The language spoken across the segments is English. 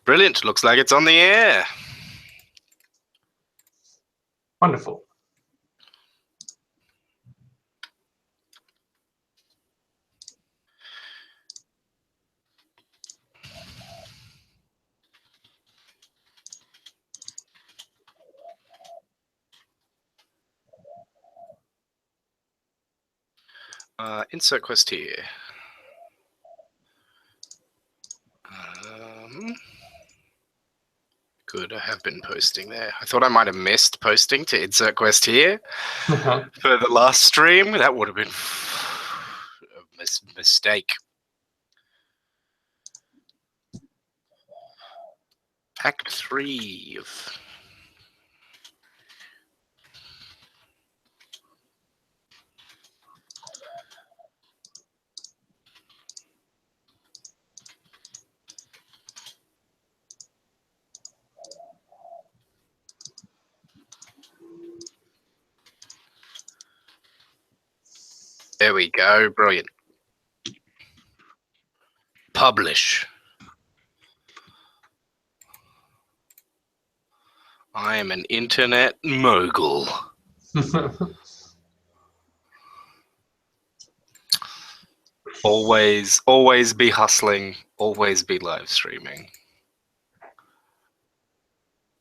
Brilliant. Looks like it's on the air. Wonderful. Insert quest here. Good, I have been posting there. I thought I might have missed posting to insert quest here for the last stream. That would have been a mistake. Pack 3 of... There we go. Brilliant. Publish. I am an internet mogul. Always be hustling. Always be live streaming.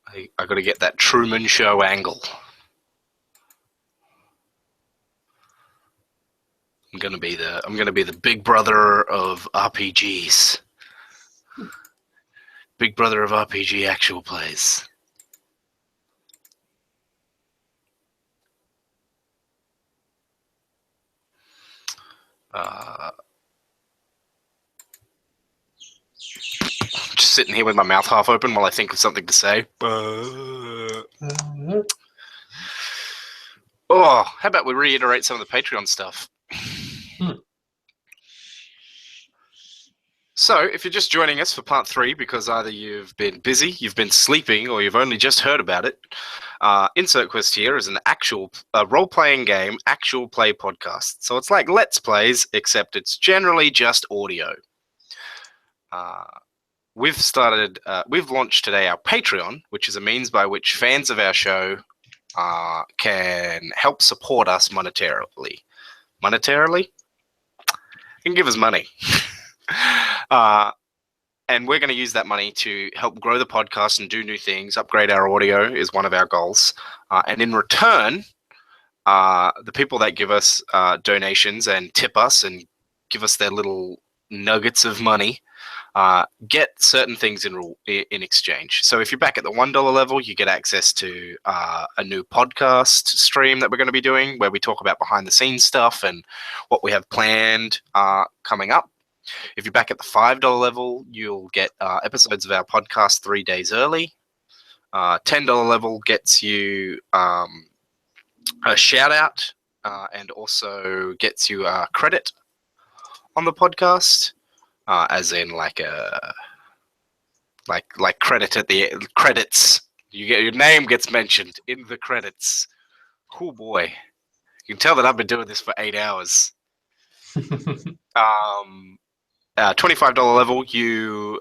I got to get that Truman Show angle. I'm gonna be the big brother of RPGs. Big brother of RPG actual plays. Just sitting here with my mouth half open while I think of something to say. Oh, how about we reiterate some of the Patreon stuff? So, if you're just joining us for part 3 because either you've been busy, you've been sleeping, or you've only just heard about it, Insert Quest here is an actual role-playing game, actual play podcast. So it's like Let's Plays, except it's generally just audio. We've launched today our Patreon, which is a means by which fans of our show can help support us monetarily. Monetarily? You can give us money. And we're going to use that money to help grow the podcast and do new things. Upgrade our audio is one of our goals. And in return, the people that give us donations and tip us and give us their little nuggets of money get certain things in exchange. So if you're back at the $1 level, you get access to a new podcast stream that we're going to be doing where we talk about behind the scenes stuff and what we have planned coming up. If you're back at the $5 level, you'll get episodes of our podcast 3 days early. $10 level gets you a shout out and also gets you a credit on the podcast, as in like credit at the credits. You get your name gets mentioned in the credits. Oh boy, you can tell that I've been doing this for 8 hours. $25 level, you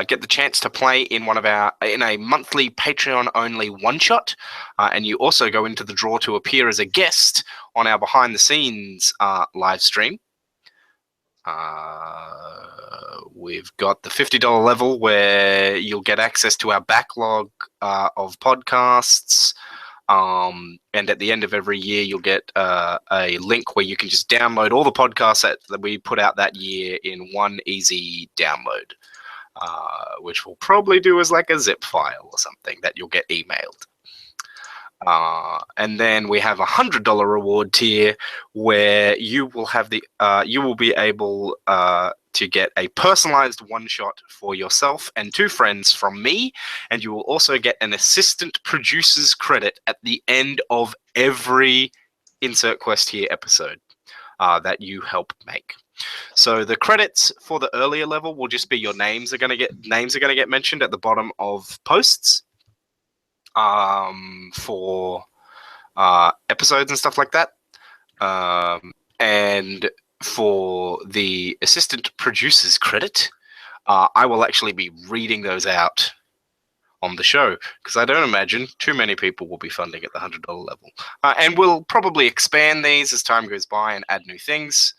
get the chance to play in a monthly Patreon only one shot, and you also go into the draw to appear as a guest on our behind the scenes live stream. We've got the $50 level where you'll get access to our backlog of podcasts. And at the end of every year, you'll get a link where you can just download all the podcasts that we put out that year in one easy download, which we'll probably do as like a zip file or something that you'll get emailed. And then we have a $100 reward tier where you will be able to get a personalized one shot for yourself and 2 friends from me, and you will also get an assistant producer's credit at the end of every Insert Quest here episode that you help make. So the credits for the earlier level will just be your names are going to get mentioned at the bottom of posts for episodes and stuff like that. And for the assistant producer's credit, I will actually be reading those out on the show, because I don't imagine too many people will be funding at the $100 level. And we'll probably expand these as time goes by and add new things,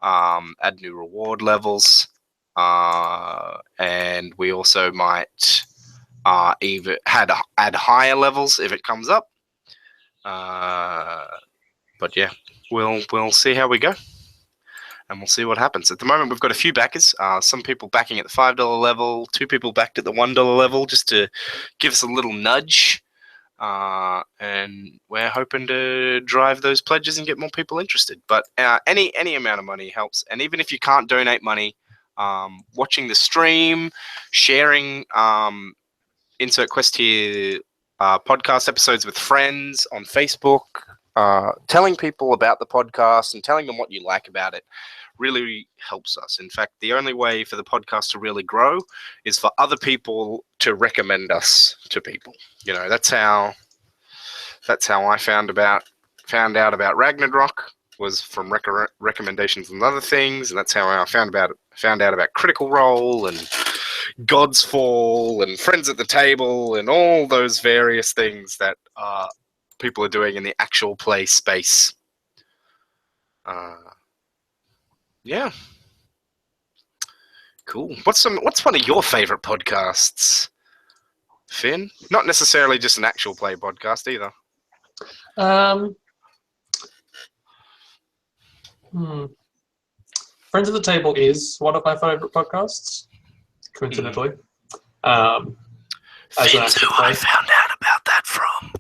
add new reward levels, and we also might even add higher levels if it comes up. But yeah, we'll see how we go. And we'll see what happens. At the moment, we've got a few backers. Some people backing at the $5 level, 2 people backed at the $1 level, just to give us a little nudge. And we're hoping to drive those pledges and get more people interested. But any amount of money helps. And even if you can't donate money, watching the stream, sharing Insert Quest here podcast episodes with friends on Facebook, telling people about the podcast and telling them what you like about it really helps us. In fact, the only way for the podcast to really grow is for other people to recommend us to people. That's how I found out about Ragnarok, was from recommendations and other things, and that's how I found out about Critical Role and God's Fall and Friends at the Table and all those various things that people are doing in the actual play space. Yeah. Cool. What's one of your favorite podcasts, Finn? Not necessarily just an actual play podcast either. Friends at the Table is one of my favorite podcasts, coincidentally. Finn's who I found out about that from.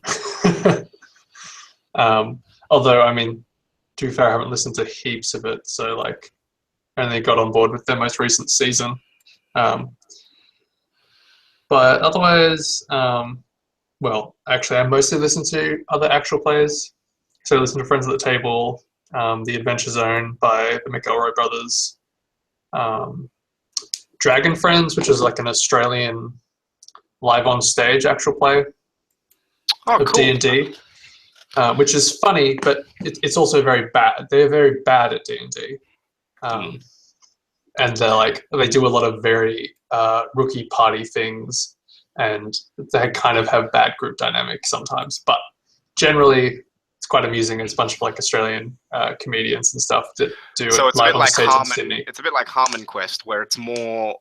Although, I mean, to be fair, I haven't listened to heaps of it, so like, only got on board with their most recent season. But otherwise, well, actually, I mostly listen to other actual plays. So I listen to Friends at the Table, The Adventure Zone by the McElroy brothers, Dragon Friends, which is like an Australian live on stage actual play of D&D, which is funny, but it's also very bad. They're very bad at D&D. And they do a lot of very rookie party things, and they kind of have bad group dynamics sometimes. But generally, it's quite amusing. It's a bunch of like Australian comedians and stuff that do So it live on stage in Sydney. It's a bit like Harmon Quest, where it's more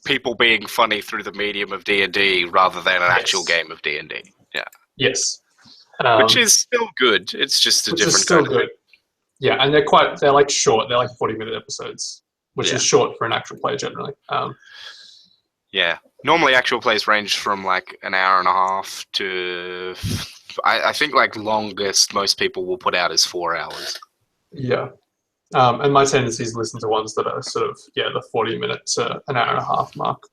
people being funny through the medium of D&D rather than an actual game of D&D. Yeah. Yes. Which is still good. It's just a different kind of thing. Yeah, and they're like short. They're like 40-minute episodes, which is short for an actual play generally. Yeah. Normally actual plays range from like an hour and a half to, I think like longest most people will put out is 4 hours. Yeah. And my tendency is to listen to ones that are sort of, the 40-minute to an hour and a half mark.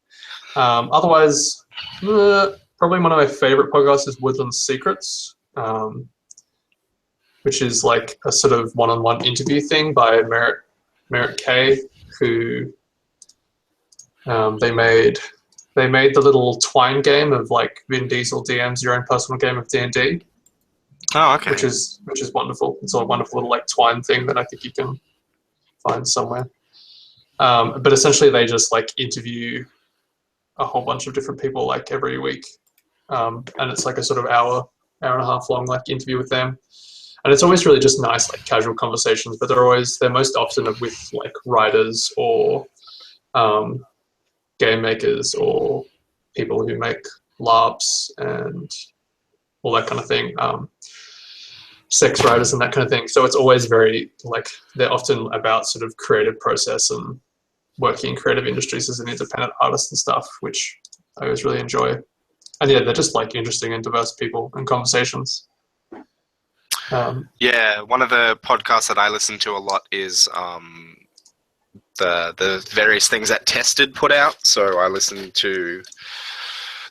Otherwise, probably one of my favorite podcasts is Woodland Secrets, which is like a sort of one-on-one interview thing by Merritt Kay, who they made the little Twine game of like Vin Diesel DMs your own personal game of D&D. Oh, okay. Which is wonderful. It's a wonderful little like Twine thing that I think you can find somewhere. But essentially, they just like interview a whole bunch of different people like every week, and it's like a sort of hour and a half long like interview with them. And it's always really just nice, like casual conversations, but they're most often with like writers or game makers or people who make LARPs and all that kind of thing, sex writers and that kind of thing. So it's always very like, they're often about sort of creative process and working in creative industries as an independent artist and stuff, which I always really enjoy. And yeah, they're just like interesting and diverse people and conversations. Yeah, one of the podcasts that I listen to a lot is the various things that Tested put out. So I listen to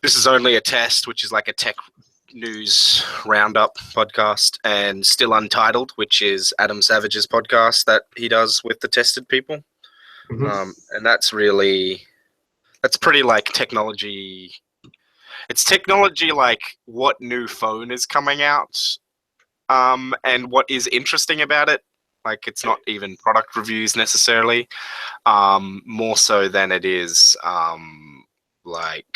This Is Only a Test, which is like a tech news roundup podcast, and Still Untitled, which is Adam Savage's podcast that he does with the Tested people. Mm-hmm. And that's pretty like technology. It's technology like what new phone is coming out, and what is interesting about it Like, it's not even product reviews necessarily. More so than it is like,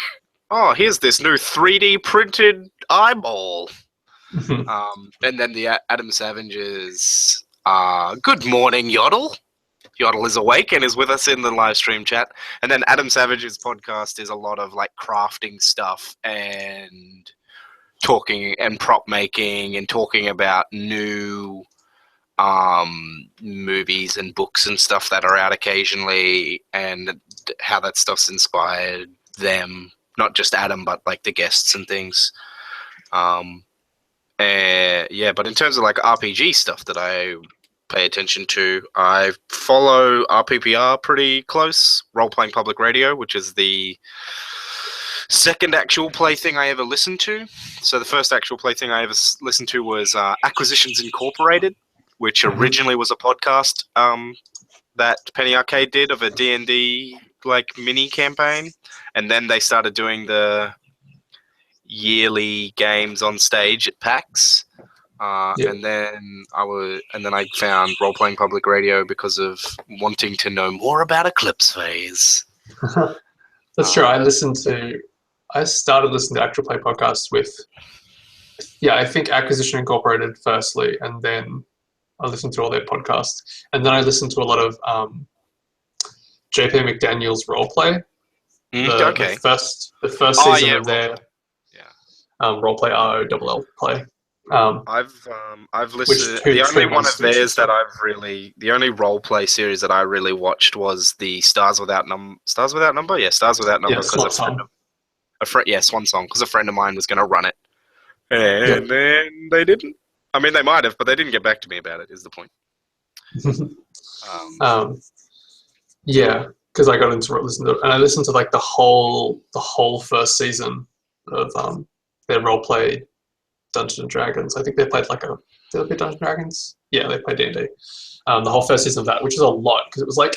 oh, here's this new 3D printed eyeball. And then the Adam Savage's good morning, Yodel. Yodel is awake and is with us in the live stream chat. And then Adam Savage's podcast is a lot of like crafting stuff and talking and prop making and talking about new movies and books and stuff that are out occasionally and how that stuff's inspired them, not just Adam, but like the guests and things. Yeah, but in terms of like RPG stuff that I pay attention to, I follow RPPR pretty close, Role Playing Public Radio, which is the second actual play thing I ever listened to. So the first actual play thing I ever listened to was Acquisitions Incorporated, which originally was a podcast that Penny Arcade did of a D&D like mini campaign, and then they started doing the yearly games on stage at PAX. And then I found Role Playing Public Radio because of wanting to know more about Eclipse Phase. That's true. I started listening to actual play podcasts with, I think Acquisition Incorporated firstly, and then I listened to all their podcasts, and then I listened to a lot of JP McDaniel's Roleplay. The first season of their Roleplay ROLL play. I've listened. The only one of theirs that the only role play series that I really watched was the Stars Without Number. Stars Without Number, Swan Song, because a friend of mine was going to run it, and then they didn't. I mean, they might have, but they didn't get back to me about it. Is the point? Because I got into listening to, and I listened to like the whole first season of their role play Dungeons and Dragons. I think they played did they play Dungeons and Dragons? Yeah, they played D&D. The whole first season of that, which is a lot because it was like,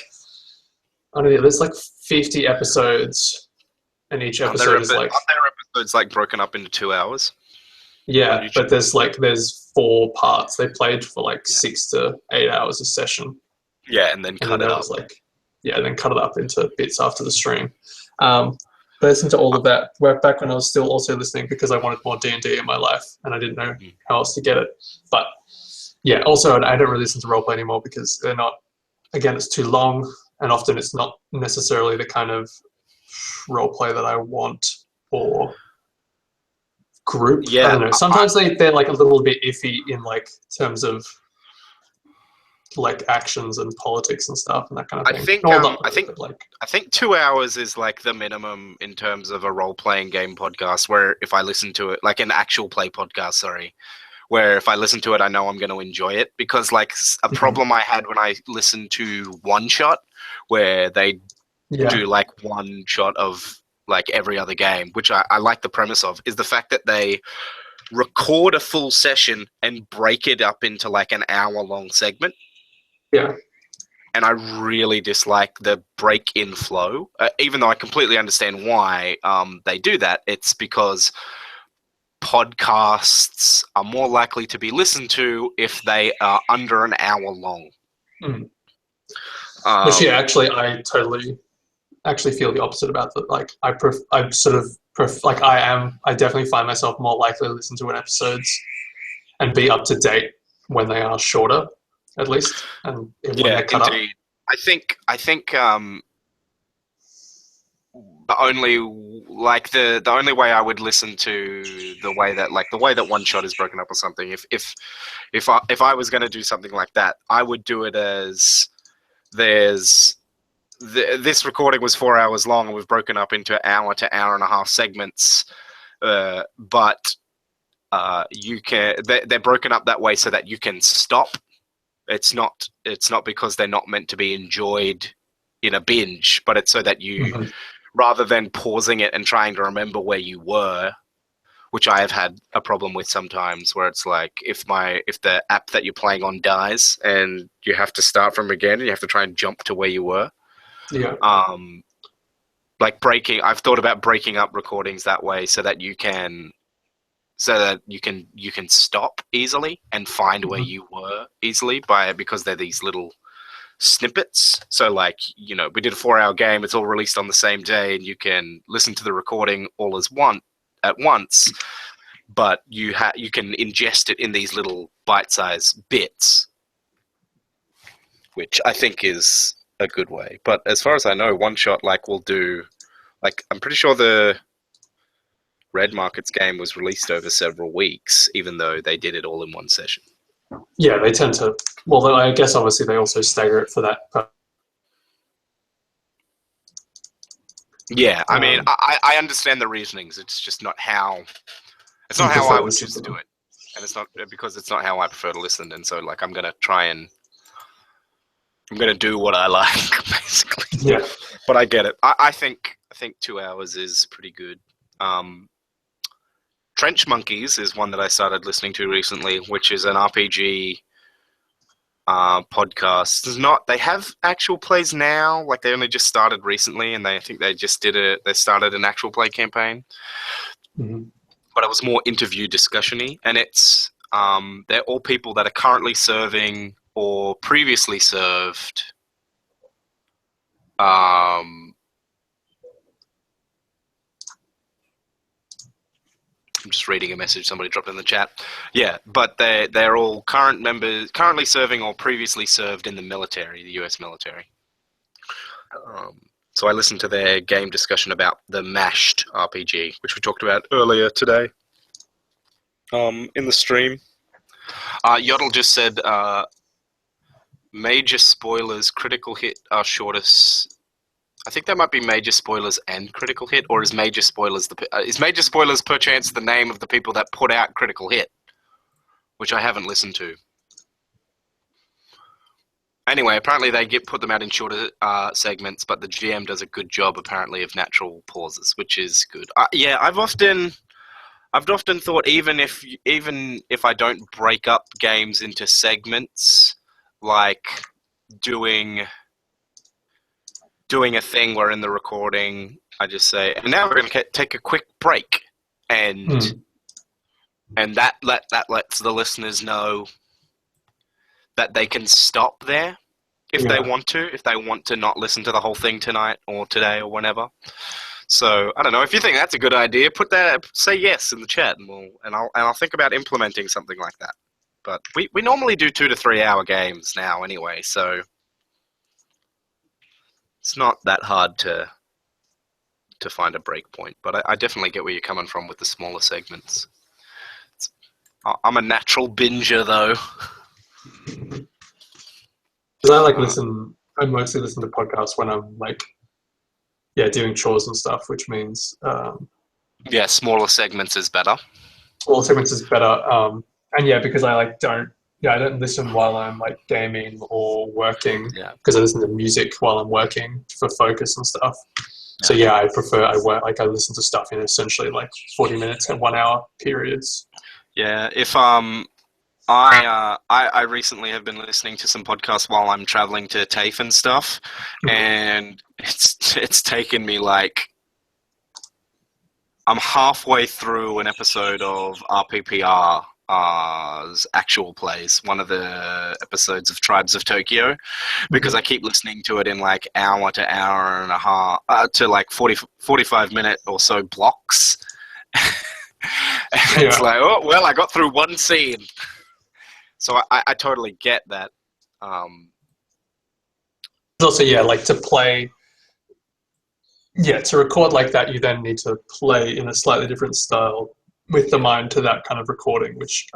I don't know, there's like 50 episodes, and each episode is like. Aren't their episodes like broken up into 2 hours? Yeah, but there's 4 parts. They played for 6 to 8 hours a session. Yeah, and then cut it up. And then cut it up into bits after the stream. But I listened to all of that back when I was still also listening because I wanted more D&D in my life and I didn't know how else to get it. But yeah, also I don't really listen to roleplay anymore because they're not, again, it's too long and often it's not necessarily the kind of roleplay that I want or group. Yeah. I don't know. Sometimes they're like a little bit iffy in terms of actions and politics and stuff and that kind of thing. I think 2 hours is the minimum in terms of a role-playing game podcast, where if I listen to it, an actual play podcast, where if I listen to it, I know I'm going to enjoy it, because a problem I had when I listened to One Shot, where they do one shot of every other game, which I like the premise of, is the fact that they record a full session and break it up into an hour-long segment. Yeah. And I really dislike the break-in flow, even though I completely understand why they do that. It's because podcasts are more likely to be listened to if they are under an hour long. Mm. Which, actually, I totally feel the opposite about that. I definitely find myself more likely to listen to episodes and be up to date when they are shorter, at least, and when they're cut up. I think the only way I would listen to the way that One Shot is broken up or something, if I was going to do something like that, I would do it as this recording was 4 hours long and we've broken up into hour to hour and a half segments, but they're broken up that way so that you can stop. It's not because they're not meant to be enjoyed in a binge, but it's so that you, rather than pausing it and trying to remember where you were, which I have had a problem with sometimes, where it's if the app that you're playing on dies and you have to start from again and you have to try and jump to where you were. Yeah. I've thought about breaking up recordings that way so that you can so that you can stop easily and find where you were easily because they're these little snippets. So like, we did a 4-hour game, it's all released on the same day, and you can listen to the recording all at once, but you can ingest it in these little bite-sized bits, which I think is a good way. But as far as I know, One Shot will do, I'm pretty sure the Red Markets game was released over several weeks, even though they did it all in one session. Yeah, they tend to. Well, I guess obviously they also stagger it for that. Yeah, I mean, I understand the reasonings. It's just not how. It's not how I would choose to do it, and it's not because it's not how I prefer to listen. And so, I'm gonna do what I like, basically. Yeah. But I get it. I think 2 hours is pretty good. Trench Monkeys is one that I started listening to recently, which is an RPG podcast. They have actual plays now. They only just started recently, and I think they just they started an actual play campaign. Mm-hmm. But it was more interview discussion-y, and it's they're all people that are currently serving or previously served I'm just reading a message somebody dropped in the chat. Yeah, but they're all currently serving or previously served in the military, the US military. So I listened to their game discussion about the Mashed RPG, which we talked about earlier today in the stream. Yodel just said, major spoilers, critical hit are shortest. I think that might be major spoilers and critical hit, or is major spoilers perchance the name of the people that put out critical hit, which I haven't listened to. Anyway, apparently they put them out in shorter segments, but the GM does a good job apparently of natural pauses, which is good. Yeah, I've often thought even if I don't break up games into segments, like doing a thing where in the recording I just say, and now we're going to take a quick break, and that lets the listeners know that they can stop there if they want to not listen to the whole thing tonight or today or whenever. So I don't know, if you think that's a good idea, say yes in the chat, and I'll think about implementing something like that. But we normally do 2 to 3 hour games now anyway, so it's not that hard to find a break point. But I definitely get where you're coming from with the smaller segments. I'm a natural binger though. Because I mostly listen to podcasts when I'm doing chores and stuff, which means smaller segments is better. Smaller segments is better, and because I don't listen while I'm gaming or working, because I listen to music while I'm working for focus and stuff. So I prefer I listen to stuff in essentially 40 minutes and 1 hour periods. Yeah, if I recently have been listening to some podcasts while I'm traveling to TAFE and stuff, and it's taken me I'm halfway through an episode of RPPR's actual plays, one of the episodes of Tribes of Tokyo, because I keep listening to it in hour to hour and a half to 45 minute or so blocks. It's I got through one scene. So I totally get that. Also, to play, to record like that, you then need to play in a slightly different style with the mind to that kind of recording, which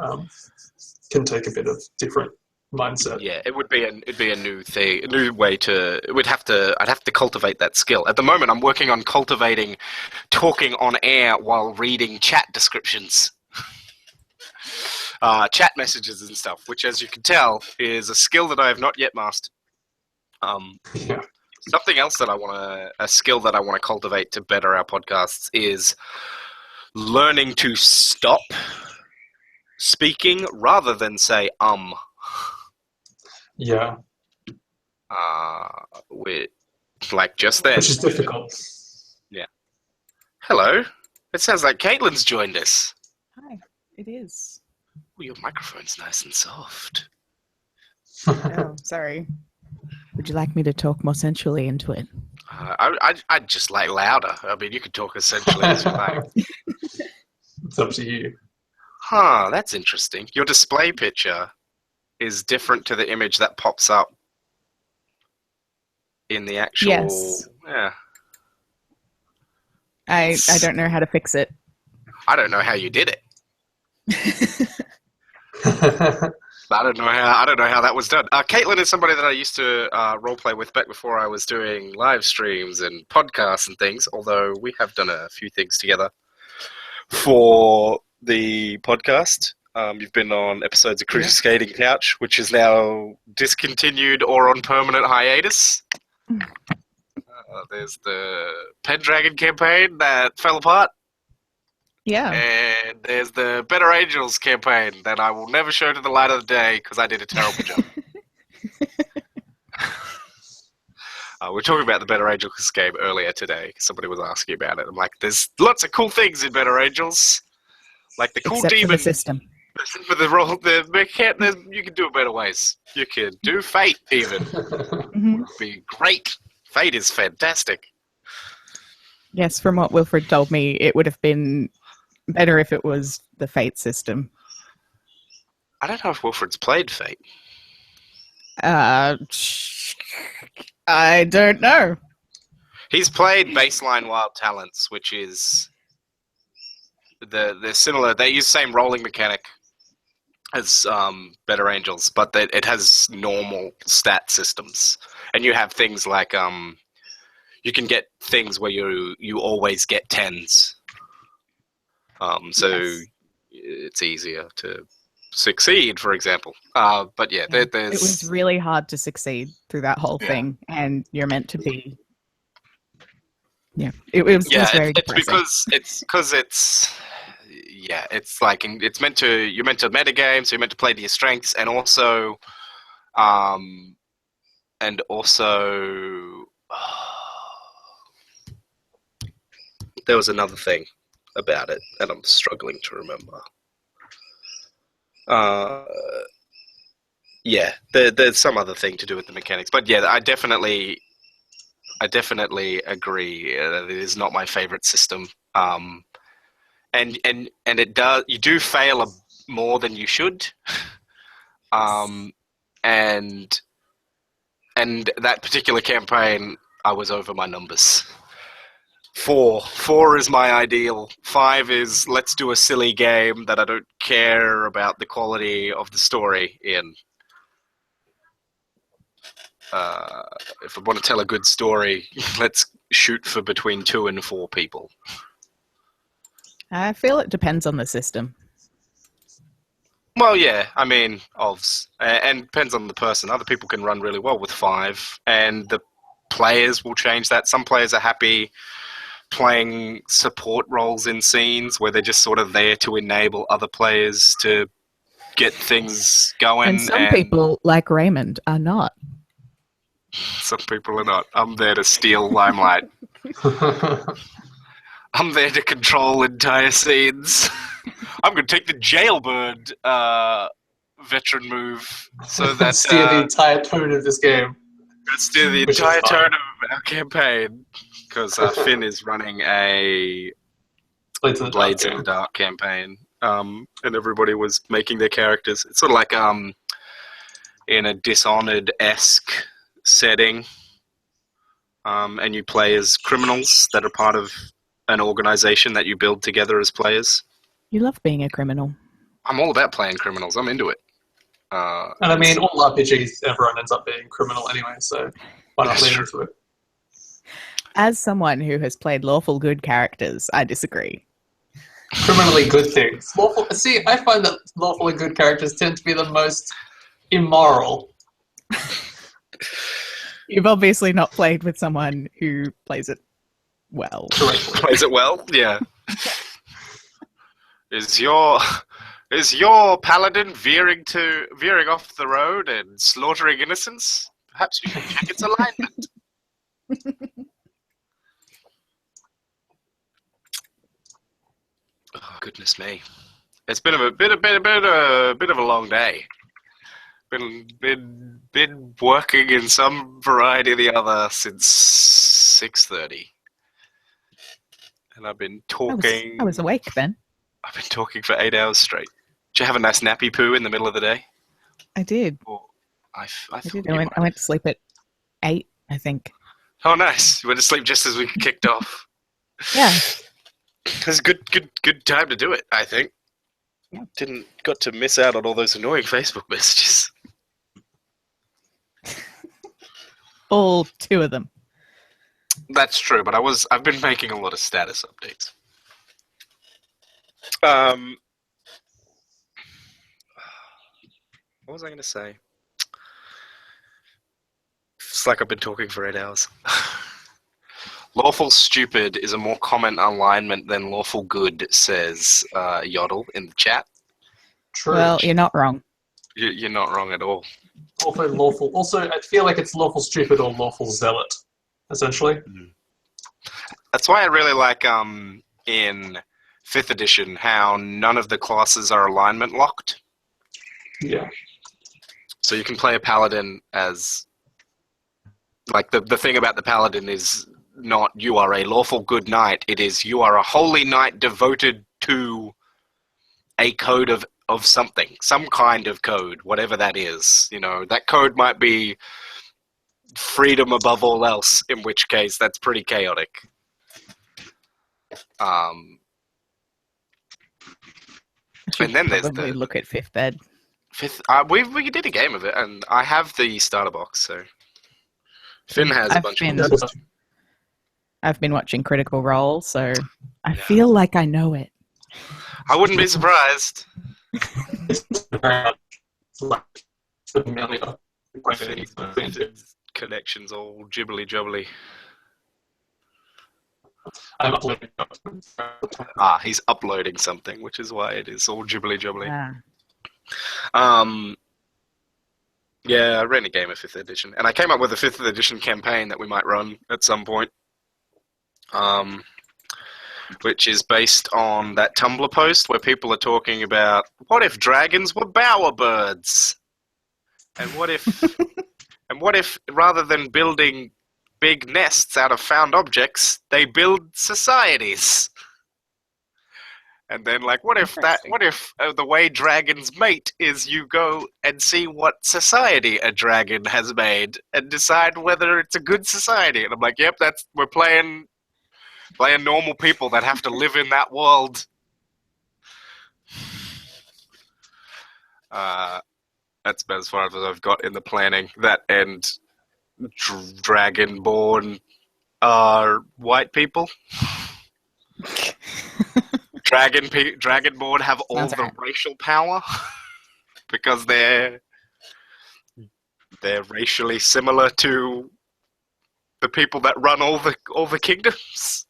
can take a bit of different mindset. Yeah, it'd be a new thing, a new way to. I'd have to cultivate that skill. At the moment, I'm working on cultivating talking on air while reading chat descriptions. Chat messages and stuff, which, as you can tell, is a skill that I have not yet mastered. Something else that a skill that I want to cultivate to better our podcasts is learning to stop speaking rather than say Yeah. Just then. Which is difficult. Yeah. Hello. It sounds like Caitlin's joined us. Hi. It is. Ooh, your microphone's nice and soft. Oh, sorry. Would you like me to talk more sensually into it? I'd just like louder. I mean, you could talk essentially as you like. It's up to you. Huh, that's interesting. Your display picture is different to the image that pops up in the actual... Yes. Yeah. I don't know how to fix it. I don't know how you did it. I don't know how that was done. Caitlin is somebody that I used to roleplay with back before I was doing live streams and podcasts and things, although we have done a few things together for the podcast. You've been on episodes of Cruiser Skating Couch, which is now discontinued or on permanent hiatus. There's the Pendragon campaign that fell apart. Yeah. And there's the Better Angels campaign that I will never show to the light of the day because I did a terrible job. We're talking about the Better Angels game earlier today. Somebody was asking about it. I'm like, there's lots of cool things in Better Angels. Like the cool Except demon. for the system. For the role, you can do it better ways. You can do Fate even. Would be great. Fate is fantastic. Yes, from what Wilfred told me, it would have been better if it was the Fate system. I don't know if Wilfred's played Fate. I don't know. He's played Baseline Wild Talents, which is they're similar. They use the same rolling mechanic as Better Angels, but it has normal stat systems, and you have things like you can get things where you always get 10s. So it's easier to succeed, for example. But yeah, there's... It was really hard to succeed through that whole thing, and you're meant to be... Yeah, it was very depressing. It's like you're meant to metagame, so you're meant to play to your strengths, and also there was another thing about it that I'm struggling to remember. There's some other thing to do with the mechanics, but yeah, I definitely agree that it is not my favorite system. And it does, you do fail more than you should. And that particular campaign, I was over my numbers. 4 is my ideal. 5 is let's do a silly game that I don't care about the quality of the story in. If I want to tell a good story, let's shoot for between 2 and 4 people. I feel it depends on the system. Well, yeah, I mean, OVs. And depends on the person. Other people can run really well with 5, and the players will change that. Some players are happy playing support roles in scenes where they're just sort of there to enable other players to get things going. And some people, like Raymond, are not. Some people are not. I'm there to steal limelight. I'm there to control entire scenes. I'm going to take the Jailbird veteran move so that... steer the entire tone of this game. Steer the entire tone of our campaign. Because Finn is running a Blades in the Dark campaign. And everybody was making their characters. It's sort of like in a Dishonored-esque setting. And you play as criminals that are part of an organization that you build together as players. You love being a criminal. I'm all about playing criminals. I'm into it. And I mean, all RPGs, everyone ends up being criminal anyway, so why not lean into it? As someone who has played lawful good characters, I disagree. Criminally good things. I find that lawfully good characters tend to be the most immoral. You've obviously not played with someone who plays it well. Correctly. Plays it well? Yeah. Is your paladin veering off the road and slaughtering innocents? Perhaps you should check its alignment. Oh, goodness me. It's been a bit of a long day. Been working in some variety or the other since 6:30, and I've been talking. I was awake then. I've been talking for 8 hours straight. Did you have a nice nappy poo in the middle of the day? I did. Or I I thought did. you I went to sleep at 8, I think. Oh, nice! You went to sleep just as we kicked off. Yeah. It was a good time to do it, I think. Didn't got to miss out on all those annoying Facebook messages. All 2 of them. That's true, but I've been making a lot of status updates. What was I going to say? It's like I've been talking for 8 hours. Lawful stupid is a more common alignment than lawful good, says Yodel in the chat. True. Well, you're not wrong. You're not wrong at all. Also lawful. Also, I feel like it's lawful stupid or lawful zealot, essentially. That's why I really like in 5th edition how none of the classes are alignment locked. Yeah. So you can play a paladin as, like, the thing about the paladin is not you are a lawful good knight, it is you are a holy knight devoted to a code of something, some kind of code, whatever that is. You know, that code might be freedom above all else, in which case that's pretty chaotic. And then there's Probably the look at 5th Ed. 5th. We did a game of it, and I have the starter box, so Finn has a bunch of them. I've been watching Critical Role, so I feel like I know it. I wouldn't be surprised. Connections all jibbly jubbly. I'm uploading. He's uploading something, which is why it is all jibbly jubbly. Ah. Yeah, I ran a game of 5th edition, and I came up with a 5th edition campaign that we might run at some point. Which is based on that Tumblr post where people are talking about what if dragons were bowerbirds, and what if rather than building big nests out of found objects, they build societies. And then, like, what if the way dragons mate is you go and see what society a dragon has made and decide whether it's a good society. And I'm like, yep, we're playing normal people that have to live in that world. That's about as far as I've got in the planning. That and Dragonborn are white people. Dragonborn have all Sounds the right. racial power because they're racially similar to the people that run all the kingdoms.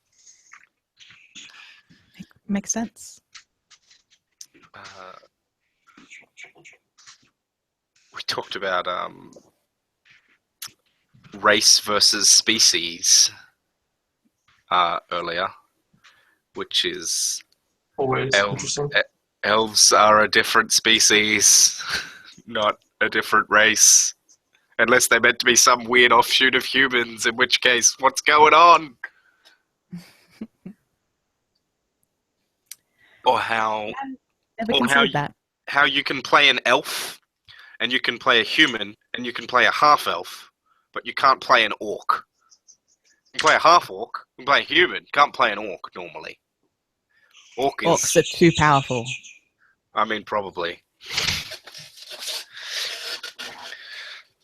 Makes sense. We talked about race versus species earlier, which is Always elves. interesting. Elves are a different species, not a different race. Unless they're meant to be some weird offshoot of humans, in which case, what's going on? Or how Never Or considered that. how you can play an elf, and you can play a human, and you can play a half-elf, but you can't play an orc. You can play a half-orc, you can play a human, you can't play an orc normally. Orcs are too powerful. I mean, probably.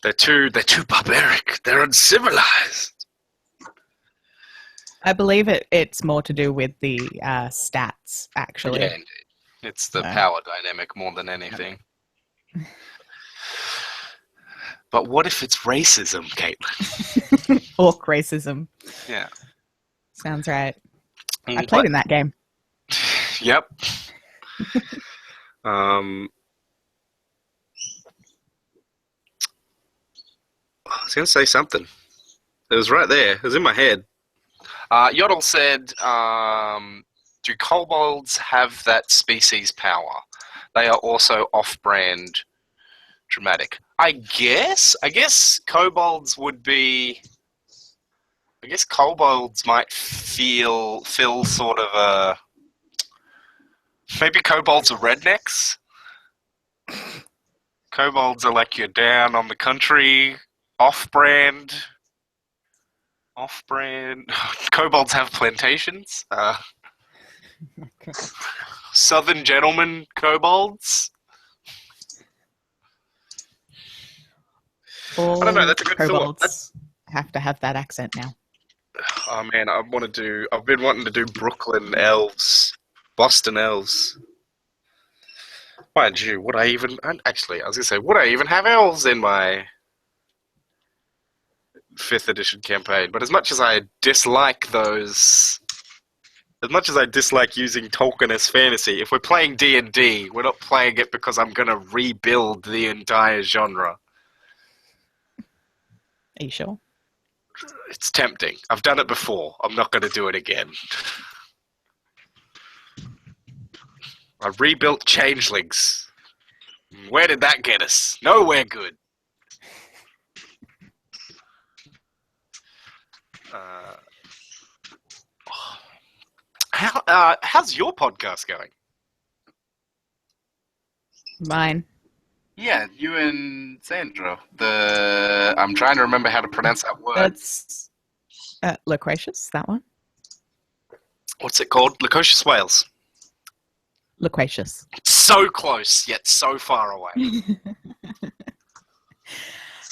They're too barbaric. They're uncivilized. I believe it's more to do with the stats, actually. Yeah, indeed. It's the power dynamic more than anything. But what if it's racism, Caitlin? Orc racism. Yeah. Sounds right. I played in that game. Yep. I was going to say something. It was right there. It was in my head. Yodel said do kobolds have that species power? They are also off-brand dramatic. I guess kobolds would be. I guess kobolds might fill sort of a. Maybe kobolds are rednecks. Kobolds are like you're down on the country, off-brand. Kobolds have plantations. Southern gentlemen kobolds. All I don't know. That's a good thought. kobolds have to have that accent now. Oh man, I've been wanting to do Brooklyn elves, Boston elves. Mind you, would I even have elves in my 5th edition campaign? But as much as I dislike using Tolkien as fantasy, if we're playing D&D, we're not playing it because I'm going to rebuild the entire genre. Are you sure? It's tempting. I've done it before. I'm not going to do it again. I rebuilt changelings. Where did that get us? Nowhere good. How's your podcast going? Mine. Yeah, you and Sandra. I'm trying to remember how to pronounce that word. That's Loquacious, that one. What's it called? Loquacious Whales. Loquacious. So close, yet so far away.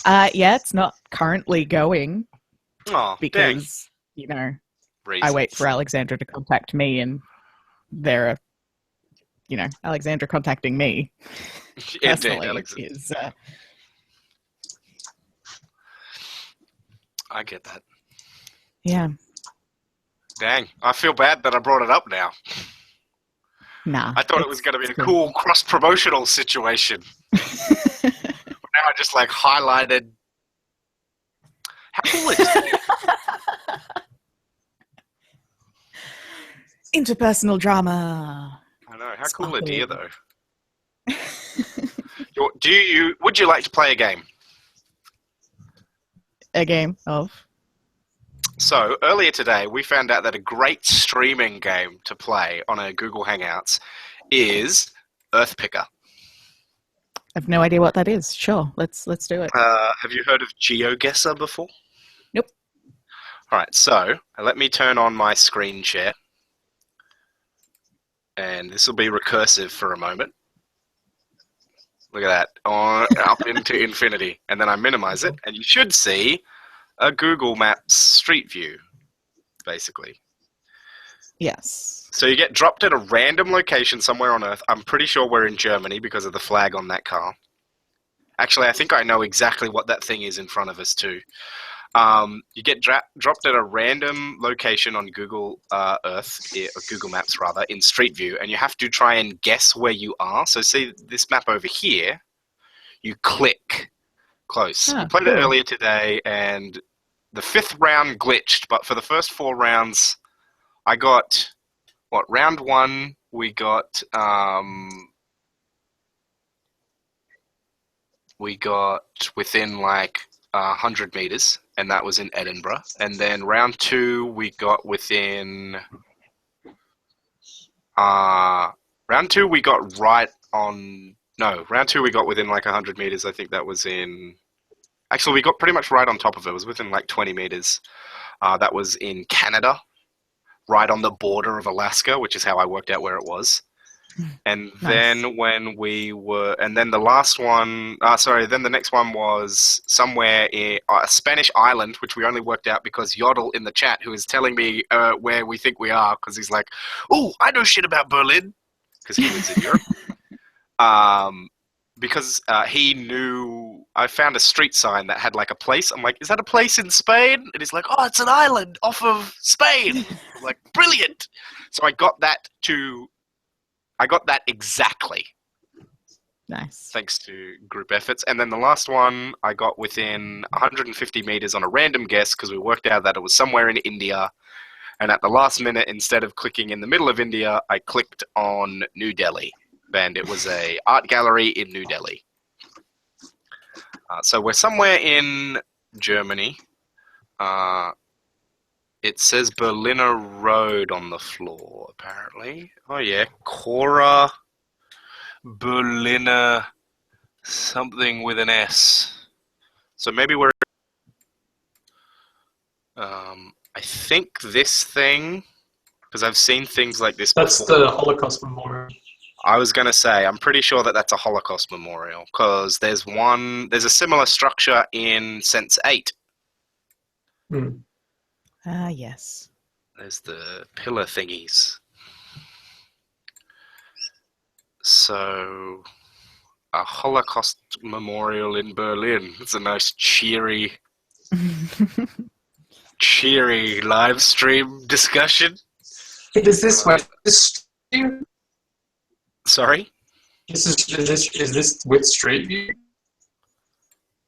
Yeah, it's not currently going Oh, because, I wait for Alexandra to contact me, and Alexandra contacting me personally is... I get that. Yeah. Dang, I feel bad that I brought it up now. Nah. I thought it was going to be a cool cross-promotional situation. But now I just, highlighted... How cool is it? Interpersonal drama. I know. How cool a dear, though. Would you like to play a game? A game of? So, earlier today, we found out that a great streaming game to play on a Google Hangouts is Earthpicker. I've no idea what that is. Sure, let's do it. Have you heard of GeoGuessr before? Nope. All right, so let me turn on my screen share. And this will be recursive for a moment. Look at that, up into infinity. And then I minimize it, and you should see a Google Maps Street View, basically. Yes. So you get dropped at a random location somewhere on Earth. I'm pretty sure we're in Germany because of the flag on that car. Actually, I think I know exactly what that thing is in front of us too. You get dropped at a random location on Google Earth, or Google Maps rather, in Street View, and you have to try and guess where you are. So see this map over here, you click close. Ah, we played cool. it earlier today, and the 5th round glitched, but for the first 4 rounds, I got, round 1, we got within 100 meters, and that was in Edinburgh. And then round 2, we got within... round 2, we got right on... No, round 2, we got within 100 meters. I think that was in... Actually, we got pretty much right on top of it. It was within 20 meters. That was in Canada, right on the border of Alaska, which is how I worked out where it was. And Nice. then when we were, and then the last one, then the next one was somewhere in a Spanish island, which we only worked out because Yodel in the chat, who is telling me where we think we are, because he's like, "Oh, I know shit about Berlin," because he lives in Europe. Because he knew, I found a street sign that had a place. I'm like, "Is that a place in Spain?" And he's like, "Oh, it's an island off of Spain." I'm like, "Brilliant!" So I got that exactly. Nice. Thanks to group efforts. And then the last one, I got within 150 meters on a random guess because we worked out that it was somewhere in India. And at the last minute, instead of clicking in the middle of India, I clicked on New Delhi. And it was a art gallery in New Delhi. So we're somewhere in Germany. It says Berliner Road on the floor, apparently. Oh, yeah. Cora Berliner something with an S. So maybe we're... I think this thing, because I've seen things like this That's before. the Holocaust Memorial. I was going to say, I'm pretty sure that that's a Holocaust memorial, because there's a similar structure in Sense 8. Ah, yes. There's the pillar thingies. So, a Holocaust memorial in Berlin. It's a nice cheery live stream discussion. Is this with this? Sorry? Is this with Street View?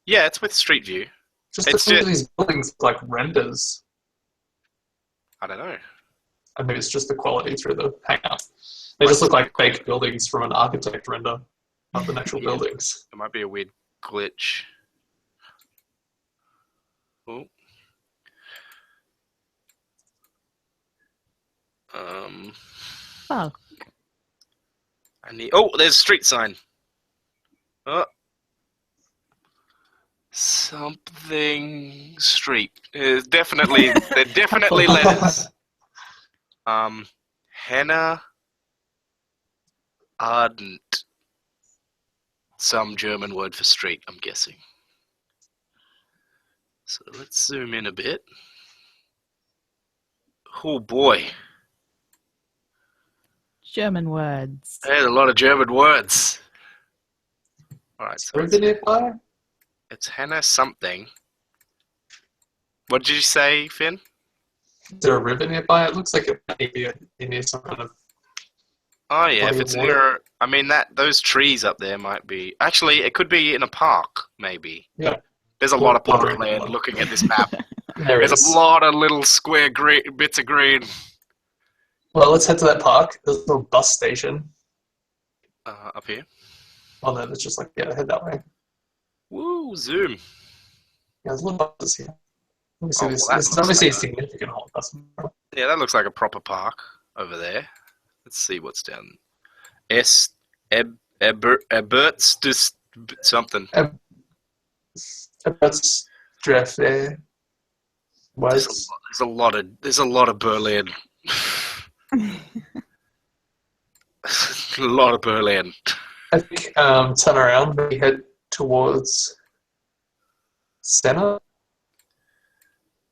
Yeah, it's with Street View. Just look at these buildings like renders. I don't know. I mean, it's just the quality through the hangout. They just look like fake buildings from an architect render, not the actual buildings. It might be a weird glitch. Oh. Oh. There's a street sign. Oh. Something street. They're definitely letters. Henna Ardent. Some German word for street, I'm guessing. So let's zoom in a bit. Oh boy. German words. There's a lot of German words. Alright, so River nearby? it's Henna something. What did you say, Finn? Is there a river nearby? It looks like it might be near some kind of... Oh yeah, body if of it's water. near, I mean those trees up there might be. Actually, it could be in a park, maybe. Yeah. There's a lot of Water. parkland looking at this map. There it There's is. a lot of little square bits of green. Well, let's head to that park. There's a little bus station. Up here. Oh no, it's just like, yeah, head that way. Woo, zoom. Yeah, there's little buses here. Let me see Oh, this. well, that This is looks obviously like a significant Holocaust memorial. Yeah, that looks like a proper park over there. Let's see what's down. Eberts something. That's draft there. There's Was a lot of Berlin. A lot of Berlin. I think turn around, maybe head towards center.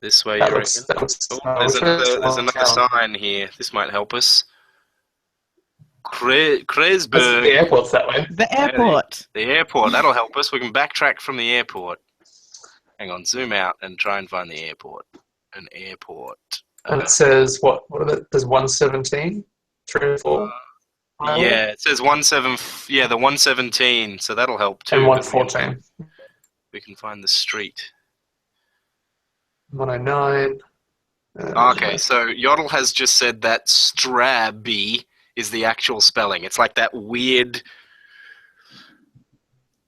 This way, That you looks, reckon? that looks, There's which another town? sign here. This might help us. The Kreuzberg. airport's that way. The airport. The airport. That'll help us. We can backtrack from the airport. Hang on, zoom out and try and find the airport. An airport. And it says, what are they? There's 117, 3 and 4. Yeah, it says 17. Yeah, the 117. So that'll help too. And 114. We can find the street. 109. Okay, so Yodel has just said that Straby is the actual spelling. It's like that weird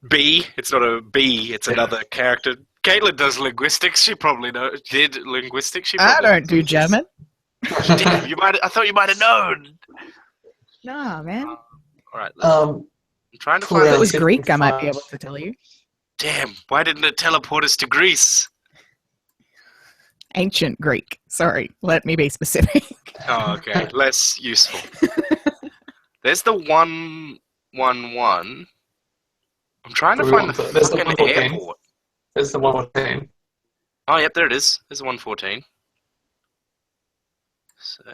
B. It's not a B. It's another character. Caitlin does linguistics. She probably did linguistics. She I probably don't do German. Damn, I thought you might have known. Nah, man. All right. Um, I'm trying to cool, find. If it let's was see if we Greek, can I might be find- able to tell you. Damn, why didn't it teleport us to Greece? Ancient Greek. Sorry, let me be specific. Oh, okay, less useful. There's the 111. I'm trying to We find want the there's the fucking 114. airport. There's the 114. Oh, yep, there it is. There's the 114.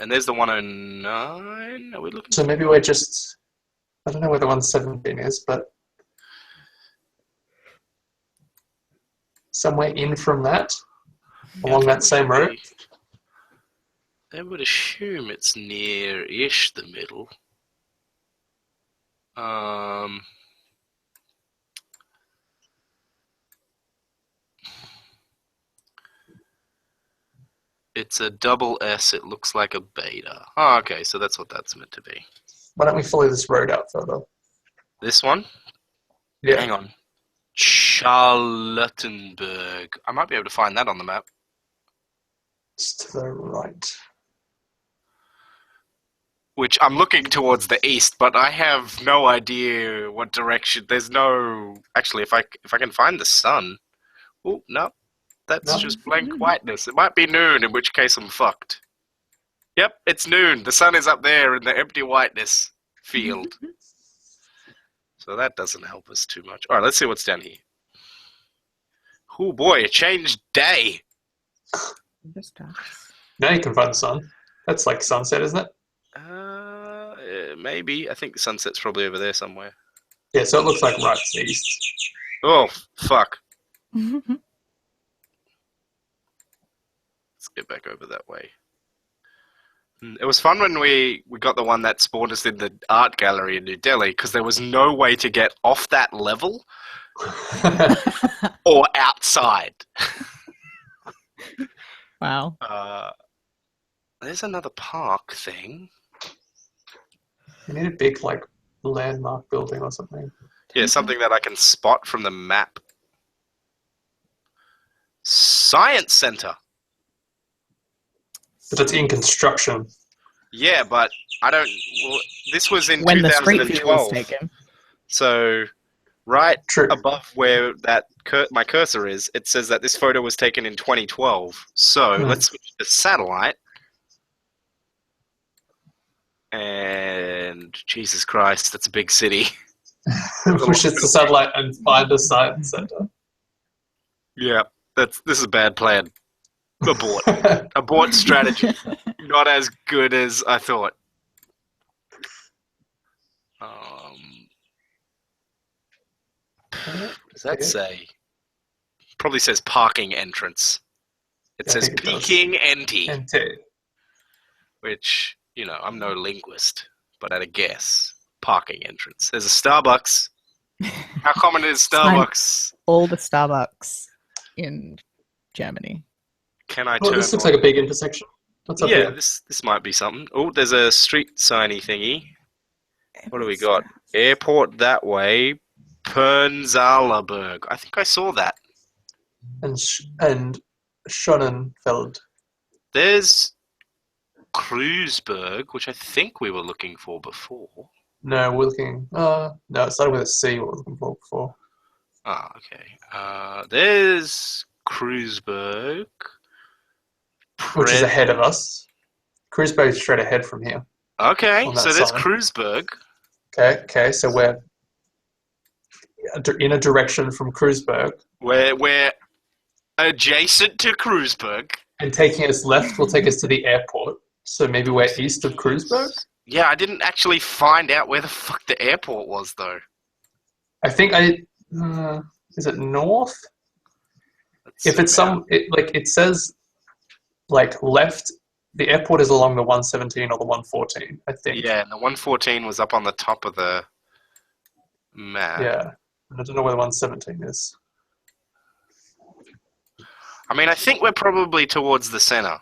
And there's the 109. Are we looking? So maybe we're just, I don't know where the 117 is, but somewhere in from that, along that same road. I would assume it's near-ish the middle. It's a double S. It looks like a beta. Oh, okay. So that's what that's meant to be. Why don't we follow this road out further? This one? Yeah. Hang on. Charlottenburg. I might be able to find that on the map. It's to the right. Which I'm looking towards the east, but I have no idea what direction. There's no. Actually, if I can find the sun. Oh no, that's No. just blank whiteness. It might be noon, in which case I'm fucked. Yep, it's noon. The sun is up there in the empty whiteness field. So that doesn't help us too much. All right, let's see what's down here. Oh boy, it changed day. Now you can find the sun. That's like sunset, isn't it? Maybe. I think the sunset's probably over there somewhere. Yeah, so it looks like right to the east. Oh, fuck. Let's get back over that way. It was fun when we got the one that spawned us in the art gallery in New Delhi, because there was no way to get off that level or outside. Wow. There's another park thing. You need a big, like, landmark building or something. Yeah, something that I can spot from the map. Science Center. But it's in construction. Yeah, but I don't. Well, this was in When the street view was 2012. taken. So, right True. above where that my cursor is, it says that this photo was taken in 2012. So let's switch to satellite. And Jesus Christ, that's a big city. Push it to satellite and find a science center. Yeah, this is a bad plan. Abort. Abort strategy. Not as good as I thought. What does that say? Probably says parking entrance. It says Peking NT. Which, you know, I'm no linguist, but at a guess, parking entrance. There's a Starbucks. How common is Starbucks? All the Starbucks in Germany. Can I Well, turn this looks on- like a big intersection. What's up Yeah, here? this might be something. Oh, there's a street signy thingy. What do we got? Airport that way. Pernsallerberg. I think I saw that. And Schonenfeld. There's Kreuzberg, which I think we were looking for before. No, we're looking. No, it started with a C. What we're looking for before. Ah, okay. There's Kreuzberg. Which is ahead of us. Kreuzberg is straight ahead from here. Okay, on that so there's side. Kreuzberg. Okay, so we're in a direction from Kreuzberg. We're adjacent to Kreuzberg. And taking us left will take us to the airport. So maybe we're east of Kreuzberg? Yeah, I didn't actually find out where the fuck the airport was, though. I think is it north? If it's it says like left, the airport is along the 117 or the 114, I think. Yeah, and the 114 was up on the top of the map. Yeah. And I don't know where the 117 is. I mean, I think we're probably towards the center.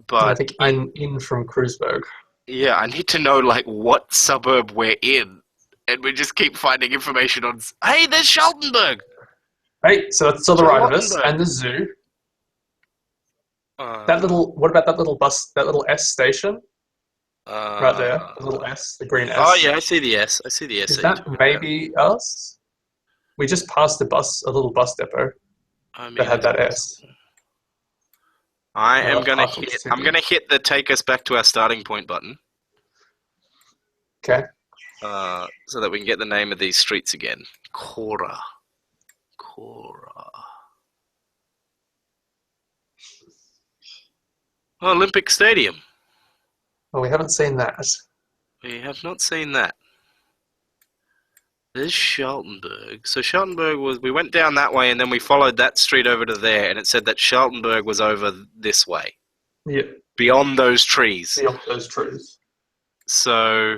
But I think in from Kreuzberg. yeah, I need to know like what suburb we're in, and we just keep finding information on. Hey, there's Schaltenberg. Right, so that's to the right of us, Charlottenburg. and the zoo. What about that little bus, that little S station right there? The little S, the green S. Oh yeah, I see the S. I see the S. Is that maybe us? We just passed a little bus depot that had that S. I am gonna Park hit. City. I'm gonna hit the take us back to our starting point button, Okay. so that we can get the name of these streets again. Cora. Olympic Stadium. Well, we haven't seen that. We have not seen that. There's Schaltenberg. So Schaltenberg was. We went down that way, and then we followed that street over to there, and it said that Schaltenberg was over this way, Yeah, beyond those trees. beyond those trees. So,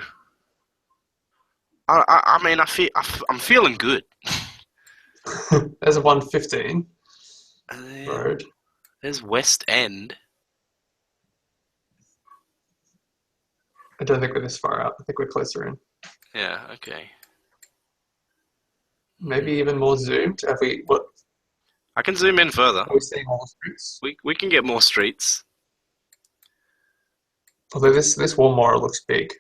I mean, I'm feeling good. There's a 115. Road. There's West End. I don't think we're this far out. I think we're closer in. Yeah, okay. Maybe even more zoomed. Have we? What? I can zoom in further. Are we seeing all the streets? We can get more streets. Although this War looks big.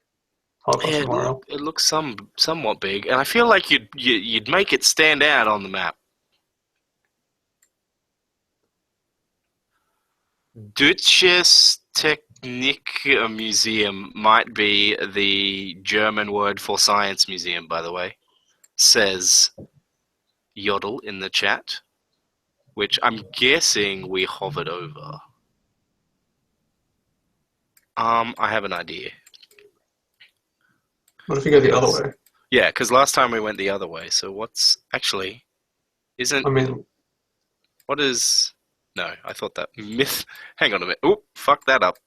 Holocaust Yeah, Memorial. it looks somewhat big, and I feel like you'd make it stand out on the map. Deutsches Technikmuseum might be the German word for science museum, by the way, says Yodel in the chat, which I'm guessing we hovered over. I have an idea. What if we go the other way? Yeah, because last time we went the other way. So what's actually isn't? I mean, What is? No, I thought that myth. Hang on a minute. Oh, fuck that up.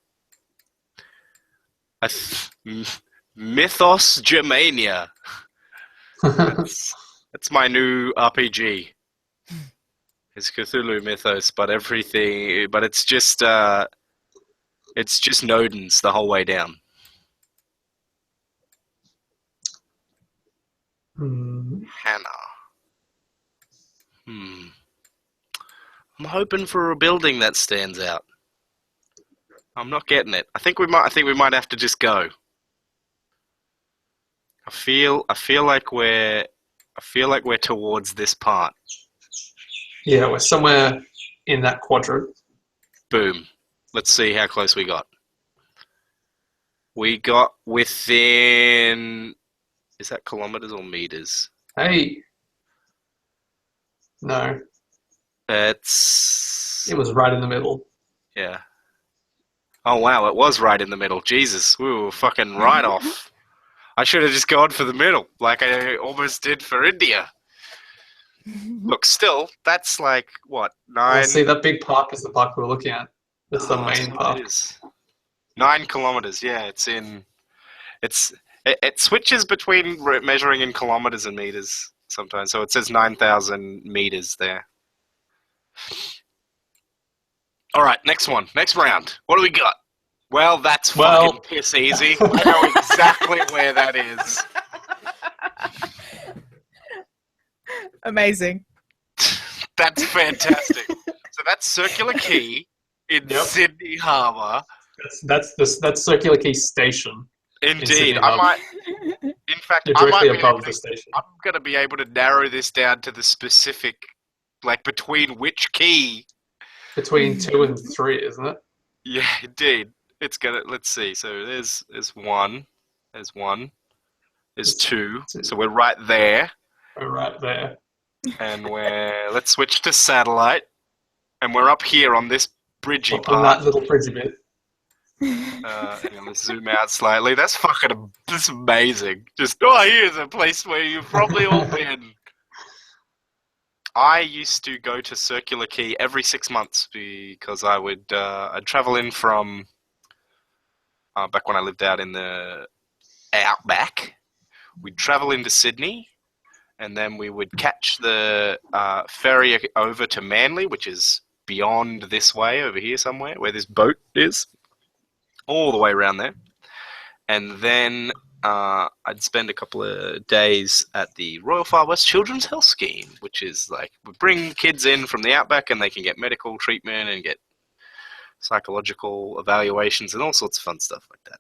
Mythos Germania. That's my new RPG. It's Cthulhu Mythos, but everything. But it's just Nodens the whole way down. Hannah. I'm hoping for a building that stands out. I'm not getting it. I think we might have to just go. I feel like we're towards this part. Yeah, we're somewhere in that quadrant. Boom. Let's see how close we got. We got within. Is that kilometers or meters? Hey. No. It was right in the middle. Yeah. Oh wow, it was right in the middle. Jesus, we were fucking right off. I should have just gone for the middle, like I almost did for India. Look, still, that's like what 9. Well, see, that big park is the park we're looking at. That's the main park. It is. 9 kilometers. Yeah, it switches between measuring in kilometers and meters sometimes. So it says 9,000 meters there. All right, next round. What do we got? Well, that's fucking piss easy. I know exactly where that is. Amazing. That's fantastic. So that's Circular Quay in Sydney Harbour. That's Circular Quay Station. Indeed, I might. In fact, You're directly above the station. I'm going to be able to narrow this down to the specific, like between which key. Between 2 and 3, isn't it? Yeah, indeed. It's gonna. Let's see. So there's 1. There's 1. There's 2. So we're right there. We're right there. And let's switch to satellite. And we're up here on this bridgy part. On that little bridgy bit. Hang on, let's zoom out slightly. That's amazing. Just, here's a place where you've probably all been. I used to go to Circular Quay every 6 months because I'd travel in from back when I lived out in the outback. We'd travel into Sydney, and then we would catch the ferry over to Manly, which is beyond this way, over here somewhere, where this boat is, all the way around there. And then I'd spend a couple of days at the Royal Far West Children's Health Scheme, which is like, we bring kids in from the outback and they can get medical treatment and get psychological evaluations and all sorts of fun stuff like that.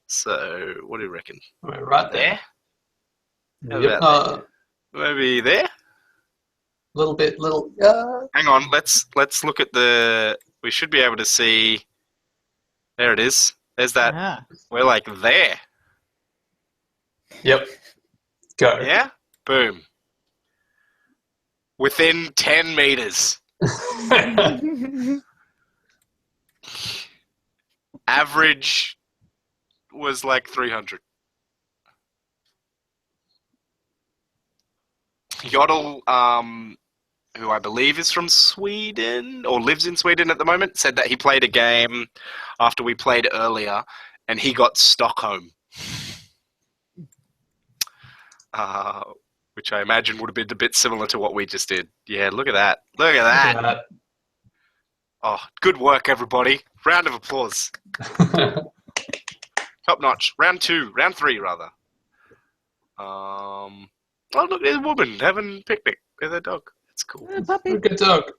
So, what do you reckon? We're right there. Yep. Maybe there? Hang on, let's look at we should be able to see. There it is. There's that. Yeah. We're like there. Yep. Go. Yeah? Boom. Within 10 meters. Average was like 300. Yodel, who I believe is from Sweden or lives in Sweden at the moment, said that he played a game after we played earlier and he got Stockholm. which I imagine would have been a bit similar to what we just did. Yeah, look at that. Look at Look that. at Oh, good work, everybody. Round of applause. that. Top notch. Round 3, rather. Oh, look, there's a woman having a picnic with her dog. That's cool. Puppy. Good dog.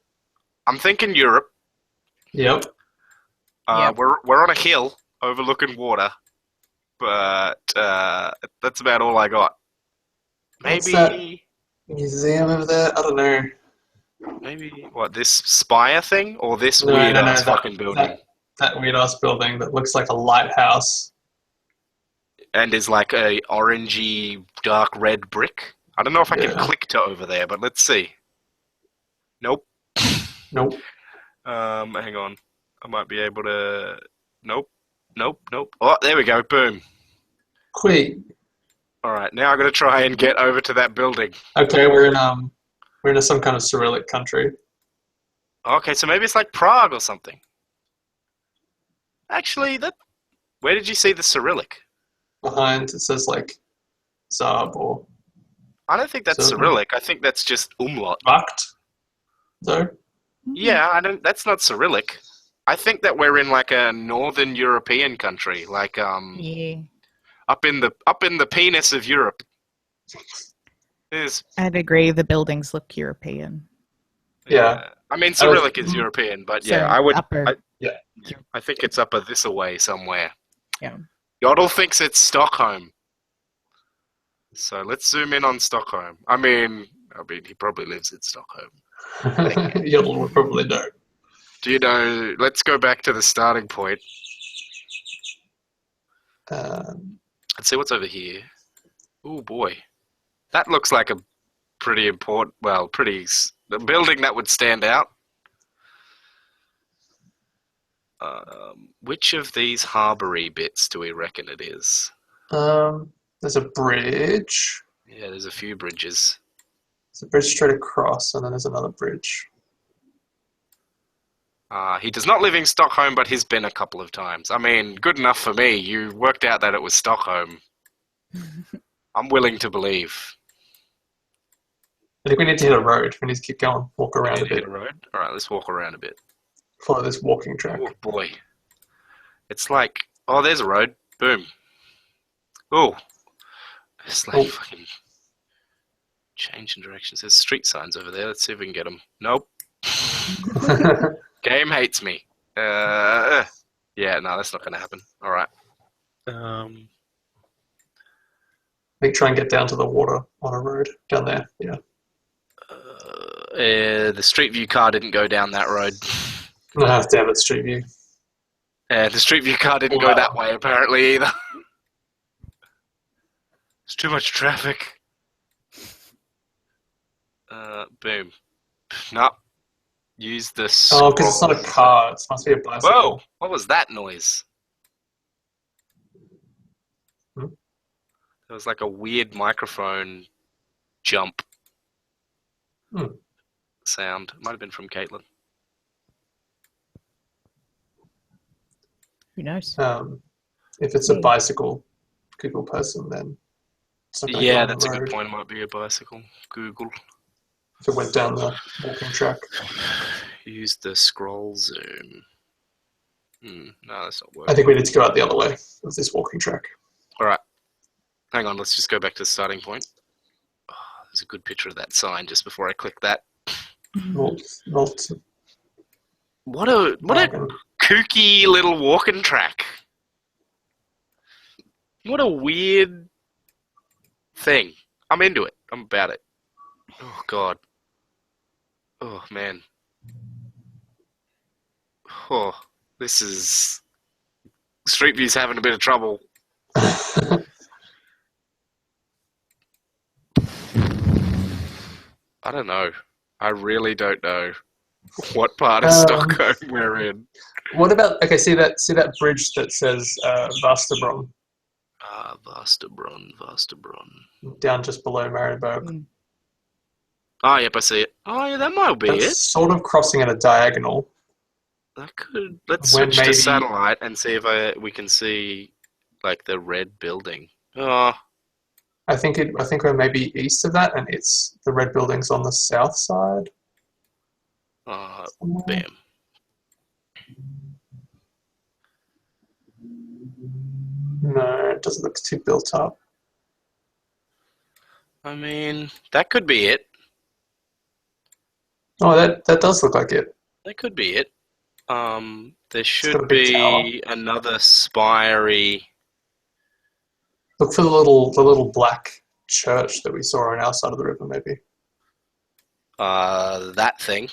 I'm thinking Europe. Yep. Yep. We're on a hill overlooking water, but that's about all I got. What's Maybe, that? Museum over there? I don't know. maybe what, this spire thing or this No, weird no, no, ass fucking building, That weird ass building that looks like a lighthouse. and is like a orangey dark red brick. I don't know if I can Yeah. click to over there, but let's see. Nope. Nope. Hang on. I might be able to. Nope. Oh, there we go. Boom. Quick. All right, now I'm gonna try and get over to that building. Okay, we're in some kind of Cyrillic country. Okay, so maybe it's like Prague or something. Actually, where did you see the Cyrillic? Behind it says like Zab or I don't think that's So- Cyrillic. I think that's just umlaut. Vakt. So Yeah, I don't. That's not Cyrillic. I think that we're in like a northern European country, like Yeah. up in the penis of Europe. There's I'd agree. The buildings look European. Yeah. I mean, Cyrillic is European, but yeah, So I would. upper. I think it's up this away somewhere. Yeah. Yodel thinks it's Stockholm. So let's zoom in on Stockholm. I mean, he probably lives in Stockholm. Yodel would probably know. Do you know? Let's go back to the starting point. Let's see what's over here. Oh boy, that looks like a pretty important. Well, a building that would stand out. Which of these harboury bits do we reckon it is? There's a bridge. Yeah, there's a few bridges. There's a bridge straight across, and then there's another bridge. He does not live in Stockholm, but he's been a couple of times. I mean, good enough for me. You worked out that it was Stockholm. I'm willing to believe. I think we need to hit a road. We need to keep going, walk around a Hit bit, a road. All right, let's walk around a bit. follow this walking track. Oh boy, it's like, oh, there's a road. Boom. Oh, it's like fucking changing directions. There's street signs over there. Let's see if we can get them. Nope. Game hates me. Yeah, no, that's not going to happen. All right. I think try and get down to the water on a road down there. Yeah. The Street View car didn't go down that road. Ah, damn it, Street View. The Street View car didn't go that way apparently either. It's too much traffic. Boom. Nope. Use the Oh, because it's not a car. It must be a bicycle. Whoa! What was that noise? Hmm? There was like a weird microphone jump sound. Might have been from Caitlin. Who knows? If it's a bicycle Google person, then it's not gonna go Yeah, on the that's a good road. point. It might be a bicycle. Google. If it went down the walking track. Use the scroll zoom. No, that's not I working. think we need to go out the other way of this walking track. All right. Hang on. Let's just go back to the starting point. Oh, there's a good picture of that sign just before I click that. Not What a kooky little walking track. What a weird thing. I'm into it. I'm about it. Oh, God. Oh, man. Oh, this is... Street View's having a bit of trouble. I don't know. I really don't know what part of Stockholm we're in. What about see that bridge that says Vasterbron Vasterbron. down just below Marienburg? Oh, yep, I see it. Oh, yeah, that might be That's it. sort of crossing at a diagonal. That could. Let's When switch maybe- to satellite and see if we can see like the red building. Oh, I think we're maybe east of that, and it's the red building's on the south side. Somewhere. Bam. No, it doesn't look too built up. I mean, that could be it. Oh, that does look like it. That could be it. There got a should big be another spirey. Look for the little black church that we saw on our side of the river, maybe. That thing.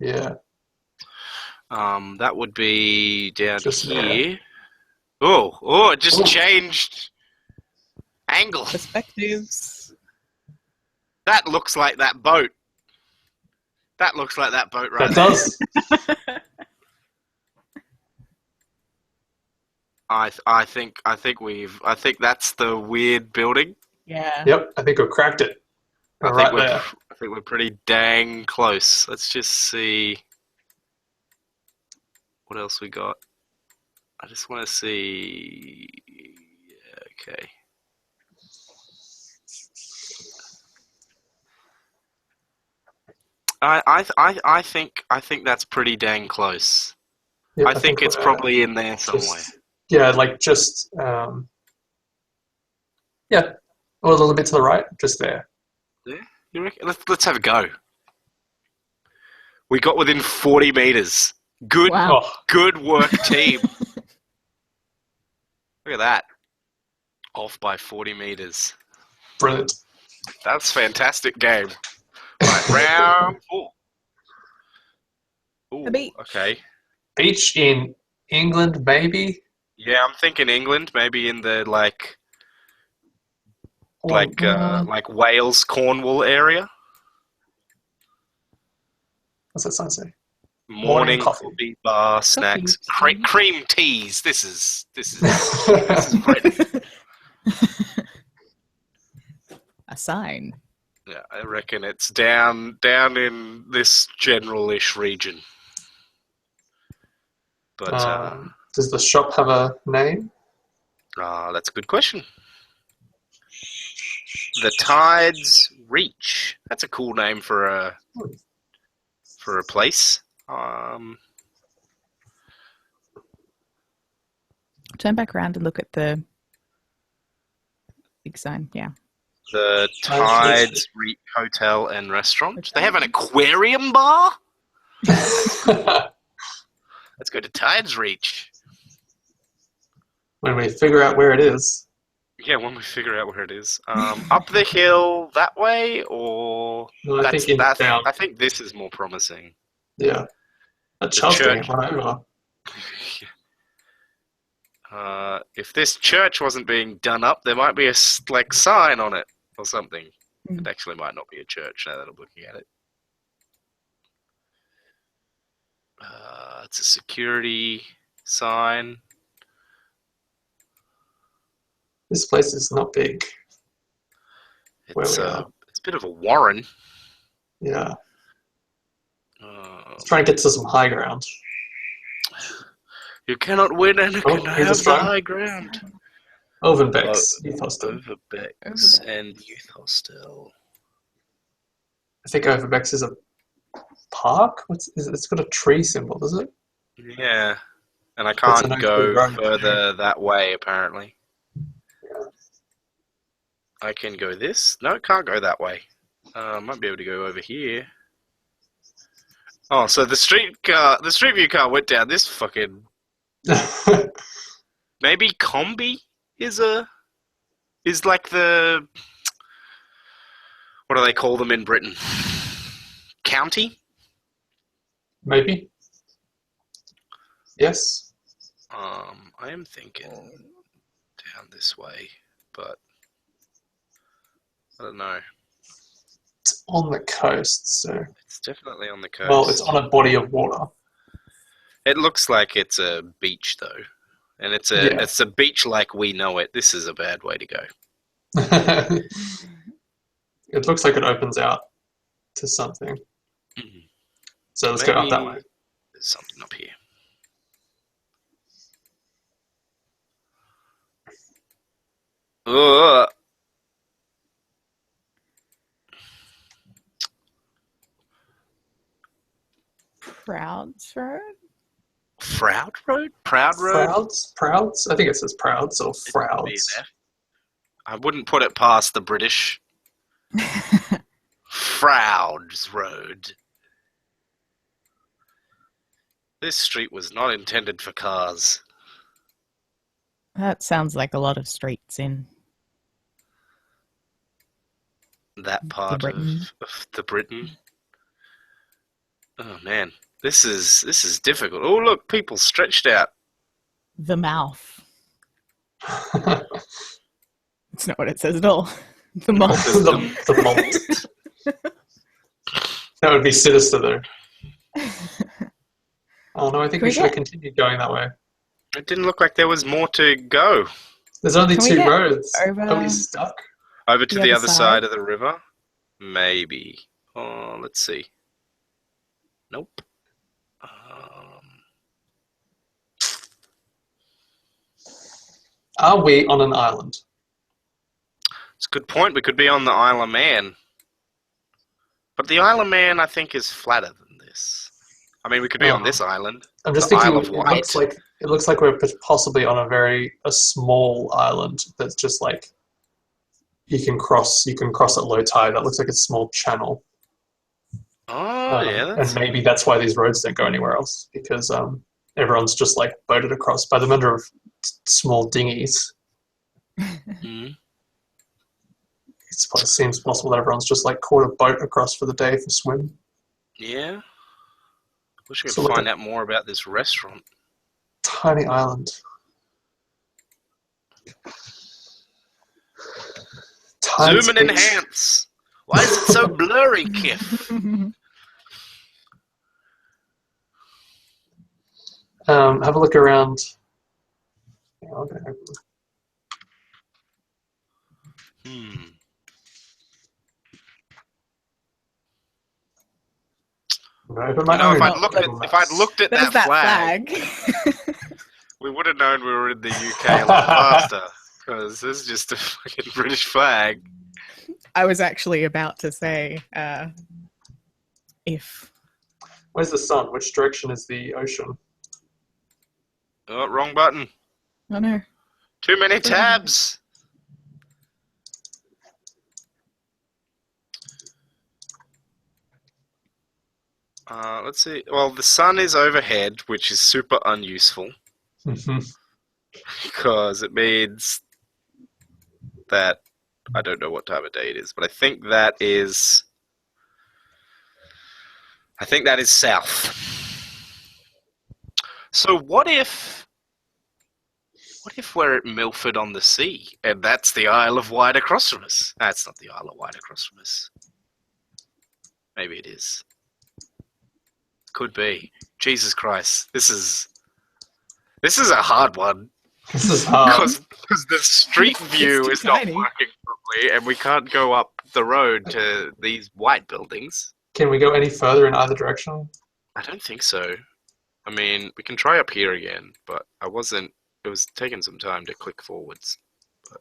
Yeah. That would be down Just here. Oh, it just changed angle. Perspectives. That looks like that boat. That looks like that boat right That there. does. I think that's the weird building. Yeah. Yep, I think we've cracked it. Right there. I think we're pretty dang close. Let's just see what else we got. I just want to see. Okay. I think that's pretty dang close. Yep, I think it's we're probably in there somewhere. Yeah, like just yeah, or a little bit to the right, just there. Yeah, you reckon? Let's have a go. We got within 40 meters. Good, Wow. good work, team. Look at that. Off by 40 meters. Brilliant. That's fantastic game. Right, round 4. Ooh, The beach. okay. Beach in England, maybe. Yeah, I'm thinking England, maybe in the like Wales, Cornwall area. What's that sign say? Morning coffee. coffee, bar, snacks, Coffee. cream teas. This is Britain. A sign. Yeah, I reckon it's down in this general-ish region. But Does the shop have a name? that's a good question. The Tides Reach. That's a cool name for a place. Turn back around and look at the big sign. Yeah. The Tides Reach Hotel and Restaurant. They have an aquarium bar? Let's go to Tides Reach. When we figure out where it is. Yeah, when we figure out where it is. Up the hill that way, or No, I think down. I think this is more promising. Yeah. A church church. right over. If this church wasn't being done up, there might be a sign on it or something. It actually might not be a church now that I'm looking at it. It's a security sign. This place is not big. It's a bit of a warren. Yeah. Let's try and get to some high ground. You cannot win and Oh, can here's a have the strike. high ground. Overbeck's Youth Hostel. Overbeck's and Youth Hostel. I think Overbeck's is a park. It's got a tree symbol, does it? Yeah, and I It's can't an go oak road. further that way, apparently. I can go this. No, can't go that way. Might be able to go over here. Oh, so the street view car went down this fucking... Maybe Combi is like the... What do they call them in Britain? County? Maybe. Yes. I am thinking down this way, but I don't know. It's on the coast, so... It's definitely on the coast. Well, it's on a body of water. It looks like it's a beach, though. And it's a beach like we know it. This is a bad way to go. It looks like it opens out to something. Mm-hmm. So let's go up that way. There's something up here. Frouds Road? Froud Road? Proud Road? Prouds? I think it says Prouds or It would be an Frouds. F. I wouldn't put it past the British. Frouds Road. This street was not intended for cars. That sounds like a lot of streets in That part Britain. of the Britain. Oh man, this is difficult. Oh look, people stretched out. the mouth. It's not what it says at all. The mouth. the malt. That would be sinister, though. Oh no, I think Can we we should have get- continued going that way. It didn't look like there was more to go. There's only Can we two get roads. over- Are we stuck? Over to The the other other side? side of the river? Maybe. Oh, let's see. Nope. Are we on an island? It's a good point. We could be on the Isle of Man. But the Isle of Man, I think, is flatter than this. I mean, we could be on this island. I'm just The thinking. Isle of Wight. It looks like we're possibly on a small island that's just like you can cross at low tide. That looks like a small channel. Oh, yeah. That's... And maybe that's why these roads don't go anywhere else, because everyone's just like boated across by the number of small dinghies. Mhm. It seems possible that everyone's just like caught a boat across for the day for swim. Yeah. Wish we could So look find at- out more about this restaurant. Tiny island. Tiny Zoom and speech. enhance. Why is it so blurry, Kif? Have a look around. Yeah, okay. No, but You know, if I'd Google looked at There's that flag, we would have known we were in the UK a lot faster. Because this is just a fucking British flag. I was actually about to say, if Where's the sun? Which direction is the ocean? Oh, wrong button. oh no, Too many tabs. Let's see. Well, the sun is overhead, which is super unuseful because it means that I don't know what time of day it is, but I think that is south. So what if we're at Milford on the Sea and that's the Isle of Wight across from us? That's not the Isle of Wight across from us. Maybe it is. Could be. Jesus Christ, this is a hard one. This is hard. Because the street view too is not tiny. working properly, and we can't go up the road to these white buildings. Can we go any further in either direction? I don't think so. I mean, we can try up here again, but it was taking some time to click forwards. But...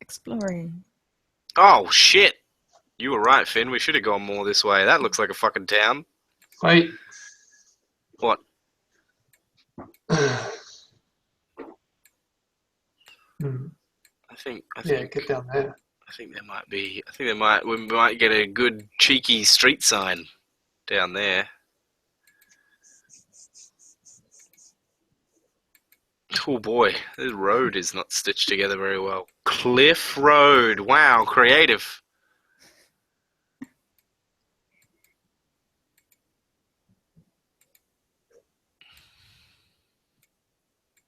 exploring. Oh, shit! You were right, Finn. We should have gone more this way. That looks like a fucking town. Wait. What? I think Yeah, get down there. I think we might get a good cheeky street sign down there. Oh boy, this road is not stitched together very well. Cliff Road. Wow, creative.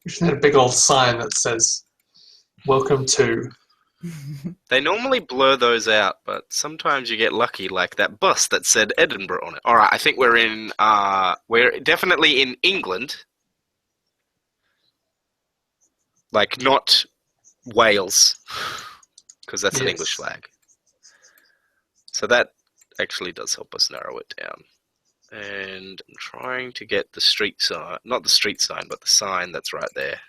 We should have a big old sign that says, "Welcome to." They normally blur those out, but sometimes you get lucky, like that bus that said Edinburgh on it. All right, I think we're definitely in England, like not Wales, because that's an Yes. English flag. So that actually does help us narrow it down. And I'm trying to get the street sign, not the street sign, but the sign that's right there.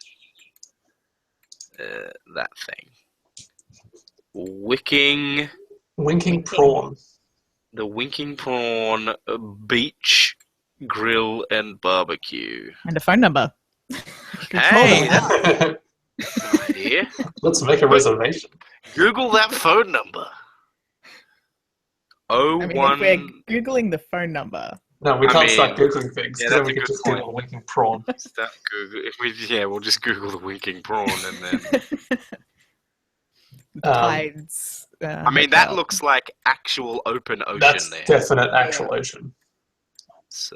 that thing. Winking Prawn. the Winking Prawn Beach Grill and Barbecue. And a phone number. Hey, that's an idea. Let's make a reservation. Google that phone number. I mean, if we're Googling the phone number. No, we can't start Googling things, yeah, because then that's we a can good just point. Google Winking Prawn. Start Google. We'll just Google the Winking Prawn and then. Tides. I mean, that looks like actual open ocean That's there. definite actual ocean. So,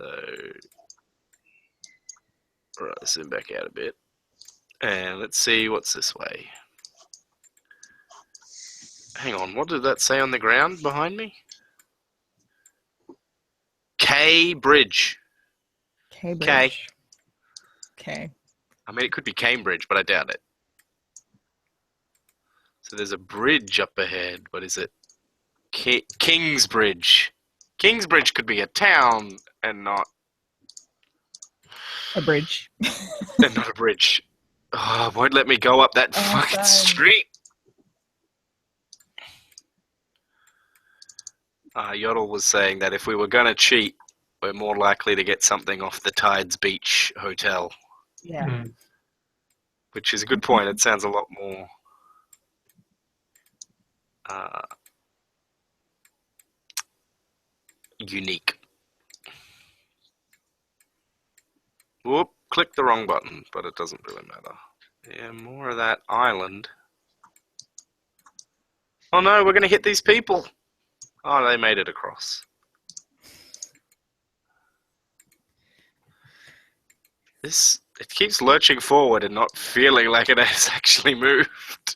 all right, zoom back out a bit, and let's see what's this way. Hang on, what did that say on the ground behind me? K Bridge. Cambridge. Okay. I mean, it could be Cambridge, but I doubt it. So there's a bridge up ahead, but is it Kingsbridge? Kingsbridge could be a town and not A bridge. and not a bridge. Oh, it won't let me go up that fucking fine. street. Yodel was saying that if we were going to cheat, we're more likely to get something off the Tides Beach Hotel, Yeah. Mm. which is a good point. It sounds a lot more unique. Whoop, click the wrong button, but it doesn't really matter. Yeah, more of that island. Oh no, we're going to hit these people. Oh, they made it across. It keeps lurching forward and not feeling like it has actually moved.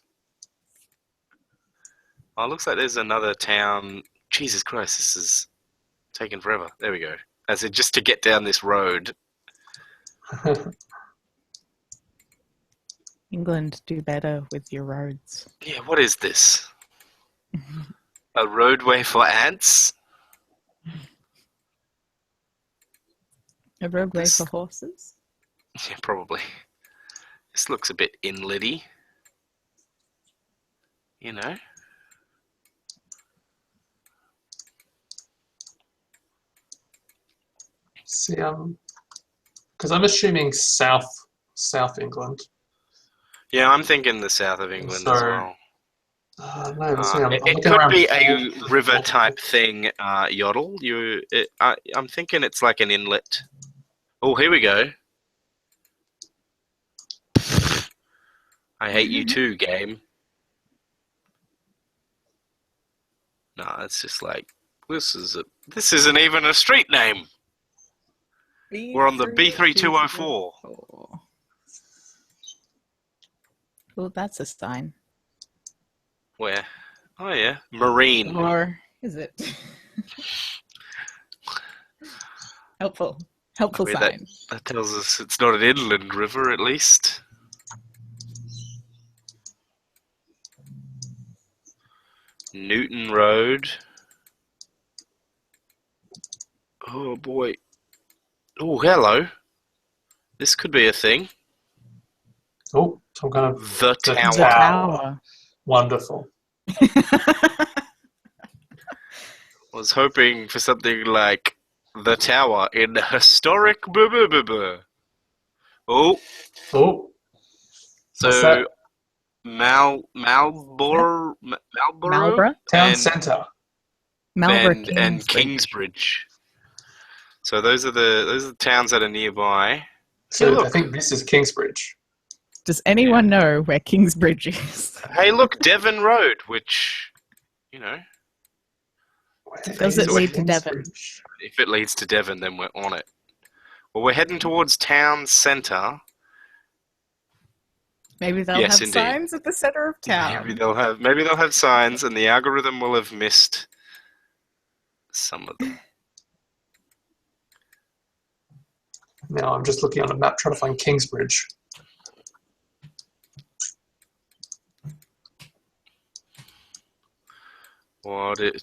Oh, it looks like there's another town. Jesus Christ, this is taking forever. There we go. As in, just to get down this road. England, do better with your roads. Yeah, what is this? A roadway for ants? A roadway for horses? Yeah, probably. This looks a bit inlety. You know? See, because I'm assuming South England. Yeah, I'm thinking the south of England as well. No, that's me. I'm It looking could around. be a river type thing, Yodel. I'm thinking it's like an inlet. Oh, here we go. I hate you too, game. No, it's just like this isn't even a street name. We're on the B3204. Oh, that's a sign. Where? Oh yeah, Marine. Or is it? Helpful Maybe sign. That tells us it's not an inland river, at least. Newton Road. Oh boy. Oh, hello. This could be a thing. Oh, some kind of The The Tower. Tower. wonderful. Was hoping for something like The Tower in historic. Oh, Oh, so what's that? Marlborough Marlborough? Town and- centre. Marlborough and Kingsbridge. Kingsbridge. So those are the towns that are nearby. So look. I think this is Kingsbridge. Does anyone know where Kingsbridge is? Hey, look, Devon Road, which, you know, Does it is lead to Devon? Kingsbridge? if it leads to Devon, then we're on it. Well, we're heading towards town centre. Maybe they'll Yes, have indeed. signs at the center of town. Maybe they'll have signs, and the algorithm will have missed some of them. Now I'm just looking on a map trying to find Kingsbridge.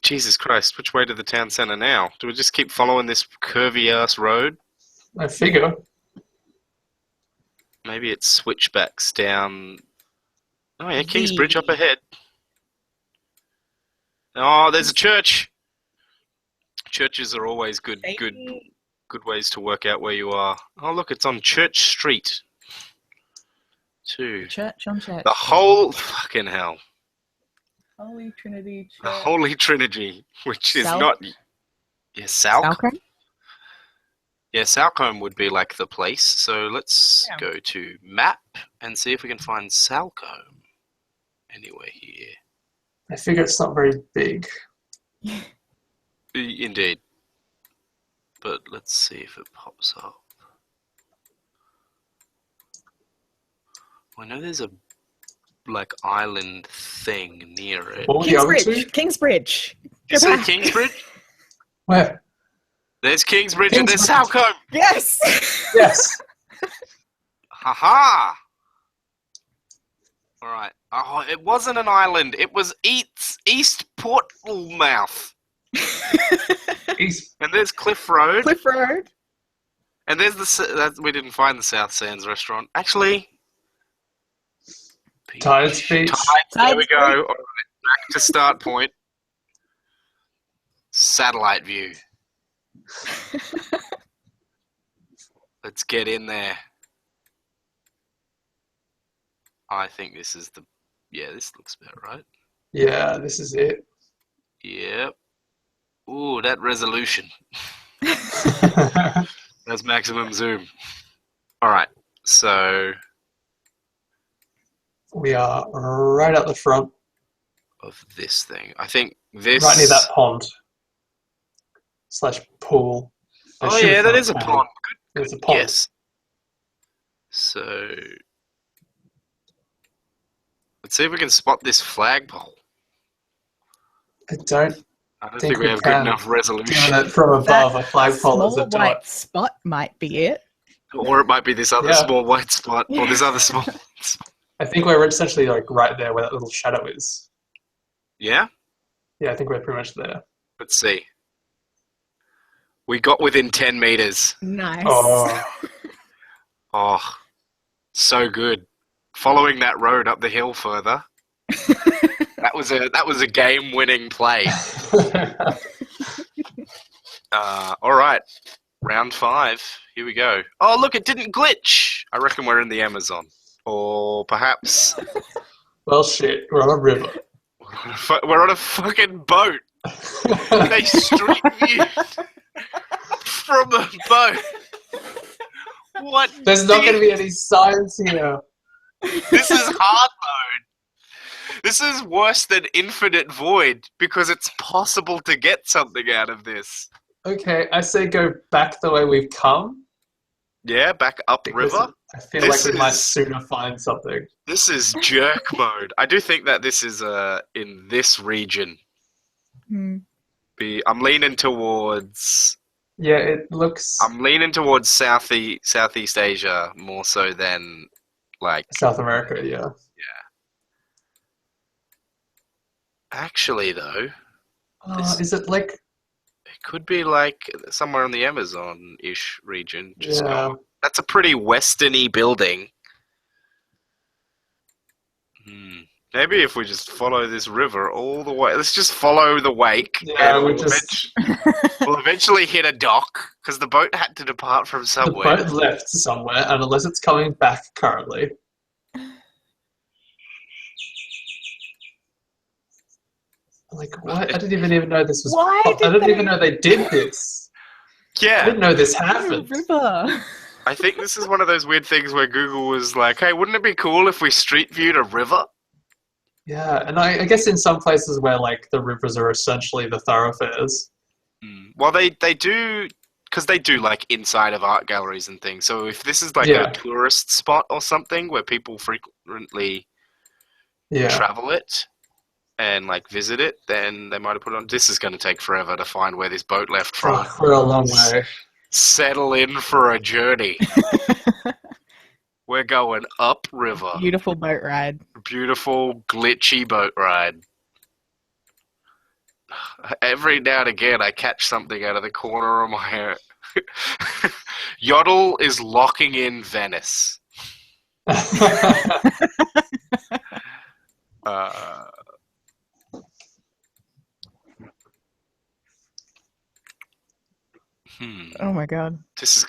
Jesus Christ, which way to the town centre now? Do we just keep following this curvy-ass road? I figure. Maybe it switchbacks down Oh yeah, Kingsbridge up ahead. Oh, there's a church. Churches are always good ways to work out where you are. Oh look, it's on Church Street. Church on Church. The whole fucking hell. Holy Trinity Church. The Holy Trinity, which is Sal- not. Yeah, Salcombe? Yeah, Salcombe would be like the place. So let's Yeah. go to map and see if we can find Salcombe anywhere here. I figure it's not very big. Indeed. But let's see if it pops up. I know there's a like island thing near it. What were the other Kingsbridge. two? Kingsbridge. You Go say back. Kingsbridge? Where? There's Kingsbridge and there's Kingsbridge. Salcombe. Yes. Yes. Haha. All right. Oh, it wasn't an island. It was East Portmouth. East. And there's Cliff Road. Cliff Road. And there's we didn't find the South Sands restaurant. Actually. Tides Beach. There we Tides go. All right. Back to start point. Satellite view. Let's get in there. I think this is the... Yeah, this looks about right. Yeah, this is it. Yep. Ooh, that resolution. That's maximum zoom. All right, so... We are right at the front, Of this thing. I think this... right near that pond / pool. I Oh should yeah, have that thought is a it pond. There's a pond. Yes. So... Let's see if we can spot this flagpole. I don't I don't think think we we have good can. enough Doing resolution. it from above a flagpole Small doesn't do white it. spot might be it. Or it might be this other Yeah. small white spot, or this other small... I think we're essentially like right there where that little shadow is. Yeah? Yeah, I think we're pretty much there. Let's see. We got within 10 meters. Nice. Oh, Oh, so good. Following that road up the hill further. That was a game-winning play. All right, round 5. Here we go. Oh, look, it didn't glitch. I reckon we're in the Amazon, or perhaps well, shit, we're on a river. we're on a fucking boat. They street viewed from a boat. What? There's not going to be any signs here. This is hard mode. This is worse than Infinite Void because it's possible to get something out of this. Okay, I say go back the way we've come. Yeah, back up because river. I feel This like we might is- sooner find something. This is jerk mode. I do think that this is in this region. Hmm. I'm leaning towards Yeah, it looks Southeast Asia more so than like South America, yeah. actually though. This- Is it like, It could be like somewhere in the Amazon-ish region. Just yeah, that's a pretty westerny building. Maybe if we just follow this river all the way, let's just follow the wake. Yeah, and we we'll just- we'll eventually hit a dock because the boat had to depart from the somewhere. boat left somewhere, and unless it's coming back currently. Like, what? I didn't even know this was... Why I did didn't they- even know they did this. I Yeah, didn't know this Oh, happened. river. I think this is one of those weird things where Google was like, "Hey, wouldn't it be cool if we street viewed a river?" Yeah, and I guess in some places where, like, the rivers are essentially the thoroughfares. Well, they do because they do like inside of art galleries and things. So if this is like Yeah. a tourist spot or something where people frequently Yeah. travel it and like visit it, then they might have put it on. This is going to take forever to find where this boat left from. Oh, we're a long way. Settle in for a journey. We're going upriver. Beautiful boat ride. Beautiful, glitchy boat ride. Every now and again, I catch something out of the corner of my hair. Yodel is locking in Venice. Uh, Oh my god. This is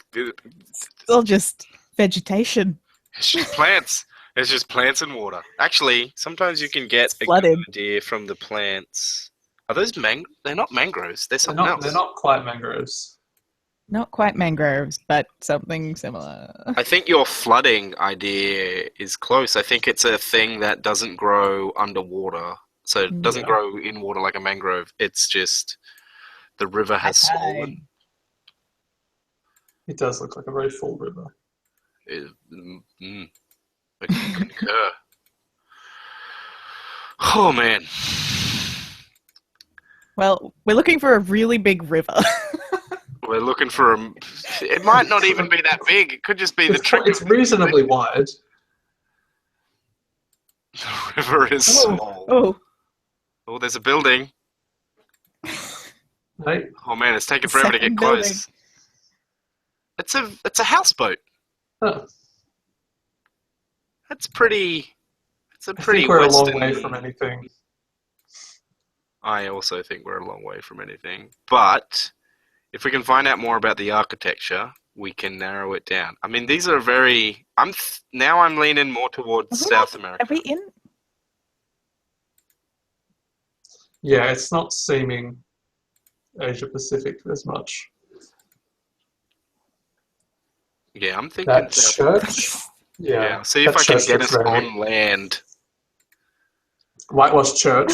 Still just vegetation. it's just plants. It's just plants and water. Actually, sometimes you can get It's a flooded. good idea from the plants. Are those They're not mangroves. They're They're something not, else. they're not quite mangroves. Not quite mangroves, but something similar. I think your flooding idea is close. I think it's a thing that doesn't grow underwater. So it doesn't Yeah. grow in water like a mangrove. It's just the river has swollen. It does look like a very full river. I can concur. Oh man. Well, we're looking for a really big river. We're looking for a. It might not even be that big. It could just be the trick. It's reasonably wide. The river is small. Oh, there's a building. Right? Oh man, it's taking forever to get Second close. building. It's a houseboat. Huh. That's pretty. It's a I pretty think we're Western. a long way from anything. I also think we're a long way from anything. But if we can find out more about the architecture, we can narrow it down. I mean, these are very. Now I'm leaning more towards South America. Are we in? Yeah, it's not seeming Asia Pacific as much. Yeah, I'm thinking That South church? Yeah, Yeah. see if that I can church get looks us very- on land. Whitewashed church.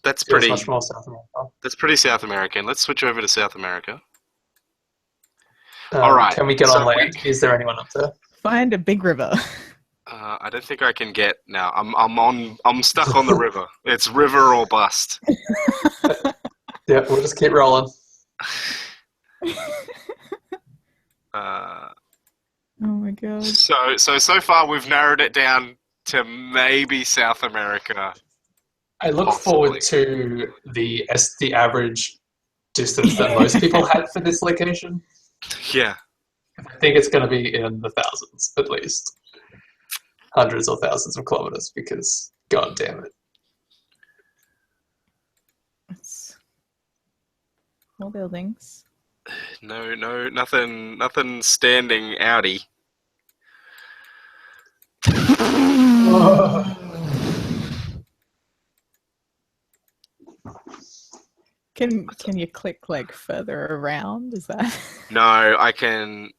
That's Feels pretty. much more South America. That's pretty South American. Let's switch over to South America. All right, Can we get so on land? Is there anyone up there? Find a big river. I don't think I can get now. I'm stuck on the river. It's river or bust. Yeah, we'll just keep rolling. Uh, Oh my god. so far we've narrowed it down to maybe South America. I look Possibly. forward to the average distance that most people had for this location. Yeah. I think it's going to be in the thousands, at least. Hundreds or thousands of kilometers, because god damn it. It's more buildings. No, nothing standing outy. Can you click like further around? Is that? No, I can.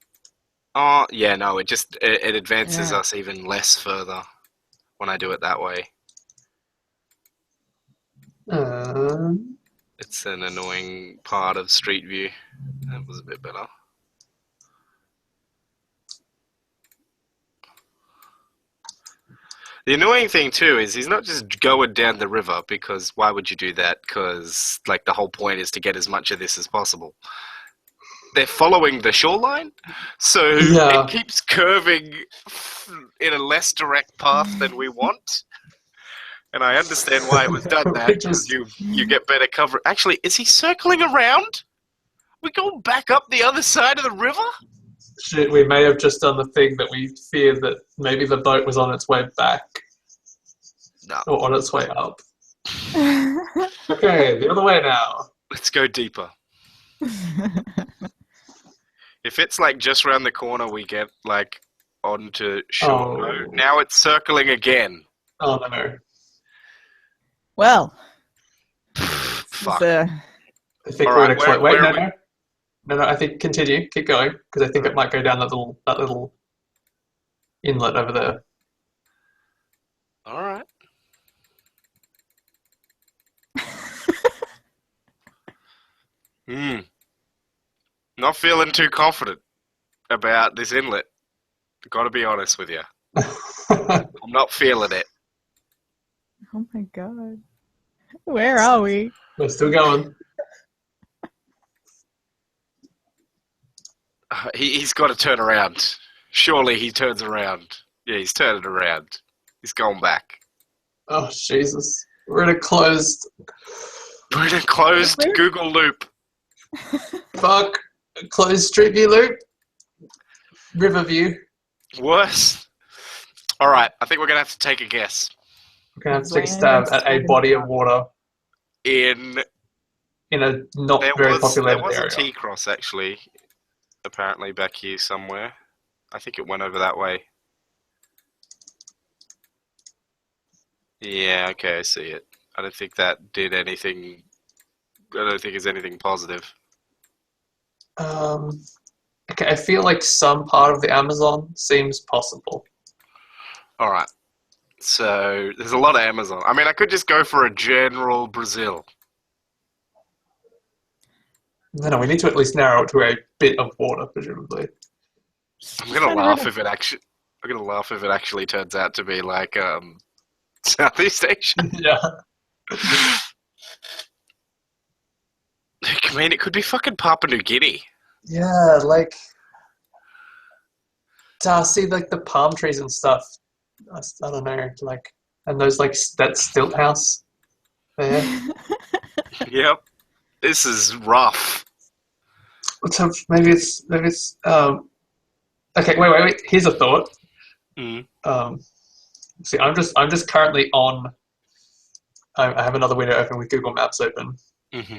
Oh, yeah, no. It advances Yeah. us even less further when I do it that way. It's an annoying part of Street View. That was a bit better. The annoying thing too is he's not just going down the river, because why would you do that? Because like the whole point is to get as much of this as possible. They're following the shoreline, so Yeah. it keeps curving in a less direct path than we want. And I understand why it was done that, because you get better cover. Actually, is he circling around? We go back up the other side of the river? Shit, we may have just done the thing that we feared, that maybe the boat was on its way back, No. or on its way up. Okay, the other way now. Let's go deeper. If it's like just around the corner, we get like onto shore. Oh. Now it's circling again. Oh no. Well, Fuck. the I think All we're right, gonna close. where Wait, are we? no. I think continue, keep going, because I think it might go down that little inlet over there. All right. Not feeling too confident about this inlet. Gotta be honest with you. I'm not feeling it. oh my god, where are we? We're still going. He's got to turn around. Surely he turns around. Yeah, he's turning around. He's going back. Oh Jesus, we're in a closed. We're in a closed Where? Google loop. Fuck. Closed Street View loop. River View. Worse. All right, I think we're gonna have to take a guess. I'm gonna have to take a stab at a body of water In in a not there very was populated a area. T-cross actually, apparently back here somewhere. I think it went over that way. Yeah, okay, I see it. I don't think that did anything. I don't think it's anything positive. Okay, I feel like some part of the Amazon seems possible. All right. So there's a lot of Amazon. I mean, I could just go for a general Brazil. No, we need to at least narrow it to a bit of water, presumably. I'm gonna laugh if it actually. I'm gonna laugh if it actually turns out to be like Southeast Asia. Yeah. I mean, it could be fucking Papua New Guinea. Yeah, like see, like the palm trees and stuff. I don't know, like, and those like that stilt house there. Yep. This is rough. So maybe it's okay. Wait. Here's a thought. Mm. See, I'm just currently on. I have another window open with Google Maps open, Mm-hmm.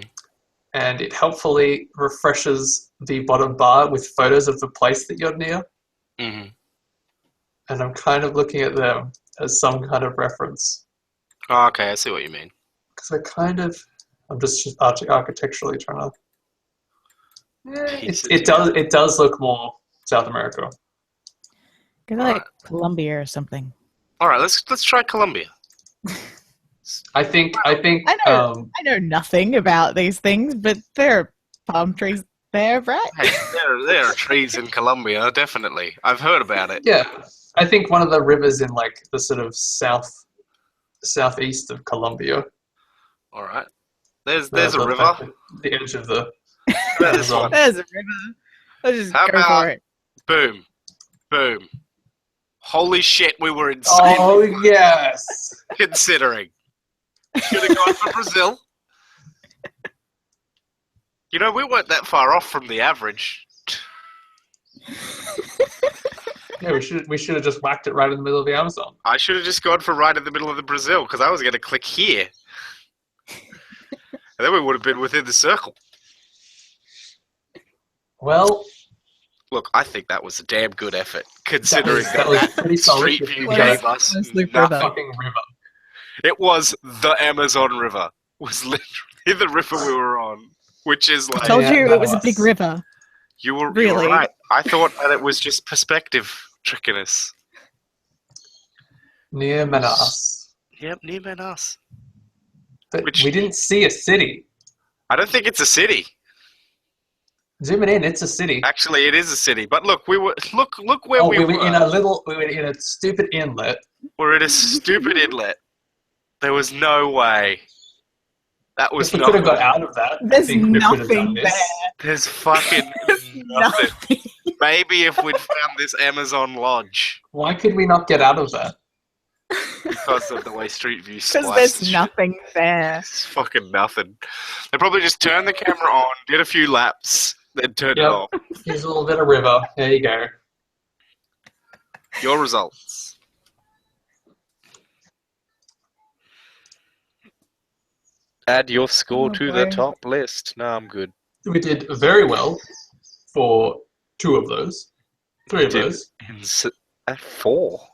and it helpfully refreshes the bottom bar with photos of the place that you're near. Mm-hmm. And I'm kind of looking at them as some kind of reference. Oh, okay, I see what you mean. Because I'm just architecturally trying to. Pieces, It does look more South America. Go to like Colombia or something. All right, let's try Colombia. I think. I know nothing about these things, but there are palm trees there, right? Hey, there are trees in Colombia, definitely. I've heard about it. Yeah, I think one of the rivers in like the sort of southeast of Colombia. All right. There's a river. The edge of the. There's one. There's a river. Let's just How go about- for it. Boom. Boom. Holy shit, we were insane. Oh yes. Considering. Should have gone for Brazil. You know, we weren't that far off from the average. Yeah, we should have just whacked it right in the middle of the Amazon. I should have just gone for right in the middle of the Brazil, because I was going to click here. And then we would have been within the circle. Well, Look, I think that was a damn good effort, considering that was pretty solid. Street View Well, gave us honestly, for nothing. the- Fucking river. It was the Amazon River. Was literally the river we were on, which is I like told yeah, you that it was a was- big river. you were really. right. I thought that it was just perspective tricking us. Near Manaus. Yep, near Manaus. But Which- we didn't see a city. I don't think it's a city. Zooming in, it's a city. Actually, it is a city. But look, we were look where Oh, we were. we were in a stupid inlet. We're in a stupid inlet. There was no way. That was If we no could have got way. out of that, I There's think we could have done nothing this. there. There's fucking There's nothing. nothing. Maybe if we'd found this Amazon lodge Why could we not get out of that? because of the way Street View Because spliced there's the shit. nothing there. It's fucking nothing. They probably just turned the camera on, did a few laps, then turned it Yep. off. Here's a little bit of river. There you go. Your results. Add your score Oh, to the boy. top list. No, I'm good. We did very well for 2 of those. 3 of Did- those. At 4.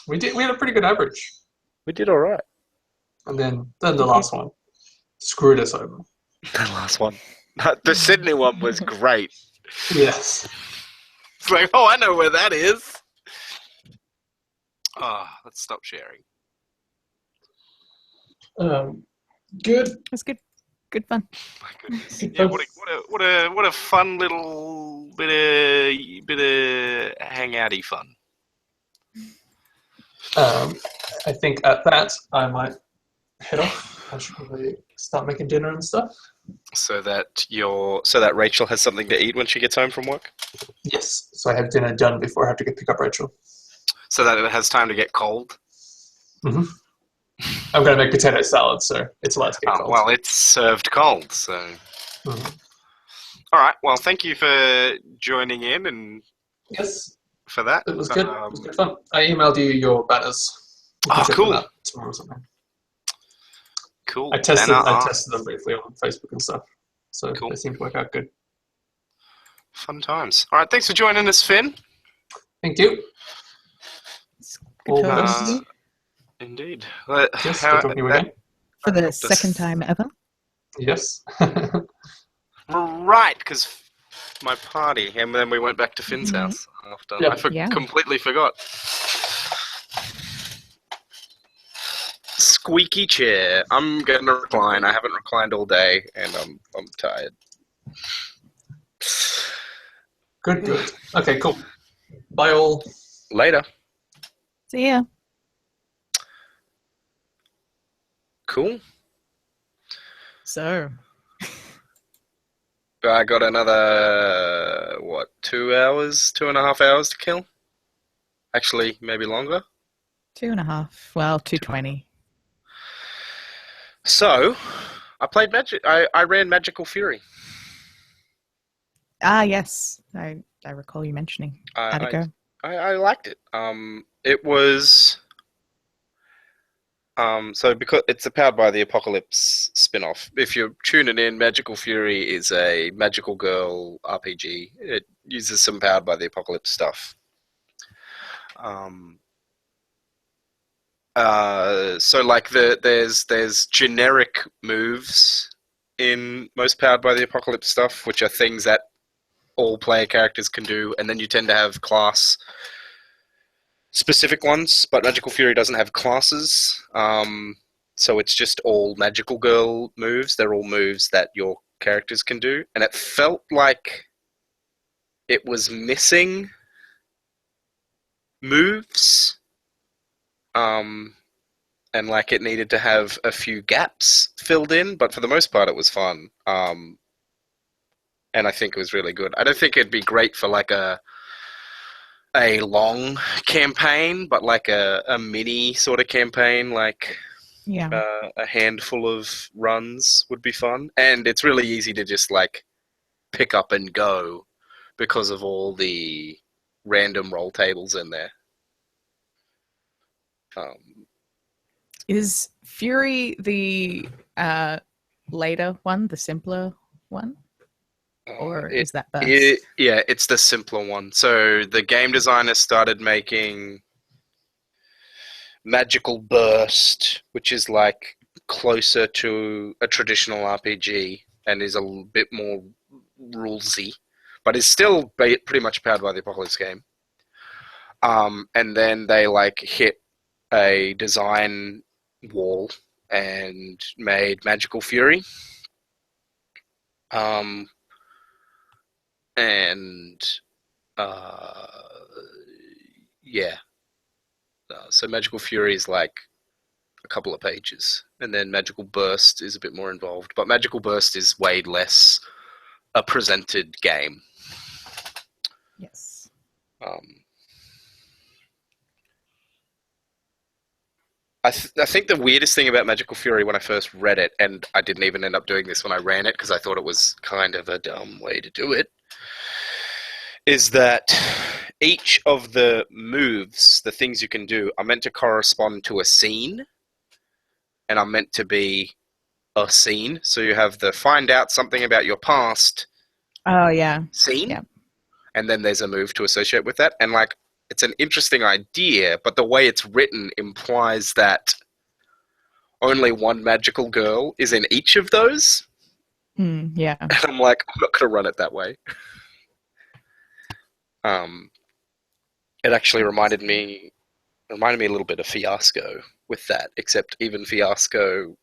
We had a pretty good average. We did alright. And then the last one screwed us over. The last one. The Sydney one was great. Yes. It's like, oh, I know where that is. Ah, let's stop sharing. Good. It's good. Good fun. My goodness. Yeah, what a fun little bit of hangouty fun. I think at that I might head off. I should probably start making dinner and stuff. So that Rachel has something to eat when she gets home from work. Yes. So I have dinner done before I have to go pick up Rachel. So that it has time to get cold. I'm going to make potato salad, so it's allowed to get cold. Well, it's served cold, so. Mhm. All right. Well, thank you for joining in and Yes, for that. it was good. It was good fun. I emailed you your banners. You can check cool. them out tomorrow or something. Cool. I tested Banner them briefly on Facebook and stuff, so Cool. they seem to work out good. Fun times. All right, thanks for joining us, Finn. Thank you. Good All the talking best. to you. Indeed. Yes, good talking to you again. For the second time ever. Yes. Right, because my party, and then we went back to Finn's Mhm. house after. Yep. I Yeah. completely forgot. Squeaky chair. I'm gonna recline. I haven't reclined all day, and I'm tired. Good. Okay, cool. Bye all. Later. See ya. Cool. So, I got another 2.5 hours to kill. Actually, maybe longer. 2.5. Well, 2:20. So, I played Magic. I ran Magical Fury. Ah, yes. I recall you mentioning. How'd it go? I liked it. It was so because it's a Powered by the Apocalypse spin-off. If you're tuning in, Magical Fury is a magical girl RPG. It uses some Powered by the Apocalypse stuff. So like there's generic moves in most Powered by the Apocalypse stuff, which are things that all player characters can do, and then you tend to have class specific ones, but Magical Fury doesn't have classes, so it's just all Magical Girl moves. They're all moves that your characters can do, and it felt like it was missing moves, and like it needed to have a few gaps filled in, but for the most part it was fun, and I think it was really good. I don't think it'd be great for like a long campaign, but like a mini sort of campaign, like Yeah. a handful of runs would be fun. And it's really easy to just like pick up and go because of all the random roll tables in there. Is Fury the later one, the simpler one? Or is that Burst? Yeah, it's the simpler one. So the game designer started making Magical Burst, which is like closer to a traditional RPG and is a bit more rulesy, but is still pretty much Powered by the Apocalypse game. And then they like hit a design wall and made Magical Fury. Yeah. So Magical Fury is like a couple of pages, and then Magical Burst is a bit more involved. But Magical Burst is way less a presented game. Yes. I think the weirdest thing about Magical Fury when I first read it, and I didn't even end up doing this when I ran it because I thought it was kind of a dumb way to do it, is that each of the moves, the things you can do, are meant to correspond to a scene, and are meant to be a scene. So you have the find out something about your past Oh, yeah. scene, Yeah. and then there's a move to associate with that. And like, it's an interesting idea, but the way it's written implies that only one magical girl is in each of those. Yeah. And I'm like, I'm not going to run it that way. It actually reminded me a little bit of Fiasco with that, except even Fiasco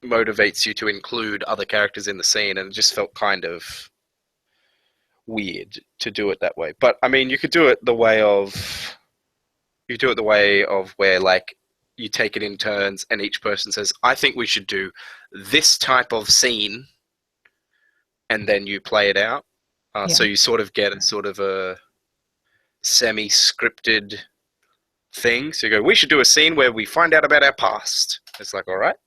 motivates you to include other characters in the scene, and it just felt kind of weird to do it that way. But I mean, you could do it the way of where like you take it in turns, and each person says, "I think we should do this type of scene," and then you play it out. So you sort of get a sort of a semi-scripted thing. So you go, "We should do a scene where we find out about our past." It's like, all right.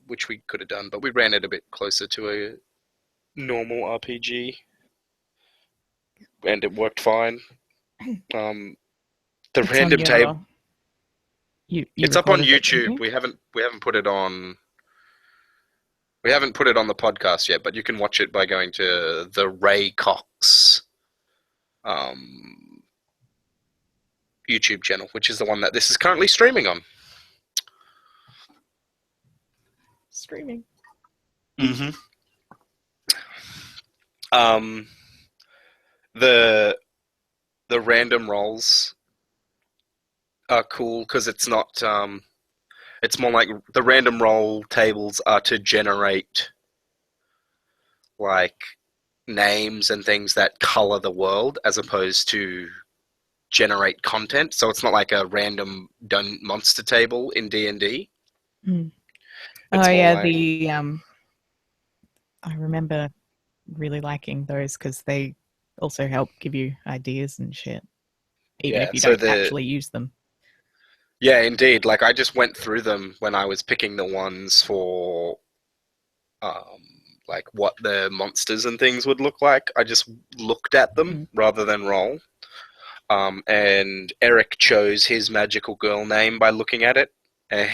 Which we could have done, but we ran it a bit closer to a normal RPG, and it worked fine. The It's random on table. You It's up on recorded it, didn't YouTube. you? We haven't put it on. We haven't put it on the podcast yet, but you can watch it by going to the Ray Cox um, YouTube channel, which is the one that this is currently streaming on. Streaming. Mm-hmm. The random rolls are cool because it's not. It's more like the random roll tables are to generate like names and things that color the world as opposed to generate content. So it's not like a random done monster table in D&D. Mm. It's Oh more yeah, like, I remember really liking those because they also help give you ideas and shit, even yeah, if you so don't actually use them. yeah, indeed. Like I just went through them when I was picking the ones for um like what the monsters and things would look like. I just looked at them Mm. rather than roll. And Eric chose his magical girl name by looking at it. And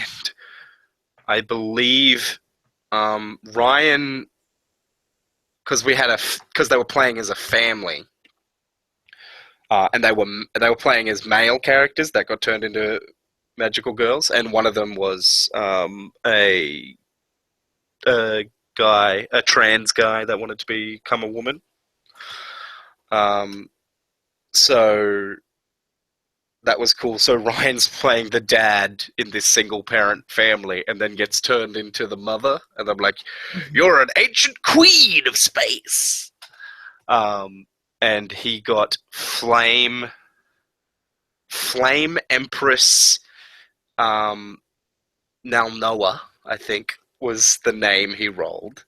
I believe Ryan, because they were playing as a family, and they were playing as male characters that got turned into magical girls, and one of them was a trans guy that wanted to become a woman. So that was cool. So Ryan's playing the dad in this single parent family and then gets turned into the mother. And I'm like, you're an ancient queen of space. And he got Flame Empress Nalnoa, I think was the name he rolled.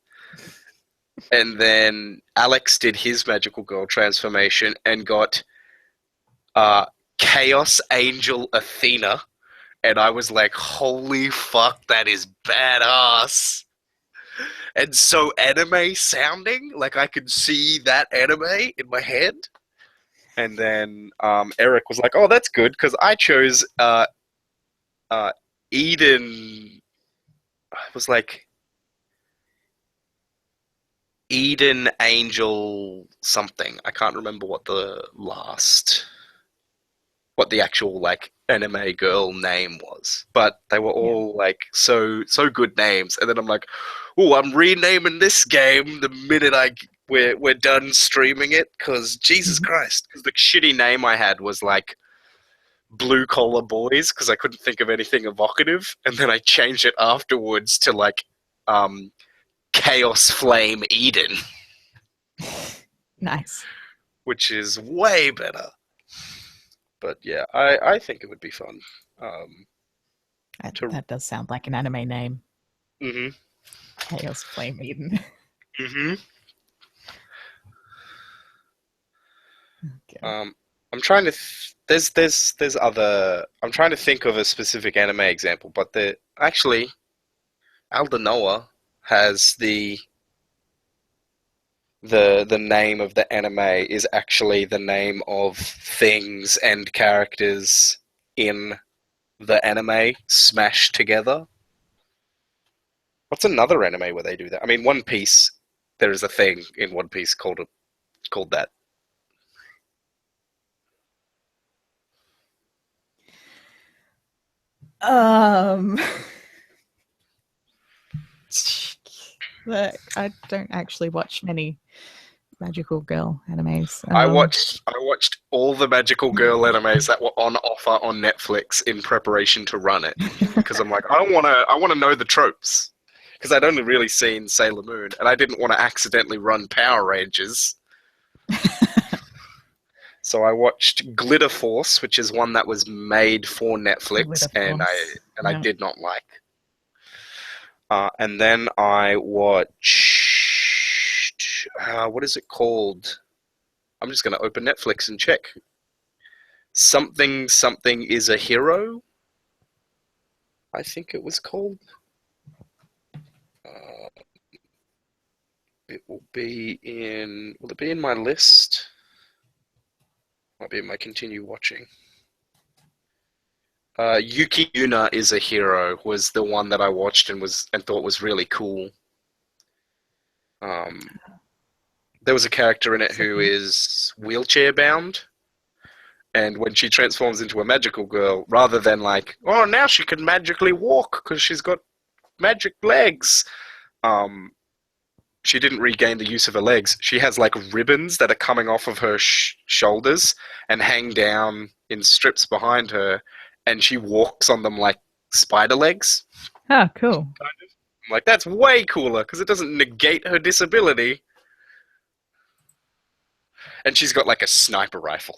And then Alex did his magical girl transformation and got Chaos Angel Athena. And I was like, holy fuck, that is badass. And so anime sounding, like I could see that anime in my head. And then Eric was like, oh, that's good, because I chose Eden. It was like Eden Angel something. I can't remember what the actual like anime girl name was, but they were all like so good names. And then I'm like, oh, I'm renaming this game the minute we're done streaming it, because Jesus Christ, because the shitty name I had was like Blue Collar Boys, because I couldn't think of anything evocative, and then I changed it afterwards to like Chaos Flame Eden. Nice. Which is way better. But yeah, I think it would be fun. That does sound like an anime name. Mm-hmm. Chaos Flame Eden. Mm-hmm. Okay. I'm trying to. There's other. I'm trying to think of a specific anime example, but actually, Aldanoa has the name of the anime is actually the name of things and characters in the anime smashed together. What's another anime where they do that? I mean, One Piece. There is a thing in One Piece called that. But I don't actually watch many magical girl animes. I watched all the magical girl animes that were on offer on Netflix in preparation to run it, because I'm like, I want to know the tropes, because I'd only really seen Sailor Moon and I didn't want to accidentally run Power Rangers. So I watched Glitter Force, which is one that was made for Netflix, and I did not like. And then I watched what is it called? I'm just going to open Netflix and check. Something is a hero, I think it was called. It will be in. Will it be in my list? Might be in my continue watching. Yuki Yuna is a Hero was the one that I watched and thought was really cool. There was a character in it who is wheelchair bound, and when she transforms into a magical girl, rather than like, oh, now she can magically walk because she's got magic legs, she didn't regain the use of her legs. She has like ribbons that are coming off of her shoulders and hang down in strips behind her, and she walks on them like spider legs. Oh, cool. I'm like, that's way cooler because it doesn't negate her disability. And she's got like a sniper rifle.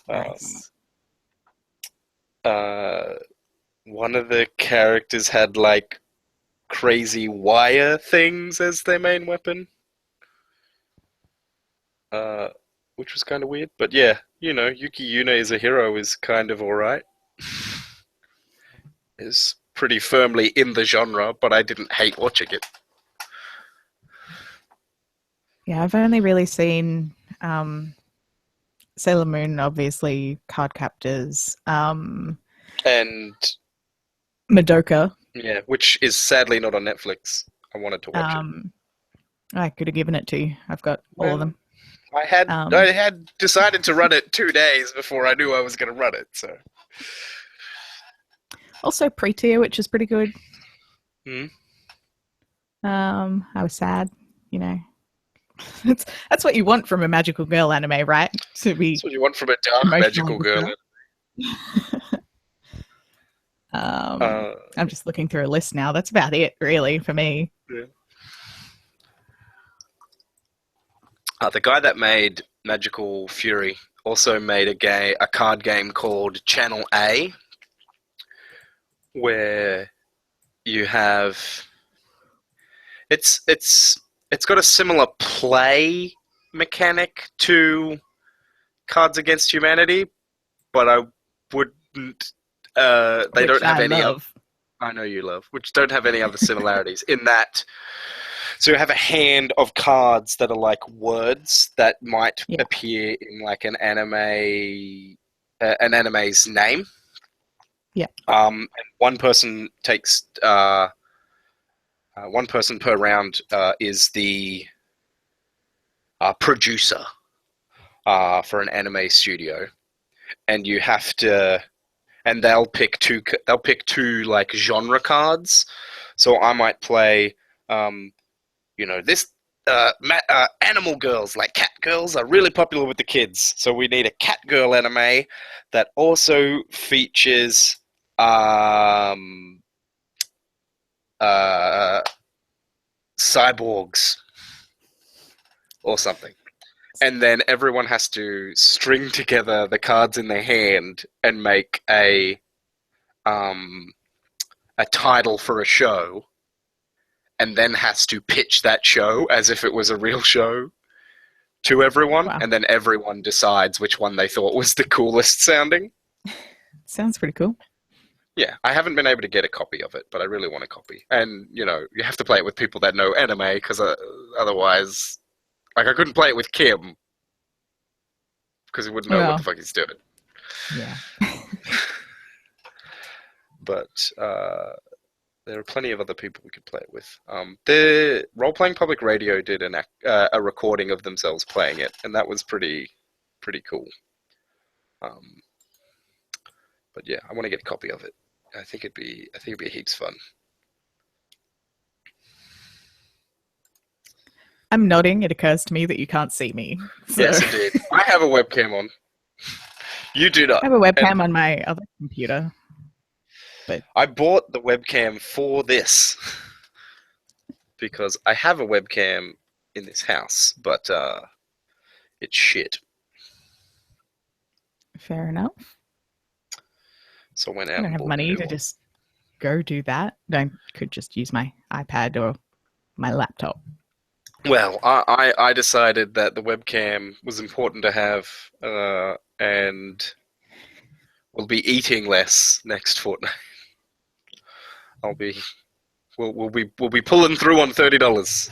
Nice. One of the characters had like crazy wire things as their main weapon, which was kind of weird. But yeah, Yuki Yuna is a Hero is kind of alright. Is pretty firmly in the genre, but I didn't hate watching it. Yeah, I've only really seen Sailor Moon, obviously, Cardcaptors, And Madoka. yeah, which is sadly not on Netflix. I wanted to watch it. I could have given it to you. I've got all of them. I had decided to run it 2 days before I knew I was going to run it. So also Pre-Tier, which is pretty good. Hmm. I was sad, That's what you want from a magical girl anime, right? To be that's what you want from a dark magical girl. I'm just looking through a list now. That's about it, really, for me. Yeah. The guy that made Magical Fury also made a card game called Channel A, where you have it's got a similar play mechanic to Cards Against Humanity, but I wouldn't. They don't have any. I know you love, which don't have any other similarities in that. So you have a hand of cards that are like words that might appear in like an anime's name. Yeah. And one person takes. One person per round is the producer for an anime studio, and you have to, and they'll pick two like genre cards. So I might play, this animal girls, like cat girls are really popular with the kids. So we need a cat girl anime that also features cyborgs or something, and then everyone has to string together the cards in their hand and make a title for a show, and then has to pitch that show as if it was a real show to everyone. Wow. And then everyone decides which one they thought was the coolest sounding. Sounds pretty cool. Yeah, I haven't been able to get a copy of it, but I really want a copy. And, you have to play it with people that know anime, because otherwise, like, I couldn't play it with Kim, because he wouldn't know what the fuck he's doing. Yeah. But there are plenty of other people we could play it with. The Role-Playing Public Radio did a recording of themselves playing it, and that was pretty cool. But yeah, I want to get a copy of it. I think it'd be heaps fun. I'm nodding. It occurs to me that you can't see me. So. Yes, indeed. I have a webcam on. You do not. I have a webcam on my other computer. But I bought the webcam for this because I have a webcam in this house, but it's shit. Fair enough. So when I don't have money to just go do that. I could just use my iPad or my laptop. Well, I decided that the webcam was important to have, and we'll be eating less next fortnight. We'll be pulling through on $30.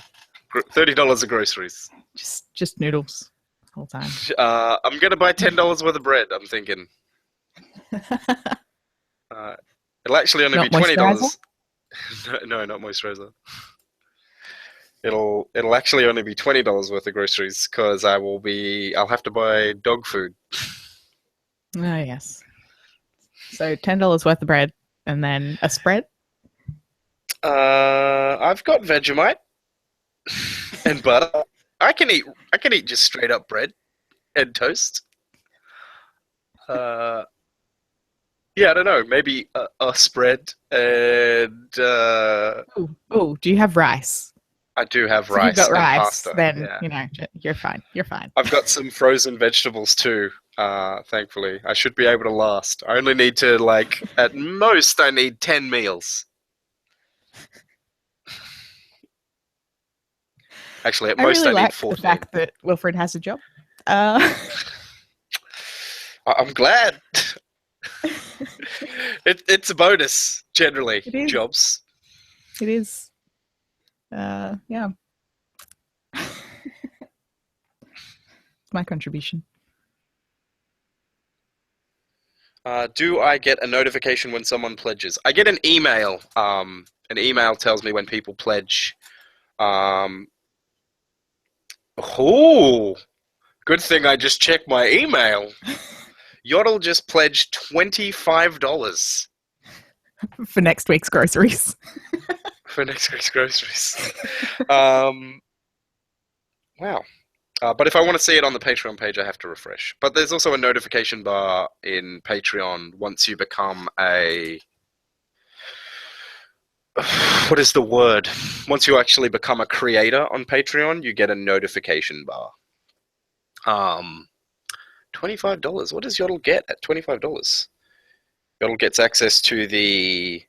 $30 of groceries. Just noodles the whole time. I'm gonna buy $10 worth of bread. I'm thinking. It'll actually only Not be $20. moisturizer? No, not moisturizer. It'll actually only be $20 worth of groceries because I'll have to buy dog food. Oh, yes. So $10 worth of bread and then a spread. I've got Vegemite and butter. I can eat just straight up bread and toast. Yeah, I don't know. Maybe a spread and Oh, do you have rice? I do have So if rice you've got and rice, pasta. then Yeah. you're fine. You're fine. I've got some frozen vegetables too. Thankfully, I should be able to last. I only need to at most I need 10 meals. Actually, at I most really I need like 14. the fact that Wilfred has a job. I'm glad. It's a bonus generally. It is. Jobs. It is. Yeah. It's my contribution. Do I get a notification when someone pledges? I get an email. An email tells me when people pledge. Good thing I just checked my email. Yodel just pledged $25 For next week's groceries. for next week's groceries. Wow. But if I want to see it on the Patreon page, I have to refresh. But there's also a notification bar in Patreon once you become a... What is the word? Once you actually become a creator on Patreon, you get a notification bar. $25. What does Yodel get at $25? Yodel gets access to the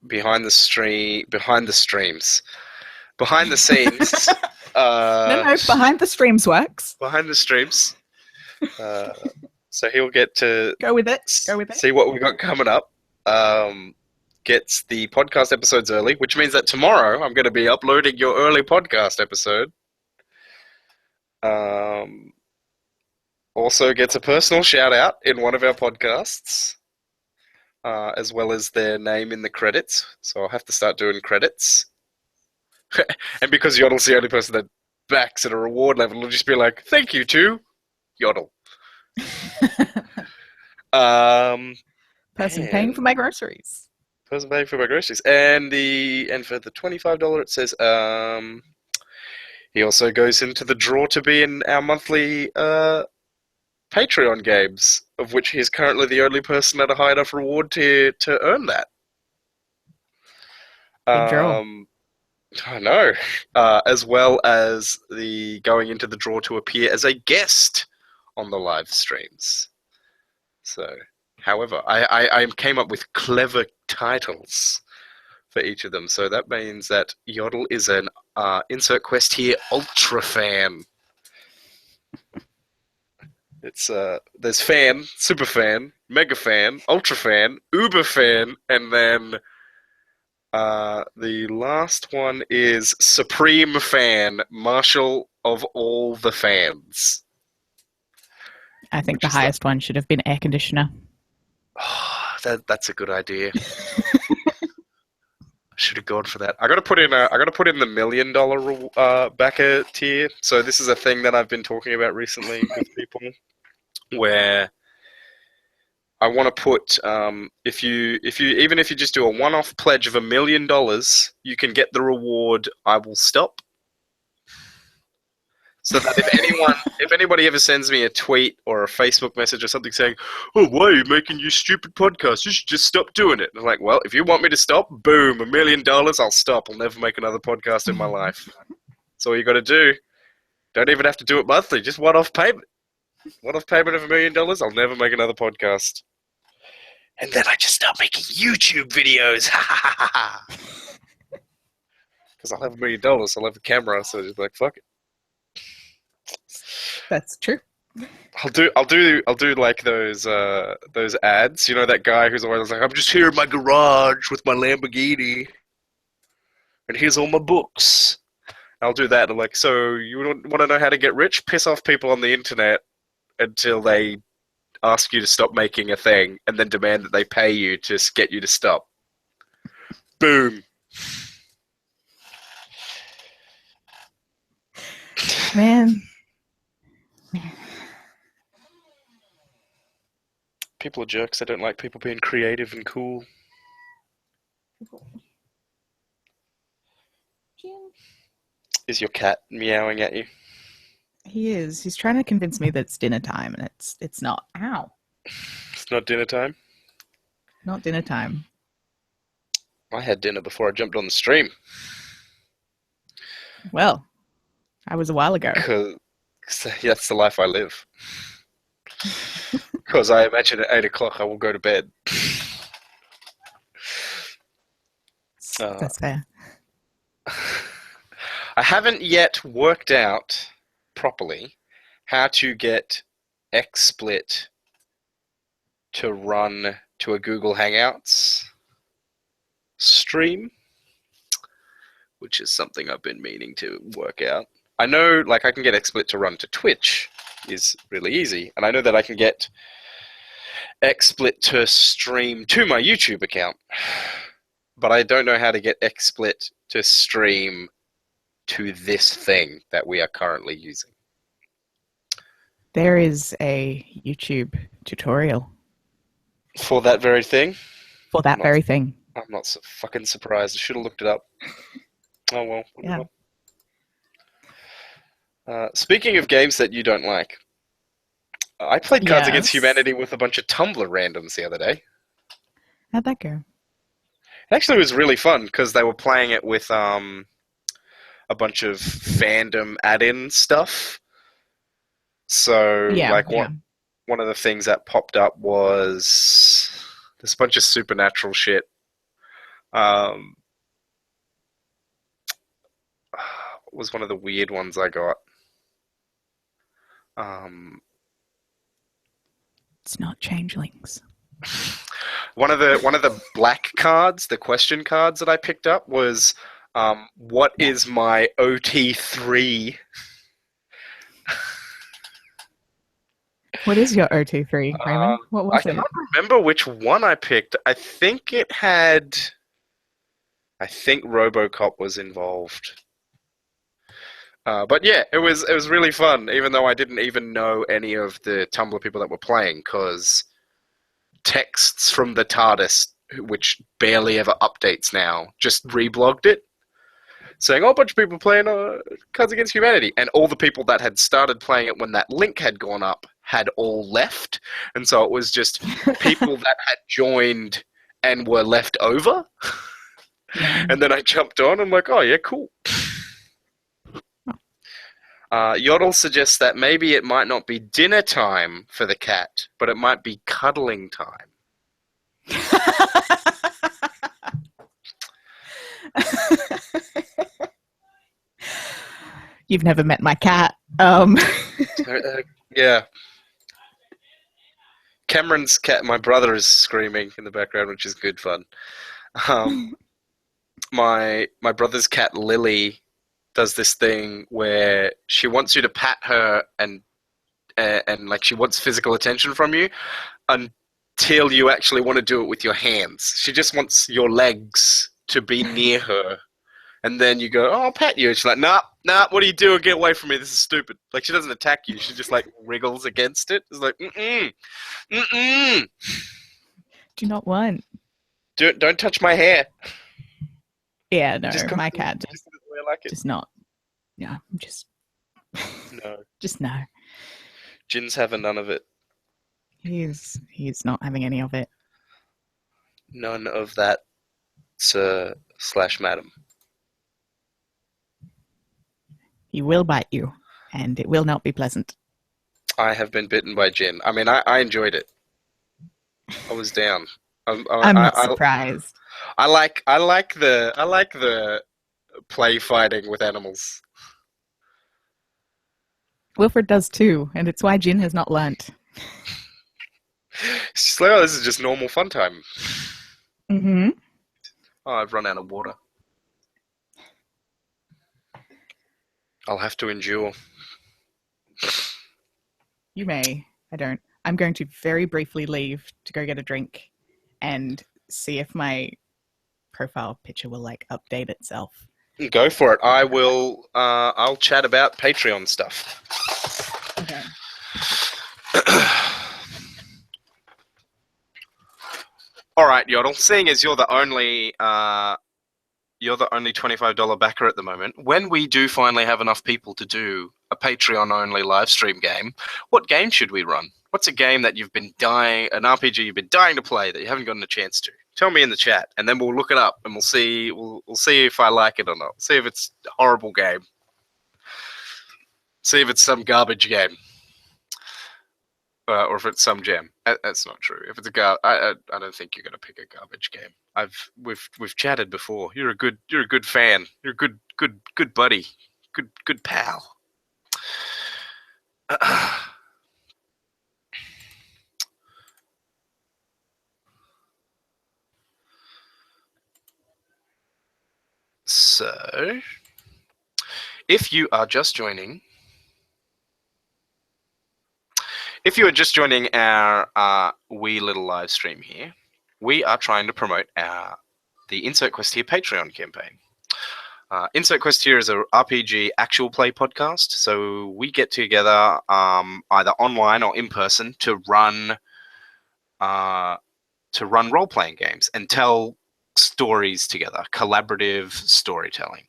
behind the scenes, behind the scenes. No, behind the streams works. Behind the streams. So he'll get to Go with it. Go with it. see what we got coming up. Gets the podcast episodes early, which means that tomorrow I'm going to be uploading your early podcast episode. Also gets a personal shout out in one of our podcasts, as well as their name in the credits. So I'll have to start doing credits. And because Yodel's the only person that backs at a reward level, it'll just be like, thank you to Yodel. Person paying for my groceries. Person paying for my groceries. And for the $25 it says he also goes into the draw to be in our monthly Patreon games, of which he is currently the only person at a high enough reward to earn that. Big draw. I know. As well as the going into the draw to appear as a guest on the live streams. So, however, I came up with clever titles for each of them. So that means that Yodel is an insert quest here ultra fan. It's there's fan, super fan, mega fan, ultra fan, uber fan, and then the last one is supreme fan, marshal of all the fans. I think the highest one should have been air conditioner. Oh, that's a good idea. Should have gone for that. I got to put in the $1 million backer tier. So this is a thing that I've been talking about recently with people, where I want to put if you just do a one-off pledge of $1 million, you can get the reward I will stop. So that if anybody ever sends me a tweet or a Facebook message or something saying, "Oh, why are you making your stupid podcast? You should just stop doing it." And I'm like, well, if you want me to stop, boom, $1 million, I'll stop. I'll never make another podcast in my life. That's all you got to do. Don't even have to do it monthly. Just one-off payment. One-off payment of $1 million. I'll never make another podcast. And then I just start making YouTube videos. Because I'll have $1 million. I'll have a camera. So just like, fuck it. That's true. I'll do like those ads. You know that guy who's always like, I'm just here in my garage with my Lamborghini, and here's all my books. I'll do that. I'm like, so you want to know how to get rich? Piss off people on the internet until they ask you to stop making a thing, and then demand that they pay you to get you to stop. Boom. Man. People are jerks. I don't like people being creative and cool. Is your cat meowing at you? He is. He's trying to convince me that it's dinner time, and it's not. Ow. It's not dinner time? Not dinner time. I had dinner before I jumped on the stream. Well, I was a while ago. Because that's the life I live. Because I imagine at 8 o'clock I will go to bed. That's fair. I haven't yet worked out properly how to get XSplit to run to a Google Hangouts stream, which is something I've been meaning to work out. I know, like, I can get XSplit to run to Twitch is really easy, and I know that I can get XSplit to stream to my YouTube account, but I don't know how to get XSplit to stream to this thing that we are currently using. There is a YouTube tutorial For that very thing? for that very thing. I'm not so fucking surprised. I should have looked it up. Oh well. Yeah. Speaking of games that you don't like, I played Cards Against Yes. Humanity with a bunch of Tumblr randoms the other day. How'd that go? It actually was really fun because they were playing it with a bunch of fandom add-in stuff. So, one of the things that popped up was this bunch of supernatural shit. Was one of the weird ones I got. It's not changelings. One of the black cards, the question cards that I picked up was, what is my OT3? What is your OT3, Raymond? What was I it? can't remember which one I picked. I think RoboCop was involved. But yeah, it was really fun, even though I didn't even know any of the Tumblr people that were playing, because texts from the TARDIS, which barely ever updates now, just reblogged it, saying, oh, a bunch of people playing Cards Against Humanity, and all the people that had started playing it when that link had gone up had all left, and so it was just people that had joined and were left over. And then I jumped on, and I'm like, oh yeah, cool. Yodel suggests that maybe it might not be dinner time for the cat, but it might be cuddling time. You've never met my cat. Yeah. Cameron's cat, my brother, is screaming in the background, which is good fun. My brother's cat, Lily, does this thing where she wants you to pat her and like she wants physical attention from you until you actually want to do it with your hands. She just wants your legs to be near her. And then you go, oh, I'll pat you. And she's like, nah, what are you doing? Get away from me. This is stupid. Like, she doesn't attack you. She just, like, wriggles against it. It's like, mm-mm. Do you not want? Don't touch my hair. Yeah, no, Just my cat just the way I like it. just not. Yeah, just No. just no. Jin's having none of it. He's not having any of it. None of that, sir/madam. He will bite you, and it will not be pleasant. I have been bitten by Jin. I mean, I enjoyed it. I was down. I'm not surprised. I like the play fighting with animals. Wilfred does too, and it's why Jin has not learnt. She's like, oh, this is just normal fun time. Mm-hmm. Oh, I've run out of water. I'll have to endure. You may. I don't. I'm going to very briefly leave to go get a drink and see if my profile picture will like update itself. Go for it. I will. I'll chat about Patreon stuff. Okay. All right, Yodel. Seeing as you're the only $25 backer at the moment, when we do finally have enough people to do a Patreon-only live stream game, what game should we run? What's a game that an RPG you've been dying to play that you haven't gotten a chance to? Tell me in the chat, and then we'll look it up and we'll see if I like it or not. See if it's a horrible game. See if it's some garbage game. Or if it's some gem. That's not true. If it's I don't think you're gonna pick a garbage game. We've chatted before. You're a good fan. You're a good buddy. Good pal. So, if you are just joining our wee little live stream here, we are trying to promote the Insert Quest Here Patreon campaign. Insert Quest Here is a RPG actual play podcast, so we get together either online or in person to run role-playing games and tell stories together, collaborative storytelling.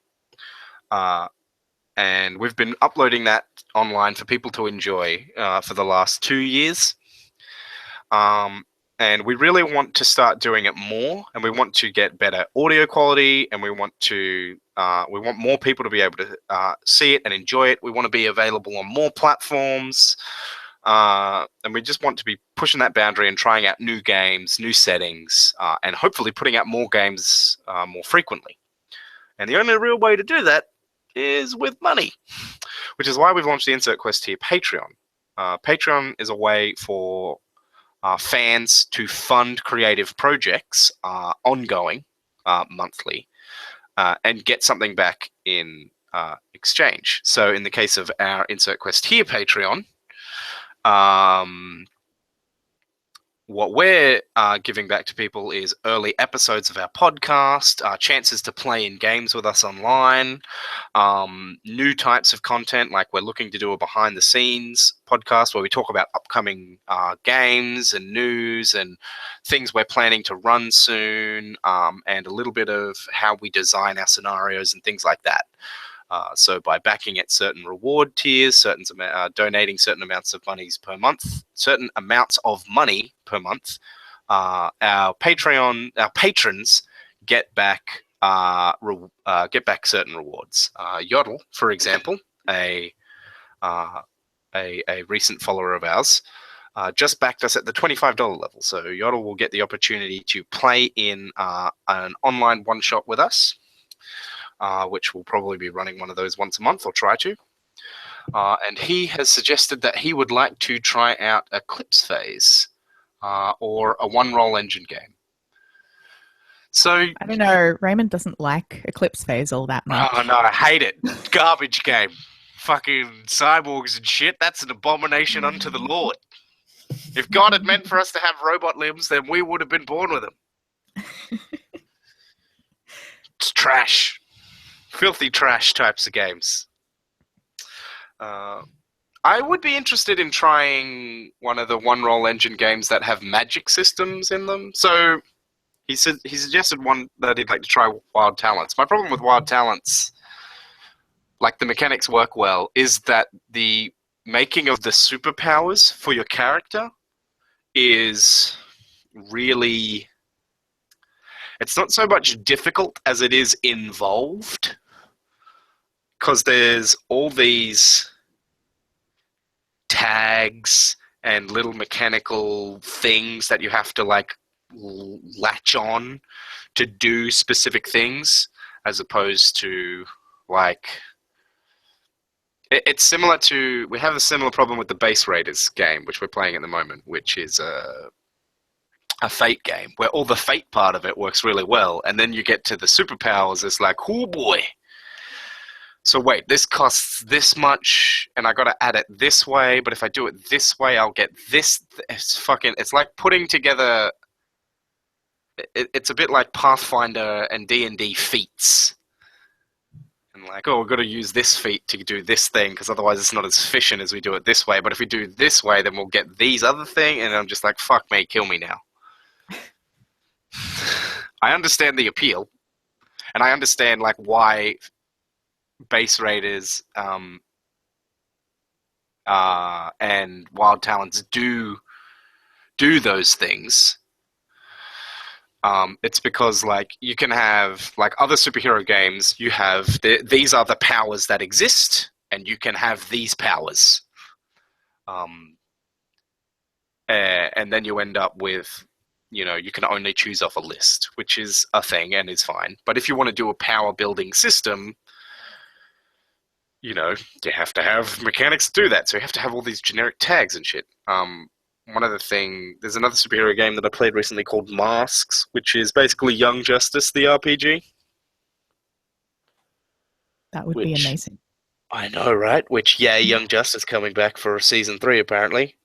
And we've been uploading that online for people to enjoy for the last 2 years. And we really want to start doing it more, and we want to get better audio quality, and we want more people to be able to see it and enjoy it. We want to be available on more platforms, and we just want to be pushing that boundary and trying out new games, new settings, and hopefully putting out more games more frequently. And the only real way to do that is with money, which is why we've launched the Insert Quest Here Patreon. Patreon is a way for fans to fund creative projects ongoing, monthly, and get something back in exchange. So in the case of our Insert Quest Here Patreon, what we're giving back to people is early episodes of our podcast, chances to play in games with us online, new types of content, like we're looking to do a behind-the-scenes podcast where we talk about upcoming games and news and things we're planning to run soon, and a little bit of how we design our scenarios and things like that. So by backing at certain reward tiers, donating certain amounts of money per month, our patrons get back certain rewards. Yodel, for example, a recent follower of ours, just backed us at the $25 level. So Yodel will get the opportunity to play in an online one-shot with us. Which will probably be running one of those once a month, or try to. And he has suggested that he would like to try out Eclipse Phase, or a one-roll engine game. So I don't know. Raymond doesn't like Eclipse Phase all that much. Oh no, I hate it. Garbage game. Fucking cyborgs and shit. That's an abomination unto the Lord. If God had meant for us to have robot limbs, then we would have been born with them. It's trash. Filthy trash types of games. I would be interested in trying one of the one-roll engine games that have magic systems in them. So he suggested one that he'd like to try, Wild Talents. My problem with Wild Talents, like the mechanics work well, is that the making of the superpowers for your character is really... It's not so much difficult as it is involved. Because there's all these tags and little mechanical things that you have to like latch on to do specific things, as opposed to like it's similar to, we have a similar problem with the Base Raiders game, which we're playing at the moment, which is a Fate game where all the Fate part of it works really well, and then you get to the superpowers, it's like, oh boy. so wait, this costs this much, and I got to add it this way. But if I do it this way, I'll get this. It's like putting together. It's a bit like Pathfinder and D&D feats. And like, oh, we've got to use this feat to do this thing because otherwise it's not as efficient as we do it this way. But if we do this way, then we'll get these other thing. And I'm just like, fuck me, kill me now. I understand the appeal, and I understand like why base raiders and wild talents do those things. It's because like you can have like other superhero games, you have these are the powers that exist, and you can have these powers, and then you end up with, you know, you can only choose off a list, which is a thing and is fine. But if you want to do a power building system, you know, you have to have mechanics to do that. So you have to have all these generic tags and shit. There's another superhero game that I played recently called Masks, which is basically Young Justice, the RPG. That would be amazing. I know, right? Young Justice coming back for season 3, apparently.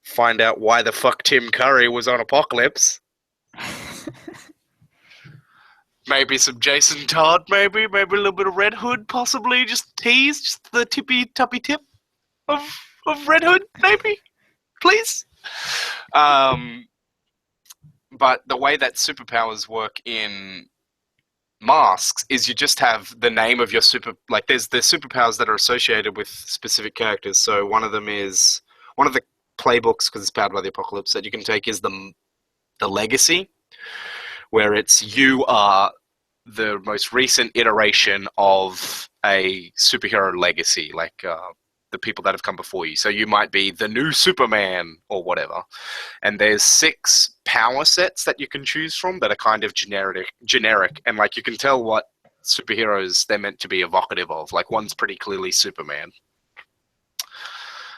Find out why the fuck Tim Curry was on Apocalypse. Maybe some Jason Todd, maybe a little bit of Red Hood, possibly. Just tease, just the tuppy tip of Red Hood, maybe, please. But the way that superpowers work in Masks is you just have the name of your there's superpowers that are associated with specific characters. So one of the playbooks, because it's powered by the Apocalypse, that you can take is the Legacy, where it's you are the most recent iteration of a superhero legacy, like the people that have come before you. So you might be the new Superman or whatever. And there's 6 power sets that you can choose from that are kind of generic, and like you can tell what superheroes they're meant to be evocative of. Like one's pretty clearly Superman.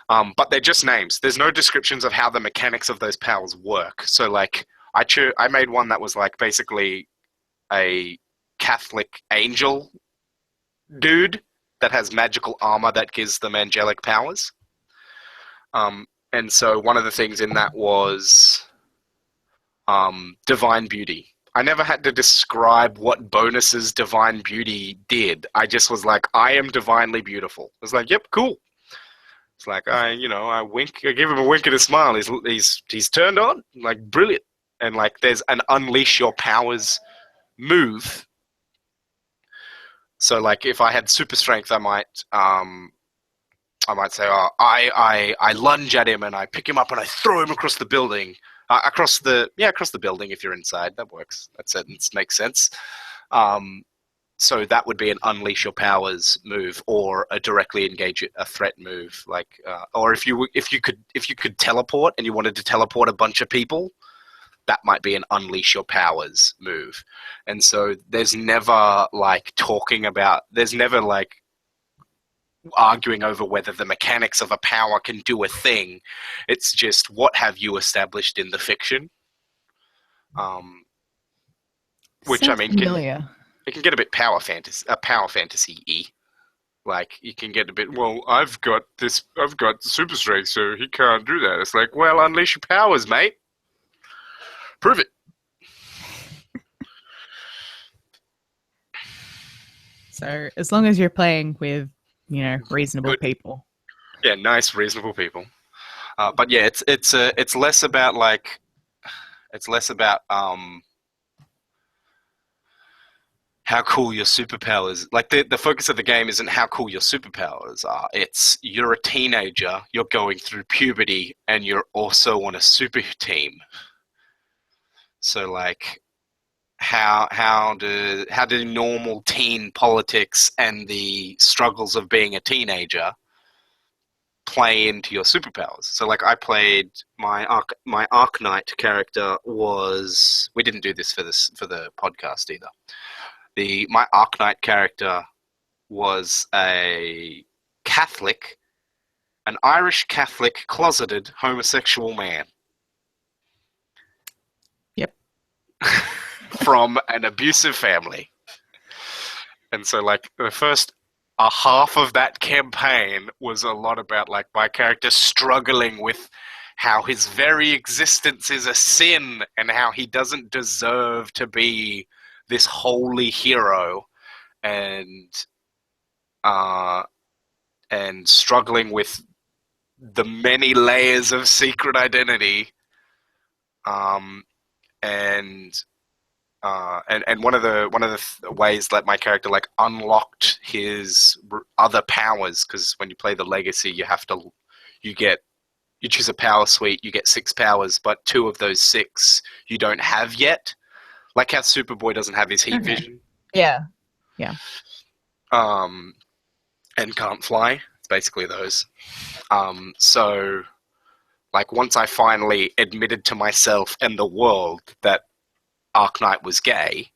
But they're just names. There's no descriptions of how the mechanics of those powers work. So like I made one that was like basically a Catholic angel dude that has magical armor that gives them angelic powers. And so one of the things in that was Divine Beauty. I never had to describe what bonuses Divine Beauty did. I just was like, I am divinely beautiful. I was like, yep, cool. It's like I wink, I give him a wink and a smile. He's turned on, like brilliant. And like there's an unleash your powers move. So like if I had super strength, I might say, oh, I lunge at him and I pick him up and I throw him across the building, across the building. If you're inside, that works. That sentence makes sense. So that would be an unleash your powers move, or a directly engage a threat move. Like, or if you could teleport and you wanted to teleport a bunch of people, that might be an unleash your powers move. And so there's never like arguing over whether the mechanics of a power can do a thing. It's just what have you established in the fiction. Which Sounds I mean, familiar. it can get a bit power fantasy-y. Like you can get a bit, well, I've got super strength, so he can't do that. It's like, well, unleash your powers, mate. Prove it. So as long as you're playing with, reasonable people. Yeah, nice, reasonable people. But yeah, it's less about how cool your superpowers. Like the focus of the game isn't how cool your superpowers are. It's you're a teenager, you're going through puberty, and you're also on a super team. So like how do normal teen politics and the struggles of being a teenager play into your superpowers? So like I played my Arknight character was, we didn't do this for the podcast either. My Arknight character was a Catholic, an Irish Catholic closeted homosexual man. Yep. From an abusive family. And so like the first a half of that campaign was a lot about like my character struggling with how his very existence is a sin and how he doesn't deserve to be this holy hero, and struggling with the many layers of secret identity, and one of the ways that my character like unlocked his other powers, because when you play the legacy, you choose a power suite, you get 6 powers, but 2 of those 6 you don't have yet. Like how Superboy doesn't have his heat vision. Yeah. And can't fly. It's basically those. So, like, once I finally admitted to myself and the world that Arknight was gay,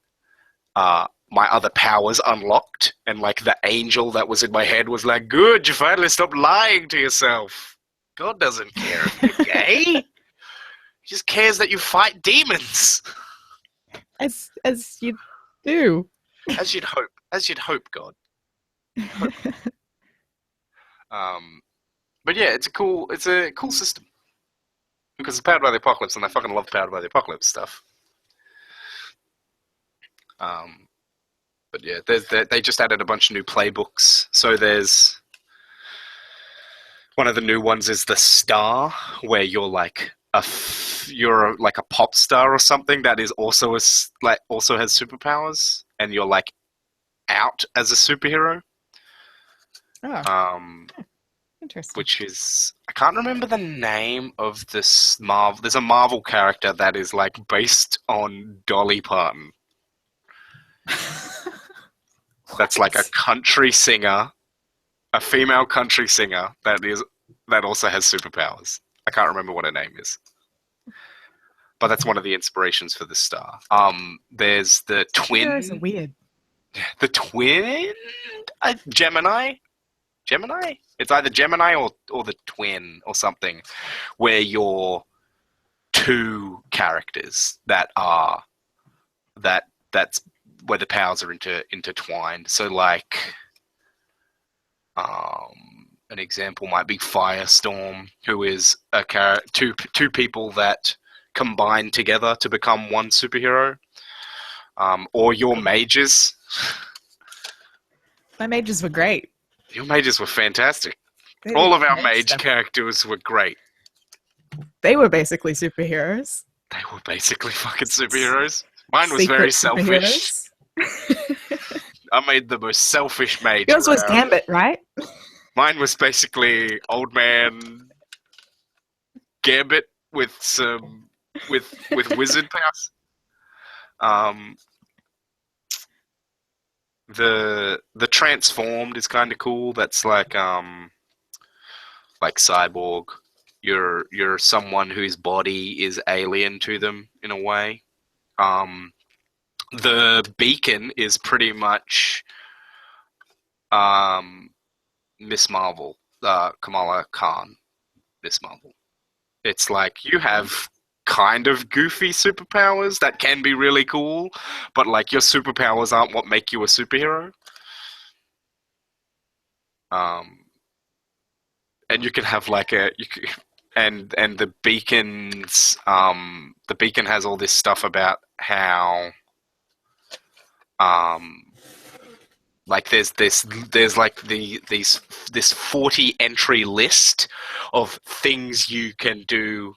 my other powers unlocked, and like the angel that was in my head was like, "Good, you finally stopped lying to yourself. God doesn't care if you're gay. He just cares that you fight demons." As you do. As you'd hope, God. But yeah, it's a cool system. Because it's powered by the apocalypse, and I fucking love powered by the apocalypse stuff. But yeah, they just added a bunch of new playbooks. So there's one of the new ones is the Star, where you're like you're like a pop star or something that is also also has superpowers, and you're like out as a superhero. Oh. Interesting. Which is, I can't remember the name of this Marvel. There's a Marvel character that is like based on Dolly Parton. That's like a country singer, a female country singer that also has superpowers. I can't remember what her name is, but that's one of the inspirations for the Star. There's the twin. Superheroes are weird. The twin, Gemini. Gemini? It's either Gemini or the twin or something, where you're 2 characters that's where the powers are intertwined. So like, an example might be Firestorm, who is two people that combine together to become one superhero, or your mages. My mages were great. Your mages were fantastic. They All did of our great mage stuff. characters were great. They were basically superheroes. They were basically fucking superheroes. Mine was Secret very selfish. superheroes. I made the most selfish mage. Yours was around. Gambit, right? Mine was basically old man Gambit with some with wizard powers. The transformed is kind of cool. That's like Cyborg. You're someone whose body is alien to them in a way. The beacon is pretty much Miss Marvel, Kamala Khan, Miss Marvel. It's like you have kind of goofy superpowers that can be really cool, but like your superpowers aren't what make you a superhero. And you can have like and the beacons, the beacon has all this stuff about how like there's like this 40 entry list of things you can do.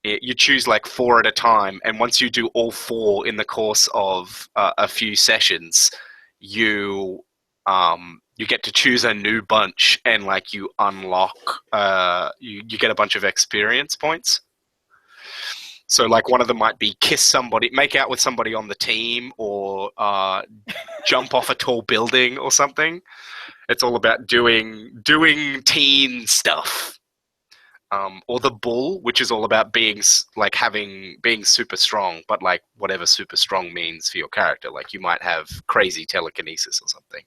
You choose like 4 at a time, and once you do all 4 in the course of a few sessions, you get to choose a new bunch, and like you unlock you get a bunch of experience points. So like one of them might be kiss somebody, make out with somebody on the team, or jump off a tall building or something. It's all about doing teen stuff. Or the bull, which is all about being super strong, but like whatever super strong means for your character. Like you might have crazy telekinesis or something.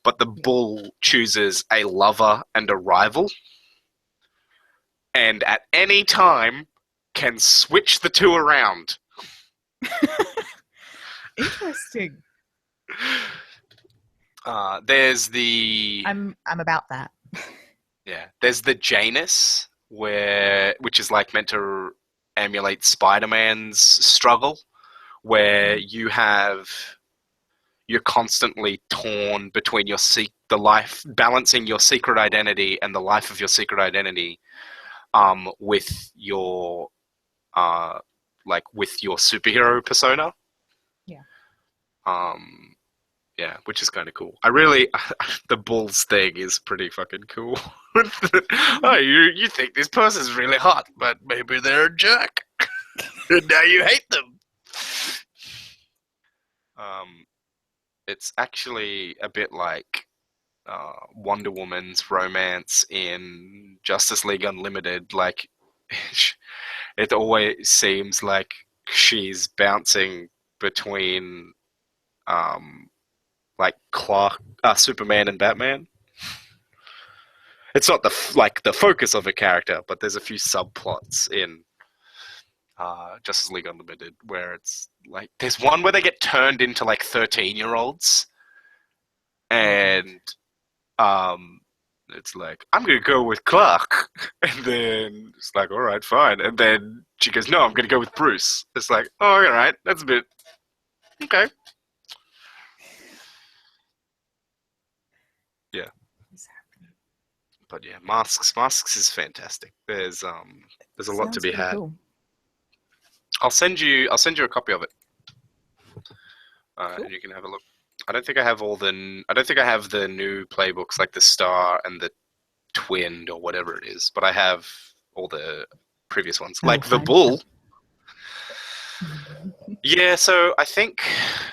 But the bull chooses a lover and a rival, and at any time can switch the 2 around. Interesting. There's the I'm about that. there's the Janus, which is like meant to emulate Spider-Man's struggle, where you're constantly torn between balancing your secret identity and the life of your secret identity, with your with your superhero persona. Yeah. Yeah, which is kind of cool. The Bulls thing is pretty fucking cool. Oh, you think this person's really hot, but maybe they're a jerk. And now you hate them. It's actually a bit like Wonder Woman's romance in Justice League Unlimited. Like, it always seems like she's bouncing between like Superman and Batman. It's not the focus of a character, but there's a few subplots in Justice League Unlimited where it's like there's one where they get turned into like 13-year-olds, and it's like, I'm gonna go with Clark, and then it's like, all right, fine, and then she goes, no, I'm gonna go with Bruce. It's like, oh, all right, that's a bit okay. Yeah. But yeah, Masks is fantastic. There's a lot to be had. Cool. I'll send you a copy of it, Cool. and you can have a look. I don't think I have the new playbooks, like the Star and the Twinned or whatever it is, but I have all the previous ones, like the Bull. Yeah, so I think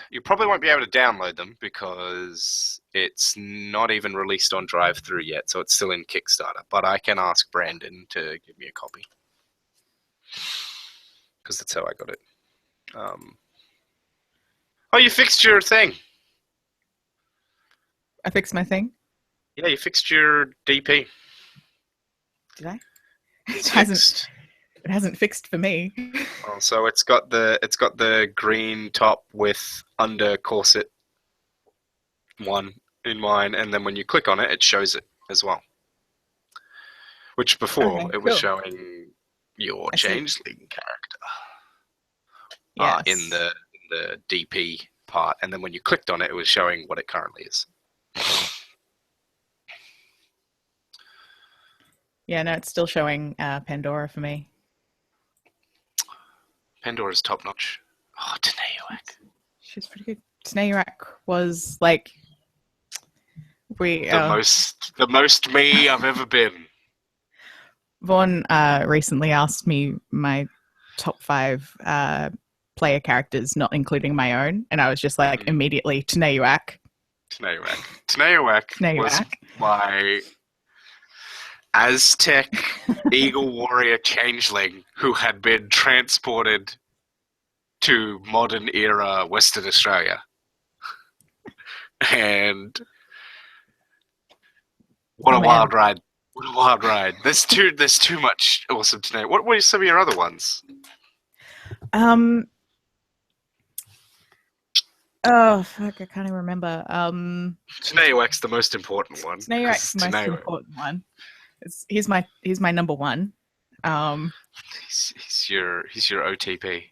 you probably won't be able to download them because it's not even released on drive-thru yet, so it's still in Kickstarter. But I can ask Brandon to give me a copy because that's how I got it. Oh, you fixed your thing. I fixed my thing. Yeah, you fixed your DP. Did I? It's fixed. It hasn't fixed for me. Oh, so it's got the green top with under corset one in mine, and then when you click on it, it shows it as well. Which before it was showing your changeling character. Yes. In the DP part, and then when you clicked on it, it was showing what it currently is. Yeah, no, it's still showing Pandora for me. Pandora's top notch. Oh, Taneyuak. She's pretty good. Taneyuak was like the most me I've ever been. Vaughn recently asked me my top 5 player characters, not including my own, and I was just like immediately Taneyuak. Taneyuak was my Aztec Eagle Warrior changeling who had been transported to modern era Western Australia. And what a wild ride. What a wild ride. There's too much awesome to know. What are some of your other ones? Oh fuck, I can't even remember. Taneyuak's the most important one. Taneyuak's the most important one. He's my number one. He's your OTP.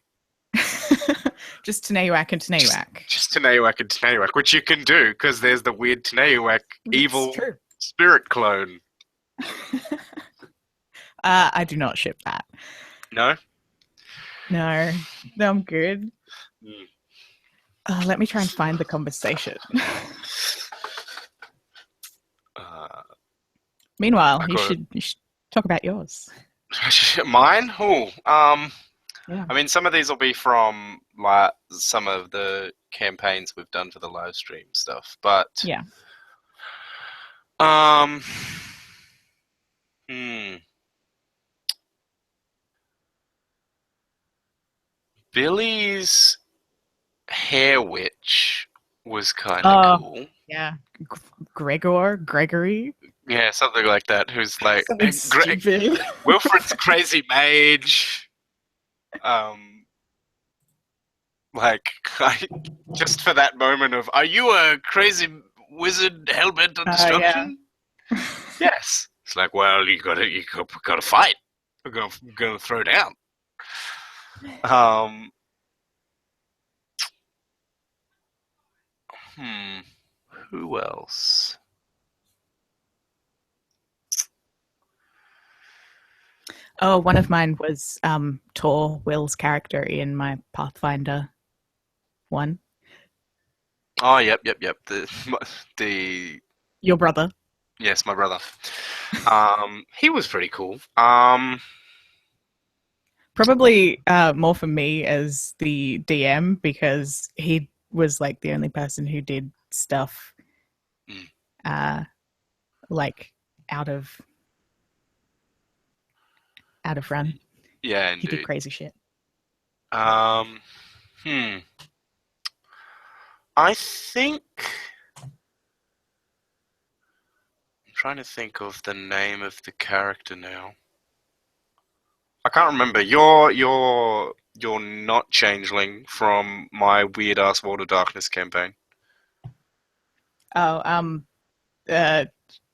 Just Taneyuak and Taneyuak. Just Taneyuak and Taneyuak, which you can do because there's the weird Taneyuak evil spirit clone. I do not ship that. No, I'm good. Let me try and find the conversation. Meanwhile, you should talk about yours. Mine? Oh, yeah. I mean, some of these will be from like some of the campaigns we've done for the live stream stuff, but yeah. Billy's hair witch was kind of cool. Yeah, Gregory. Yeah, something like that. Who's like stupid. Wilfred's crazy mage. Like, just for that moment of, are you a crazy wizard hellbent on Yeah. destruction? Yes. It's like, well, you gotta fight. We're gonna throw down. Who else? Oh, one of mine was Tor, Will's character in my Pathfinder one. Oh, yep. The Your brother. yes, my brother. He was pretty cool. Probably more for me as the DM because he was like the only person who did stuff like out of run. Yeah, He did indeed. crazy shit. I think I'm trying to think of the name of the character now. I can't remember. You're not Changeling from my weird ass World of Darkness campaign. Oh,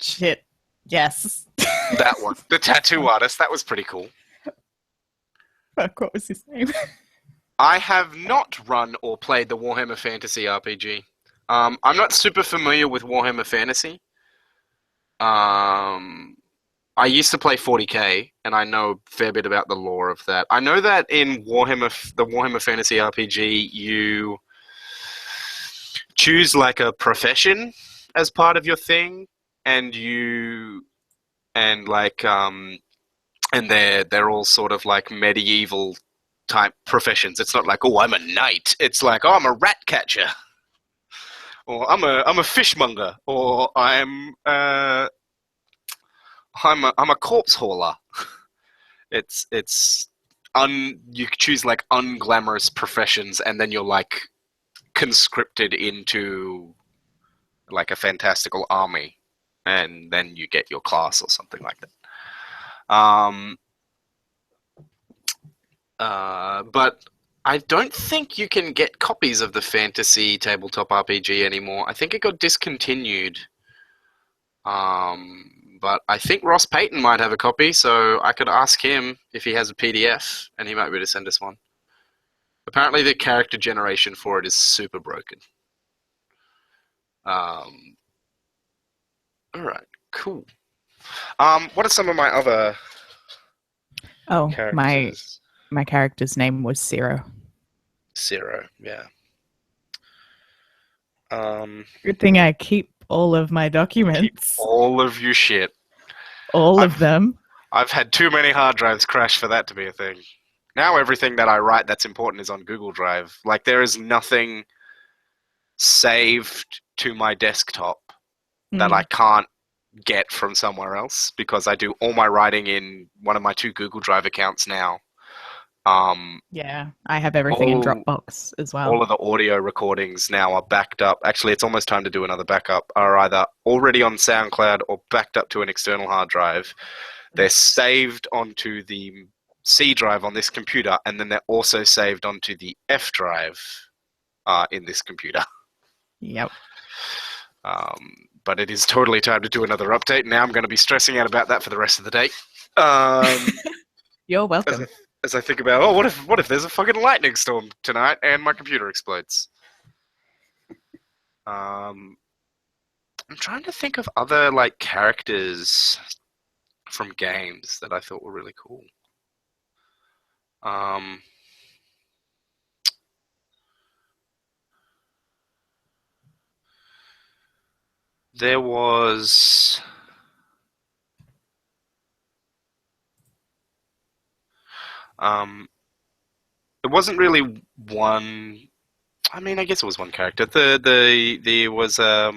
shit. Yes. That one, the tattoo artist. That was pretty cool. Fuck, what was his name? I have not run or played the Warhammer Fantasy RPG. I'm not super familiar with Warhammer Fantasy. I used to play 40k, and I know a fair bit about the lore of that. I know that in the Warhammer Fantasy RPG, you choose like a profession as part of your thing, and they're all sort of like medieval type professions. It's not like, oh, I'm a knight. It's like, oh, I'm a rat catcher, or I'm a fishmonger, or I'm a corpse hauler. You choose like unglamorous professions, and then you're like conscripted into like a fantastical army, and then you get your class or something like that. But I don't think you can get copies of the fantasy tabletop RPG anymore. I think it got discontinued. But I think Ross Payton might have a copy, so I could ask him if he has a PDF, and he might be able to send us one. Apparently the character generation for it is super broken. Alright, cool. What are some of my other characters? My character's name was Zero. Zero, yeah. Good thing I keep all of my documents. All of your shit. All of them. I've had too many hard drives crash for that to be a thing. Now everything that I write that's important is on Google Drive. Like, there is nothing saved to my desktop that I can't get from somewhere else, because I do all my writing in one of my 2 Google Drive accounts now. Yeah, I have everything in Dropbox as well. All of the audio recordings now are backed up. Actually, it's almost time to do another backup. Are either already on SoundCloud or backed up to an external hard drive. They're saved onto the C drive on this computer, and then they're also saved onto the F drive in this computer. Yep. But it is totally time to do another update. Now I'm going to be stressing out about that for the rest of the day. You're welcome. As I think about, oh, what if there's a fucking lightning storm tonight and my computer explodes? I'm trying to think of other like characters from games that I thought were really cool. There was it wasn't really one. I mean, I guess it was one character. There was I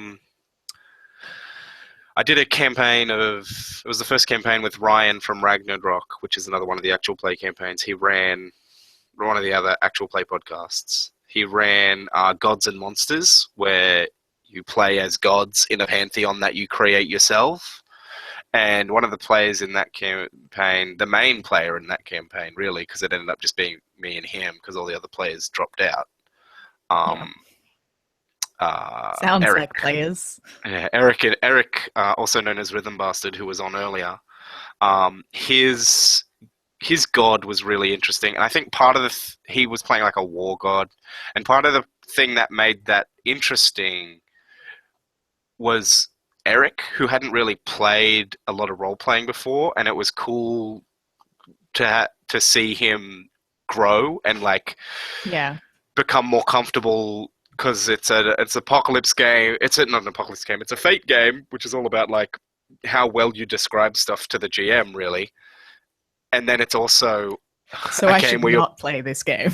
did a campaign of. It was the first campaign with Ryan from Ragnarok, which is another one of the actual play campaigns. He ran one of the other actual play podcasts. He ran Gods and Monsters, where you play as gods in a pantheon that you create yourself. And one of the players in that campaign, the main player in that campaign, really, because it ended up just being me and him, because all the other players dropped out. Sounds Eric. like players. Yeah, Eric, also known as Rhythm Bastard, who was on earlier. His god was really interesting, and I think part of he was playing like a war god, and part of the thing that made that interesting was Eric, who hadn't really played a lot of role playing before, and it was cool to see him grow and like Yeah. become more comfortable, because it's apocalypse game. It's not an apocalypse game. It's a Fate game, which is all about like how well you describe stuff to the GM, really. And then it's also So I should not play this game.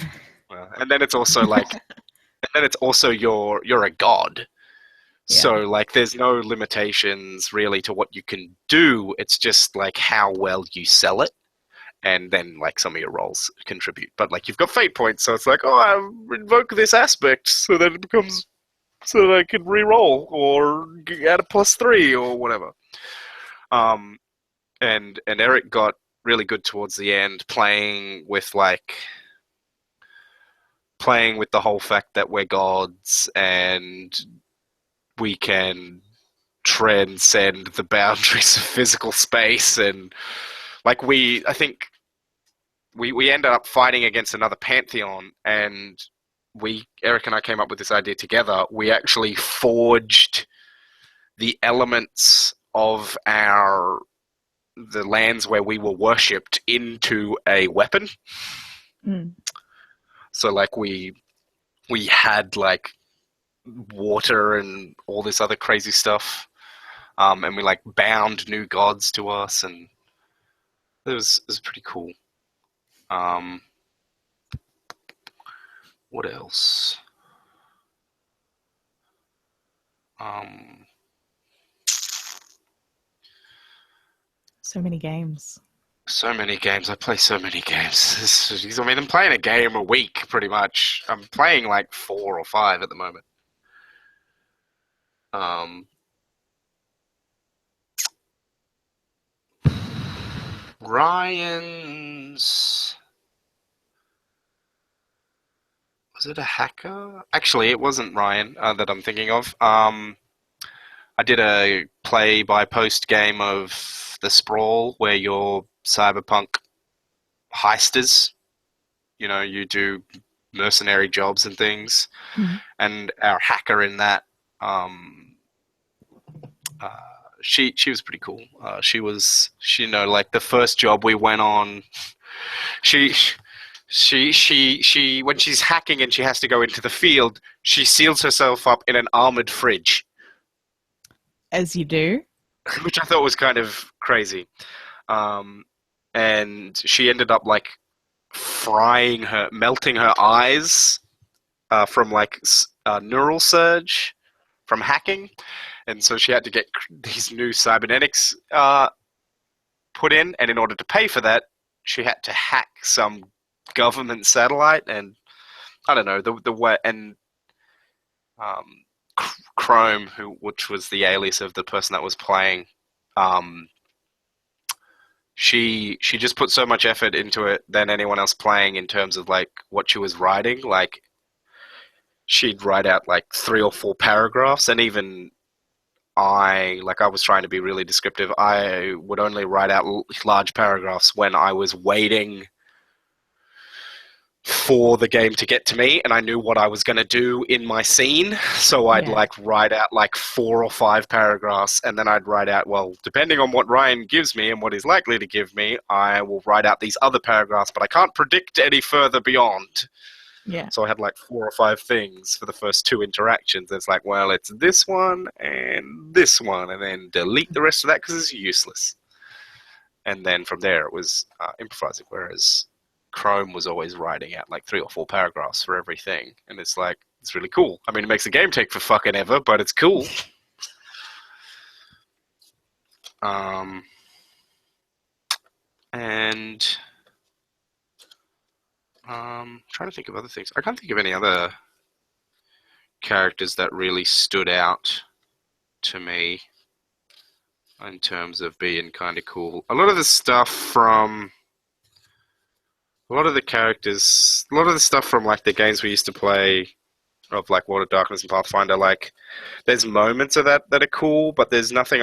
and then it's also like, and then it's also you're a god. Yeah. So like, there's no limitations really to what you can do. It's just like how well you sell it. And then, like, some of your rolls contribute. But, like, you've got fate points, so it's like, oh, I invoke this aspect so that it becomes... so that I can re-roll, or add a +3, or whatever. And Eric got really good towards the end, playing with the whole fact that we're gods, and we can transcend the boundaries of physical space, and... like, I think we ended up fighting against another pantheon, and Eric and I came up with this idea together. We actually forged the elements of the lands where we were worshipped into a weapon. Mm. So, like, we had, like, water and all this other crazy stuff, and we, like, bound new gods to us, and it was pretty cool. What else? So many games. So many games. I play so many games. I mean, I'm playing a game a week, pretty much. I'm playing like 4 or 5 at the moment. Ryan's... was it a hacker? Actually, it wasn't Ryan that I'm thinking of. I did a play-by-post game of The Sprawl, where you're cyberpunk heisters. You know, you do mercenary jobs and things. Mm-hmm. And our hacker in that, she was pretty cool. She like the first job we went on, she when she's hacking and she has to go into the field, she seals herself up in an armored fridge. As you do. Which I thought was kind of crazy. And she ended up like melting her eyes from like neural surge from hacking. And so she had to get these new cybernetics put in, and in order to pay for that, she had to hack some government satellite, and I don't know the way. And Chrome, which was the alias of the person that was playing, she just put so much effort into it than anyone else playing in terms of like what she was writing. Like, she'd write out like 3 or 4 paragraphs, and even I was trying to be really descriptive. I would only write out large paragraphs when I was waiting for the game to get to me, and I knew what I was going to do in my scene. So I'd like write out like 4 or 5 paragraphs, and then I'd write out, well, depending on what Ryan gives me and what he's likely to give me, I will write out these other paragraphs, but I can't predict any further beyond. Yeah. So I had like 4 or 5 things for the first 2 interactions. It's like, well, it's this one and this one, and then delete the rest of that because it's useless. And then from there it was improvising, whereas Chrome was always writing out like 3 or 4 paragraphs for everything. And it's like, it's really cool. I mean, it makes the game take for fucking ever, but it's cool. And trying to think of other things. I can't think of any other characters that really stood out to me in terms of being kind of cool. A lot of the stuff from like the games we used to play of like World of Darkness and Pathfinder. Like, there's moments of that are cool, but there's nothing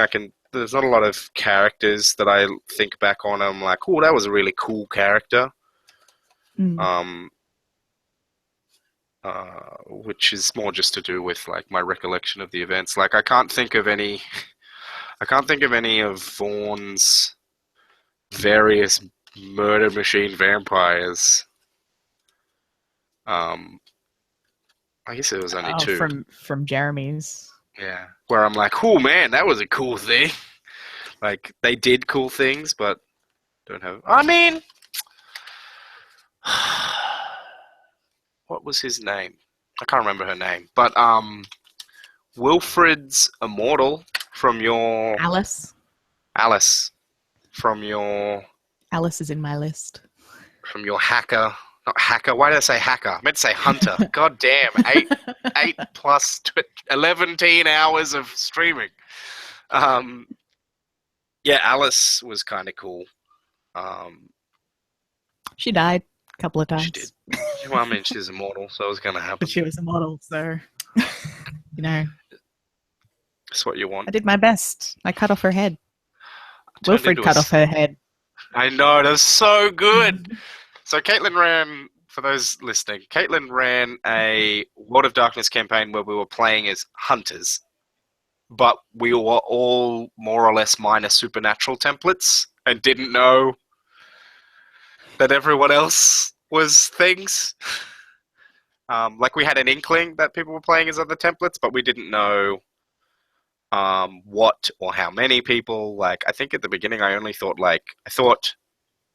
there's not a lot of characters that I think back on. I'm like, oh, that was a really cool character. Mm. Which is more just to do with like my recollection of the events. Like, I can't think of any of Vaughn's various murder machine vampires. I guess it was only two. From Jeremy's. Yeah, where I'm like, oh man, that was a cool thing. Like, they did cool things, but don't have. I mean, what was his name? I can't remember her name, but Wilfred's immortal from your Alice. Alice from your Is in my list. from your hacker. Not hacker. Why did I say hacker? I meant to say hunter. God damn. 8 plus 11 hours of streaming. Yeah, Alice was kind of cool. She died a couple of times. She did. Well, I mean, she's immortal, so it was going to happen. But she was a model, so you know. That's what you want. I did my best. I cut off her head. Wilfred cut off her head. I know, that's so good. So Caitlin ran, for those listening, Caitlin ran a World of Darkness campaign where we were playing as hunters, but we were all more or less minor supernatural templates and didn't know that everyone else was things. Like, we had an inkling that people were playing as other templates, but we didn't know what or how many people. Like, I think at the beginning I thought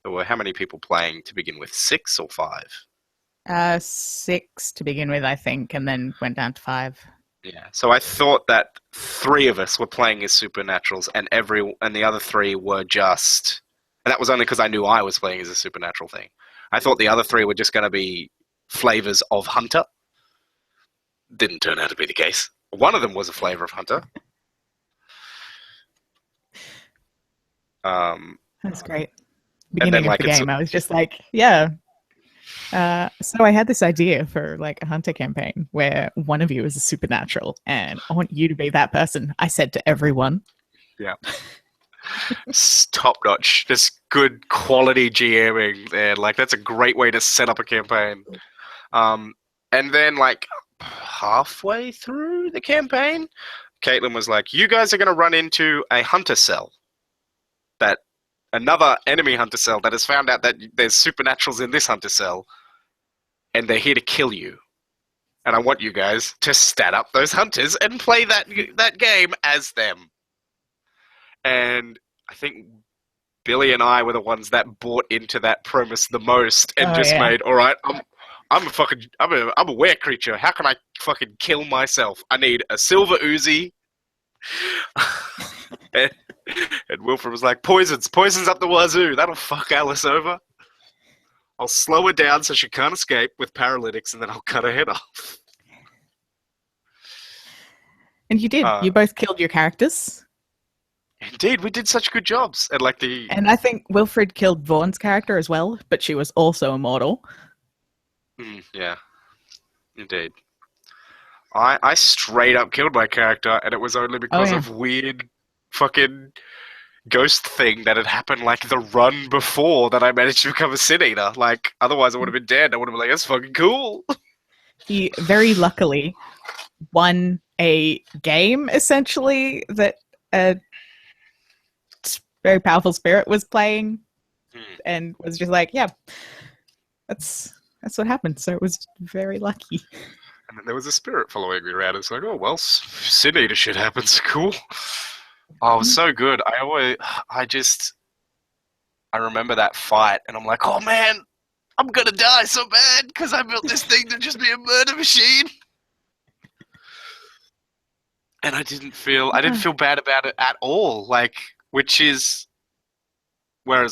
there were how many people playing to begin with? 6 or 5? 6 to begin with, I think, and then went down to 5. Yeah. So I thought that 3 of us were playing as supernaturals, and the other 3 were just. And that was only because I knew I was playing as a supernatural thing. I thought the other 3 were just going to be flavors of Hunter. Didn't turn out to be the case. One of them was a flavor of Hunter. That's great. Beginning of the game, I was just like, yeah. So I had this idea for like a Hunter campaign where one of you is a supernatural, and I want you to be that person. I said to everyone. Yeah. Top notch. Just good quality GMing there. Like, that's a great way to set up a campaign. And then, like, halfway through the campaign, Caitlin was like, you guys are going to run into a hunter cell. Another enemy hunter cell that has found out that there's supernaturals in this hunter cell, and they're here to kill you. And I want you guys to stat up those hunters and play that game as them. And I think Billy and I were the ones that bought into that premise the most and made, all right, I'm a were creature. How can I fucking kill myself? I need a silver Uzi. And Wilfred was like, poisons up the wazoo. That'll fuck Alice over. I'll slow her down so she can't escape with paralytics, and then I'll cut her head off. And you did. You both killed your characters. Indeed, we did such good jobs. And I think Wilfred killed Vaughn's character as well, but she was also immortal. Yeah, indeed. I straight up killed my character, and it was only because of weird fucking ghost thing that had happened like the run before that I managed to become a Sin Eater. Like, otherwise I would have been dead. I would have been like, that's fucking cool. He very luckily won a game, essentially, that a very powerful spirit was playing and was just like, yeah, that's what happened. So it was very lucky. And then there was a spirit following me around. It's like, oh, well, Sin Eater shit happens. Cool. Oh, it was so good. I remember that fight, and I'm like, oh man, I'm gonna die so bad because I built this thing to just be a murder machine. And I didn't feel bad about it at all. Like, whereas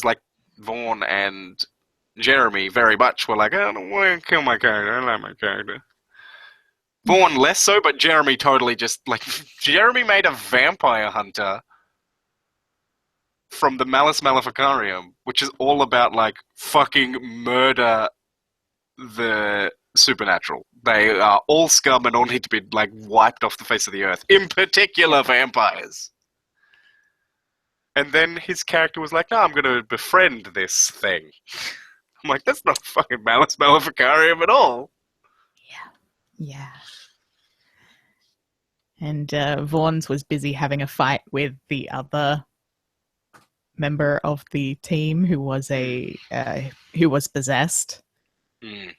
like Vaughn and Jeremy very much were like, I don't want to kill my character. I like my character. Vaughn less so, but Jeremy totally just, like, Jeremy made a vampire hunter from the Malus Maleficarium, which is all about, like, fucking murder the supernatural. They are all scum and all need to be like wiped off the face of the earth. In particular, vampires. And then his character was like, "No, I'm going to befriend this thing." I'm like, "That's not fucking Malus Maleficarium at all." Yeah. And Vaughn's was busy having a fight with the other member of the team who was possessed. Mm.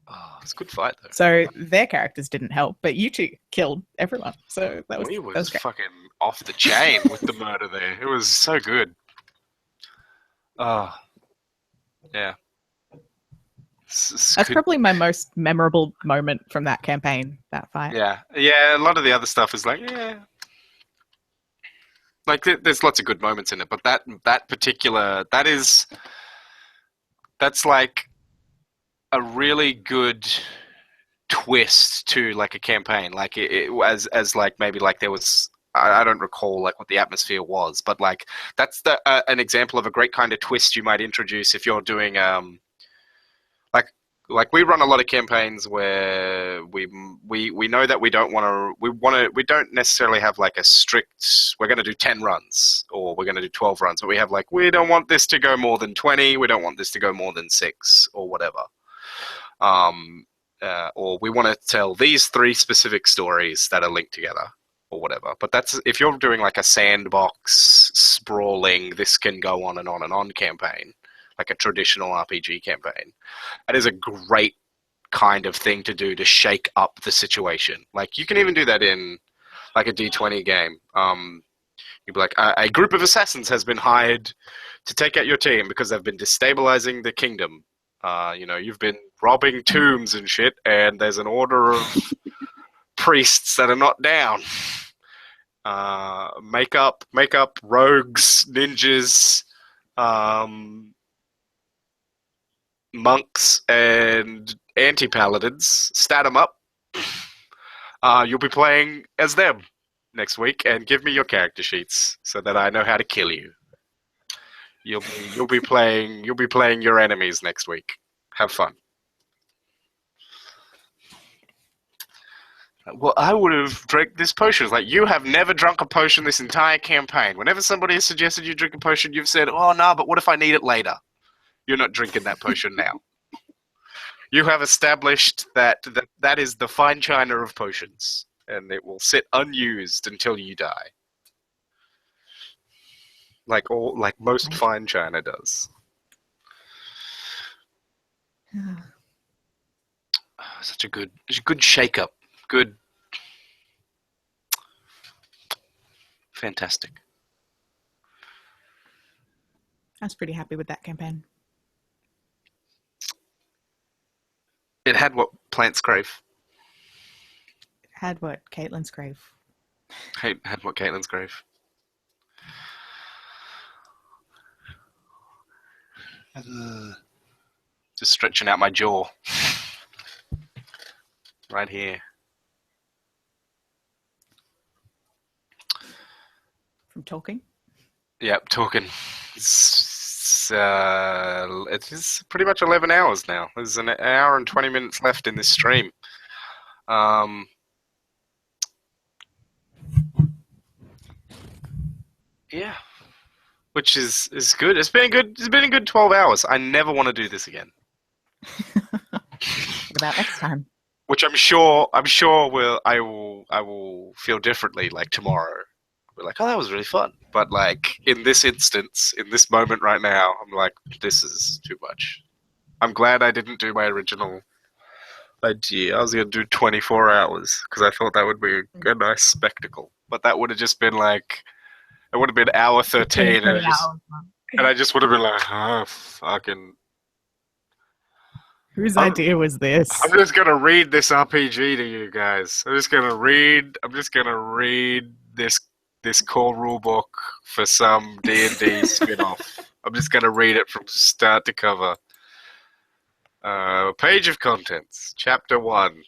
Oh, it's a good fight though. So their characters didn't help, but you two killed everyone. So that was great. Fucking off the chain with the murder there. It was so good. Oh, yeah. That's probably my most memorable moment from that campaign, that fight. Yeah. A lot of the other stuff is like, yeah. Like there's lots of good moments in it, but that particular that's like a really good twist to like a campaign. Like it as like maybe like there was. I don't recall like what the atmosphere was, but like that's an example of a great kind of twist you might introduce if you're doing like we run a lot of campaigns where we know that we don't necessarily have like a strict we're going to do 10 runs or we're going to do 12 runs, but we have like we don't want this to go more than 20, we don't want this to go more than 6 or whatever. Or we want to tell these 3 specific stories that are linked together. Or whatever, but that's if you're doing like a sandbox sprawling, this can go on and on and on campaign, like a traditional RPG campaign. That is a great kind of thing to do to shake up the situation. Like you can even do that in like a D20 game. You'd be like, a group of assassins has been hired to take out your team because they've been destabilizing the kingdom. You've been robbing tombs and shit, and there's an order of priests that are not down. Make up rogues, ninjas, monks, and anti-paladins. Stat them up. You'll be playing as them next week, and give me your character sheets so that I know how to kill you. You'll be playing your enemies next week. Have fun. Well, I would have drank this potion. It's like, you have never drunk a potion this entire campaign. Whenever somebody has suggested you drink a potion, you've said, "Oh, no, but what if I need it later?" You're not drinking that potion now. You have established that is the fine china of potions, and it will sit unused until you die. Like most fine china does. Such a good shake-up. Good. Fantastic. I was pretty happy with that campaign. It had what plants crave. It had what Caitlin's crave. Had what Caitlin's crave. Just stretching out my jaw. Right here. From talking? Yep, talking. It is pretty much 11 hours now. There's an hour and 20 minutes left in this stream. Yeah, which is good. It's been a good 12 hours. I never want to do this again. What about next time? Which I'm sure I will feel differently like tomorrow. We're like, oh, that was really fun. But like in this instance, in this moment right now, I'm like, this is too much. I'm glad I didn't do my original idea. I was going to do 24 hours because I thought that would be a nice spectacle. But that would have just been like, it would have been hour 13 and I just would have been like, oh, fucking. Whose idea was this? I'm just going to read this RPG to you guys. I'm just going to read this core rulebook for some D&D spin-off. I'm just going to read it from start to cover. Page of contents, chapter 1.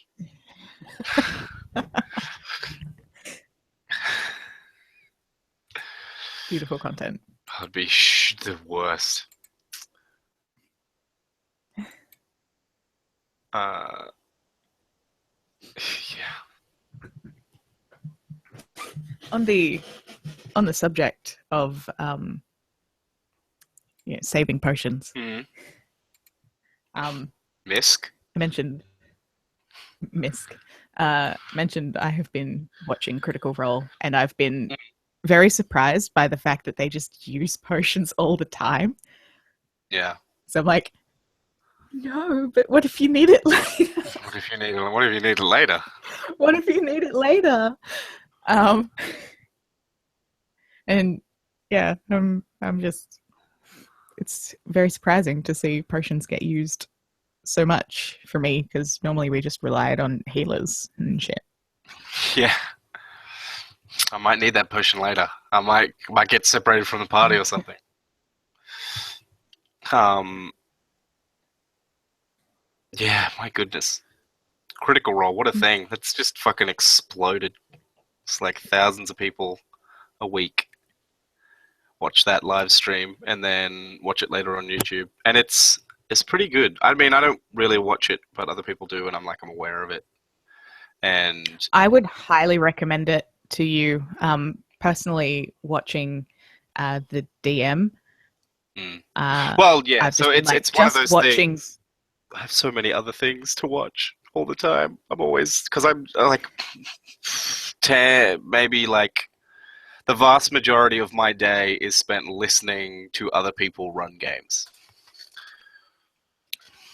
Beautiful content. That'd be the worst. Uh, yeah. On the subject of saving potions, Mm. I Misk. mentioned Misk. Mentioned I have been watching Critical Role, and I've been very surprised by the fact that they just use potions all the time. Yeah. So I'm like, no, but what if you need it later? What if you need it later? What if you need it later? And yeah, I'm just, it's very surprising to see potions get used so much for me, because normally we just relied on healers and shit. Yeah. I might need that potion later. I might get separated from the party or something. Yeah, my goodness. Critical Role, what a thing. That's just fucking exploded. It's like thousands of people a week watch that live stream and then watch it later on YouTube. And it's pretty good. I mean, I don't really watch it, but other people do, and I'm aware of it. And I would highly recommend it to you. Personally, watching the DM. well, yeah. I've So just been, it's one of those watching things. I have so many other things to watch all the time. I'm always, because I'm like 10, maybe like the vast majority of my day is spent listening to other people run games.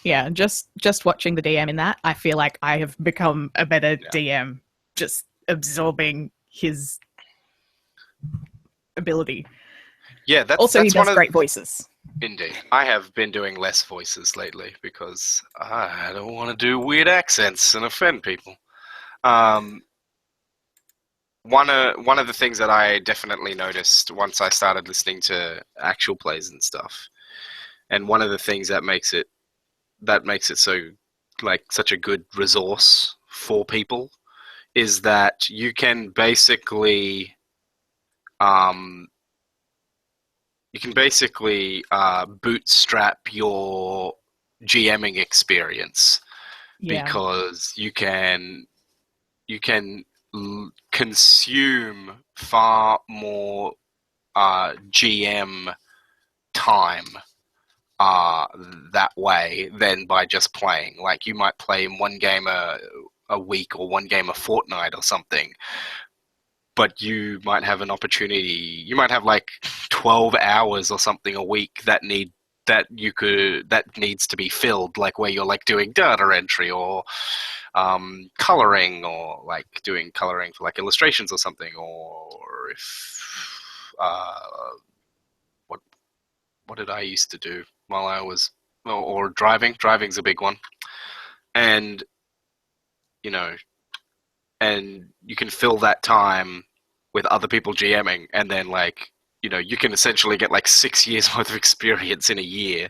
Yeah, just watching the DM in that, I feel like I have become a better DM, just absorbing his ability. Yeah, that's also that's he does one of great voices. Indeed. I have been doing less voices lately because I don't want to do weird accents and offend people. One of the things that I definitely noticed once I started listening to actual plays and stuff, and one of the things that makes it so such a good resource for people is that you can basically bootstrap your GMing experience because you can consume far more GM time that way than by just playing. Like you might play in one game a week or one game a fortnight or something, but you might have an opportunity. You might have like 12 hours or something a week that needs to be filled, like where you're like doing data entry or coloring, or like doing coloring for like illustrations or something, or if what did I used to do while I was or driving. Driving's a big one, and and you can fill that time with other people GMing, and then you can essentially get like 6 years worth of experience in a year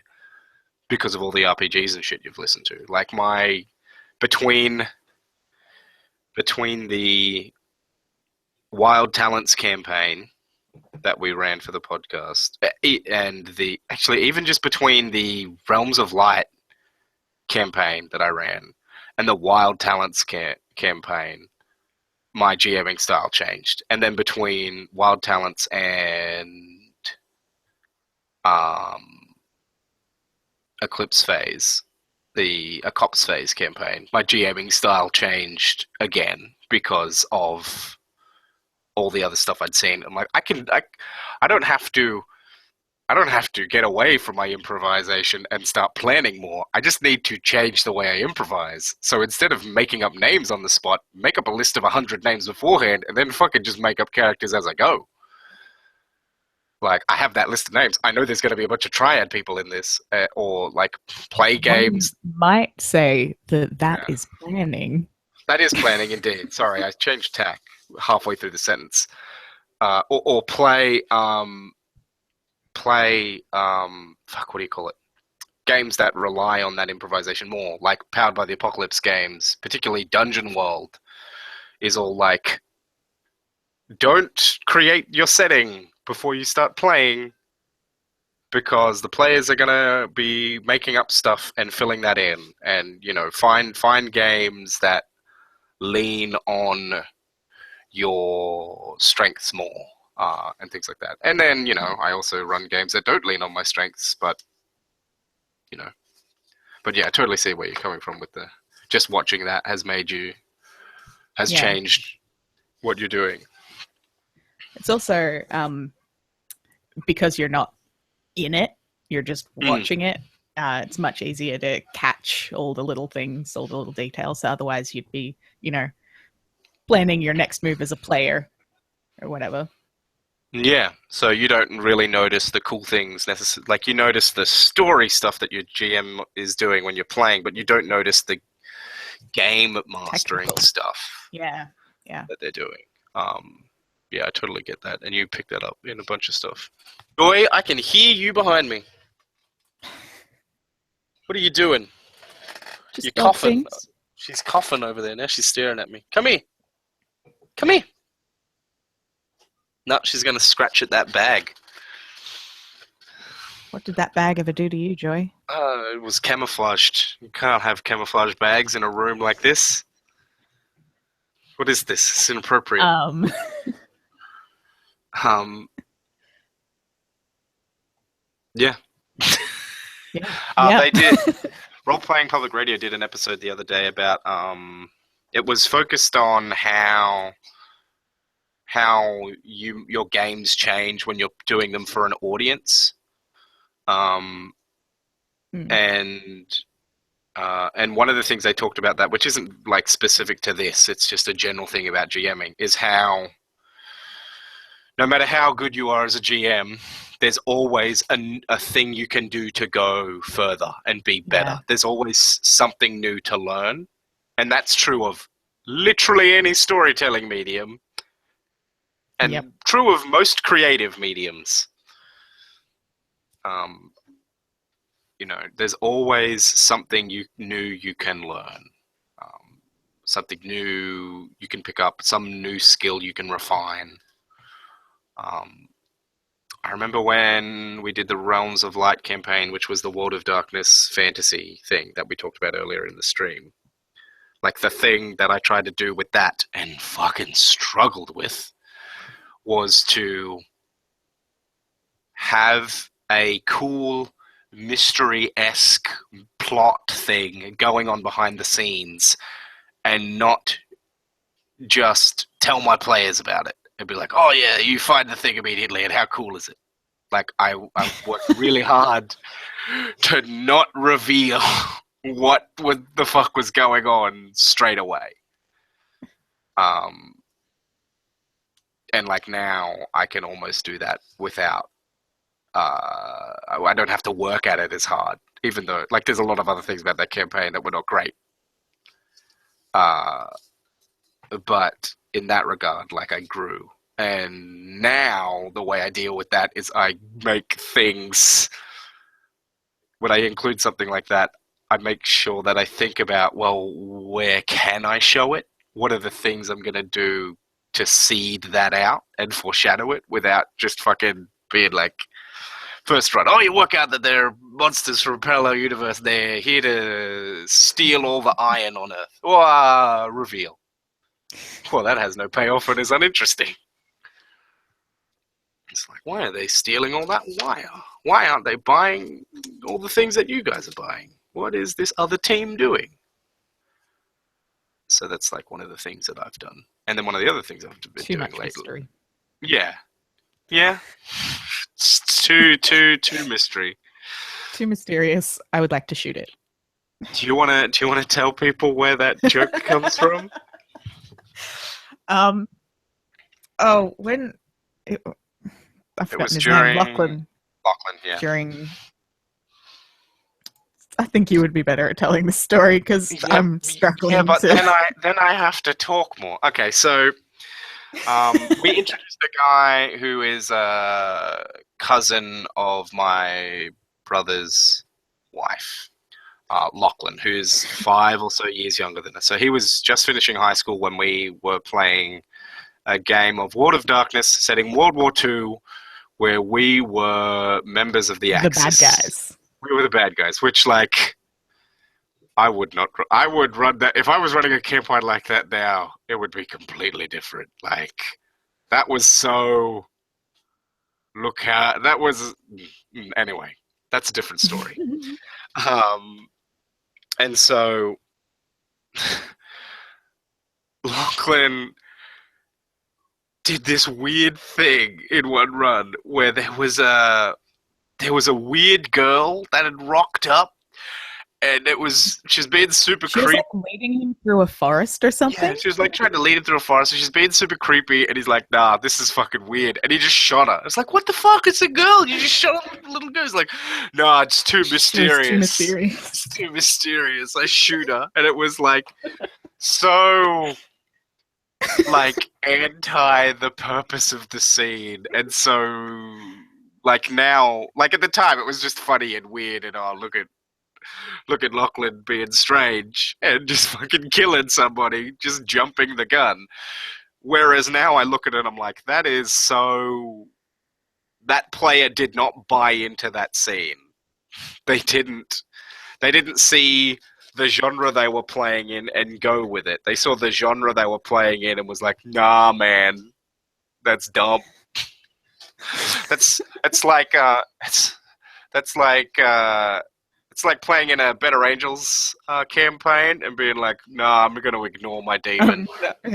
because of all the RPGs and shit you've listened to. Like between the Wild Talents campaign that we ran for the podcast and even just between the Realms of Light campaign that I ran and the Wild Talents campaign, my GMing style changed. And then between Wild Talents and Eclipse Phase, the Eclipse Phase campaign, my GMing style changed again because of all the other stuff I'd seen. I'm like, I don't have to get away from my improvisation and start planning more. I just need to change the way I improvise. So instead of making up names on the spot, make up a list of 100 names beforehand and then fucking just make up characters as I go. Like, I have that list of names. I know there's going to be a bunch of triad people in this, or like play games. One might say that is planning. That is planning, indeed. Sorry, I changed tack halfway through the sentence. Or play, fuck, what do you call it? Games that rely on that improvisation more, like Powered by the Apocalypse games, particularly Dungeon World, is all like, don't create your setting before you start playing. because the players are gonna be making up stuff and filling that in, and find games that lean on your strengths more, and things like that. And then I also run games that don't lean on my strengths, but yeah, I totally see where you're coming from with the just watching that has changed what you're doing. It's also because you're not in it, you're just watching it. It's much easier to catch all the little things, all the little details. So otherwise, you'd be, planning your next move as a player or whatever. Yeah, so you don't really notice the cool things necessarily. Like, you notice the story stuff that your GM is doing when you're playing, but you don't notice the game mastering Technical stuff. Yeah. That they're doing. Yeah, I totally get that, and you pick that up in a bunch of stuff. Joy, I can hear you behind me. What are you doing? Just You're dog coughing. things. She's coughing over there now. She's staring at me. Come here. Come here. No, she's going to scratch at that bag. What did that bag ever do to you, Joy? It was camouflaged. You can't have camouflage bags in a room like this. What is this? It's inappropriate. Yeah. Yeah. They did. Role Playing Public Radio did an episode the other day about it was focused on how your games change when you're doing them for an audience. And one of the things they talked about that, which isn't like specific to this, it's just a general thing about GMing, is how no matter how good you are as a GM, there's always a thing you can do to go further and be better. Yeah. There's always something new to learn. And that's true of literally any storytelling medium. And true of most creative mediums. There's always something new you can learn. Something new you can pick up, some new skill you can refine. I remember when we did the Realms of Light campaign, which was the World of Darkness fantasy thing that we talked about earlier in the stream. Like, the thing that I tried to do with that and fucking struggled with was to have a cool mystery-esque plot thing going on behind the scenes and not just tell my players about it. It'd be like, oh yeah, you find the thing immediately, and how cool is it? Like, I worked really hard to not reveal what the fuck was going on straight away. And like, now I can almost do that without, I don't have to work at it as hard, even though, like, there's a lot of other things about that campaign that were not great. But in that regard, like, I grew. And now the way I deal with that is I make things, when I include something like that, I make sure that I think about, well, where can I show it? What are the things I'm going to do to seed that out and foreshadow it without just fucking being like, first run, oh, you work out that they're monsters from a parallel universe. They're here to steal all the iron on Earth. Or reveal. Well, that has no payoff and is uninteresting. It's like, why are they stealing all that wire? Why aren't they buying all the things that you guys are buying? What is this other team doing? So that's like one of the things that I've done. And then one of the other things I've been doing lately. Mystery. Yeah. Yeah. It's too mystery. Too mysterious. I would like to shoot it. Do you want to tell people where that joke comes from? When I've forgotten was his during- name. Lachlan. Lachlan, yeah. During, I think you would be better at telling the story because I'm struggling. Yeah, but to... then I have to talk more. Okay, so we introduced a guy who is a cousin of my brother's wife, Lachlan, who's 5 or so years younger than us. So he was just finishing high school when we were playing a game of World of Darkness, setting World War II, where we were members of the The Axis. bad guys. We were the bad guys, which, like, I would run that. If I was running a campaign like that now, it would be completely different. Like, that was so. Anyway, that's a different story. And so Lachlan did this weird thing in one run where there was a weird girl that had rocked up, and she's being super She was creepy. like leading him through a forest or something. Yeah, she was like trying to lead him through a forest, and she's being super creepy, and he's like, nah, this is fucking weird. And he just shot her. It's like, what the fuck? It's a girl. You just shot a little girl. He's like, nah, it's too mysterious. It was too mysterious. It's too mysterious. I shoot her. And it was like so like anti the purpose of the scene. And so like now, like at the time it was just funny and weird and look at Lachlan being strange and just fucking killing somebody, just jumping the gun. Whereas now I look at it and I'm like, that player did not buy into that scene. They didn't see the genre they were playing in and go with it. They saw the genre they were playing in and was like, nah, man, that's dumb. It's like playing in a Better Angels campaign and being like, nah, I'm going to ignore my demon. I'm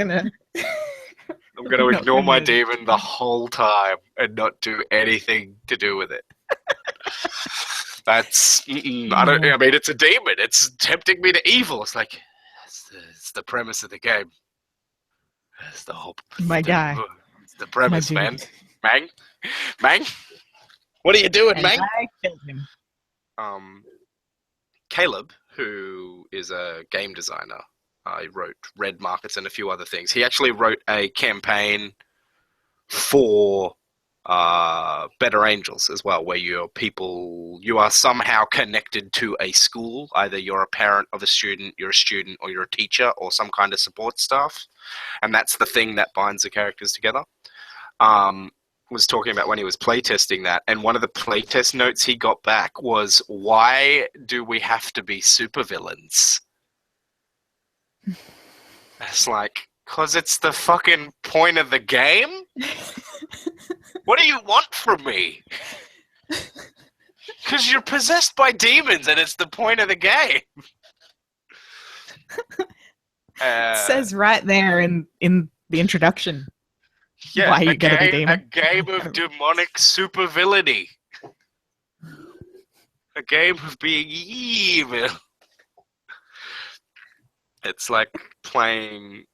going to ignore my demon the whole time and not do anything to do with it. I mean, it's a demon. It's tempting me to evil. It's like, it's the premise of the game. It's the whole... My guy. It's the premise, My man. dude. Mang? What are you doing, And Mang? I killed him. Caleb, who is a game designer, he wrote Red Markets and a few other things. He actually wrote a campaign for Better Angels as well, where you are somehow connected to a school. Either you're a parent of a student, you're a student, or you're a teacher, or some kind of support staff. And that's the thing that binds the characters together. Was talking about when he was playtesting that, and one of the playtest notes he got back was, why do we have to be supervillains? It's like, because it's the fucking point of the game? What do you want from me? Because you're possessed by demons and it's the point of the game. It says right there in the introduction. Yeah, Why you gotta be demon? a game of demonic supervillainy. A game of being evil. It's like playing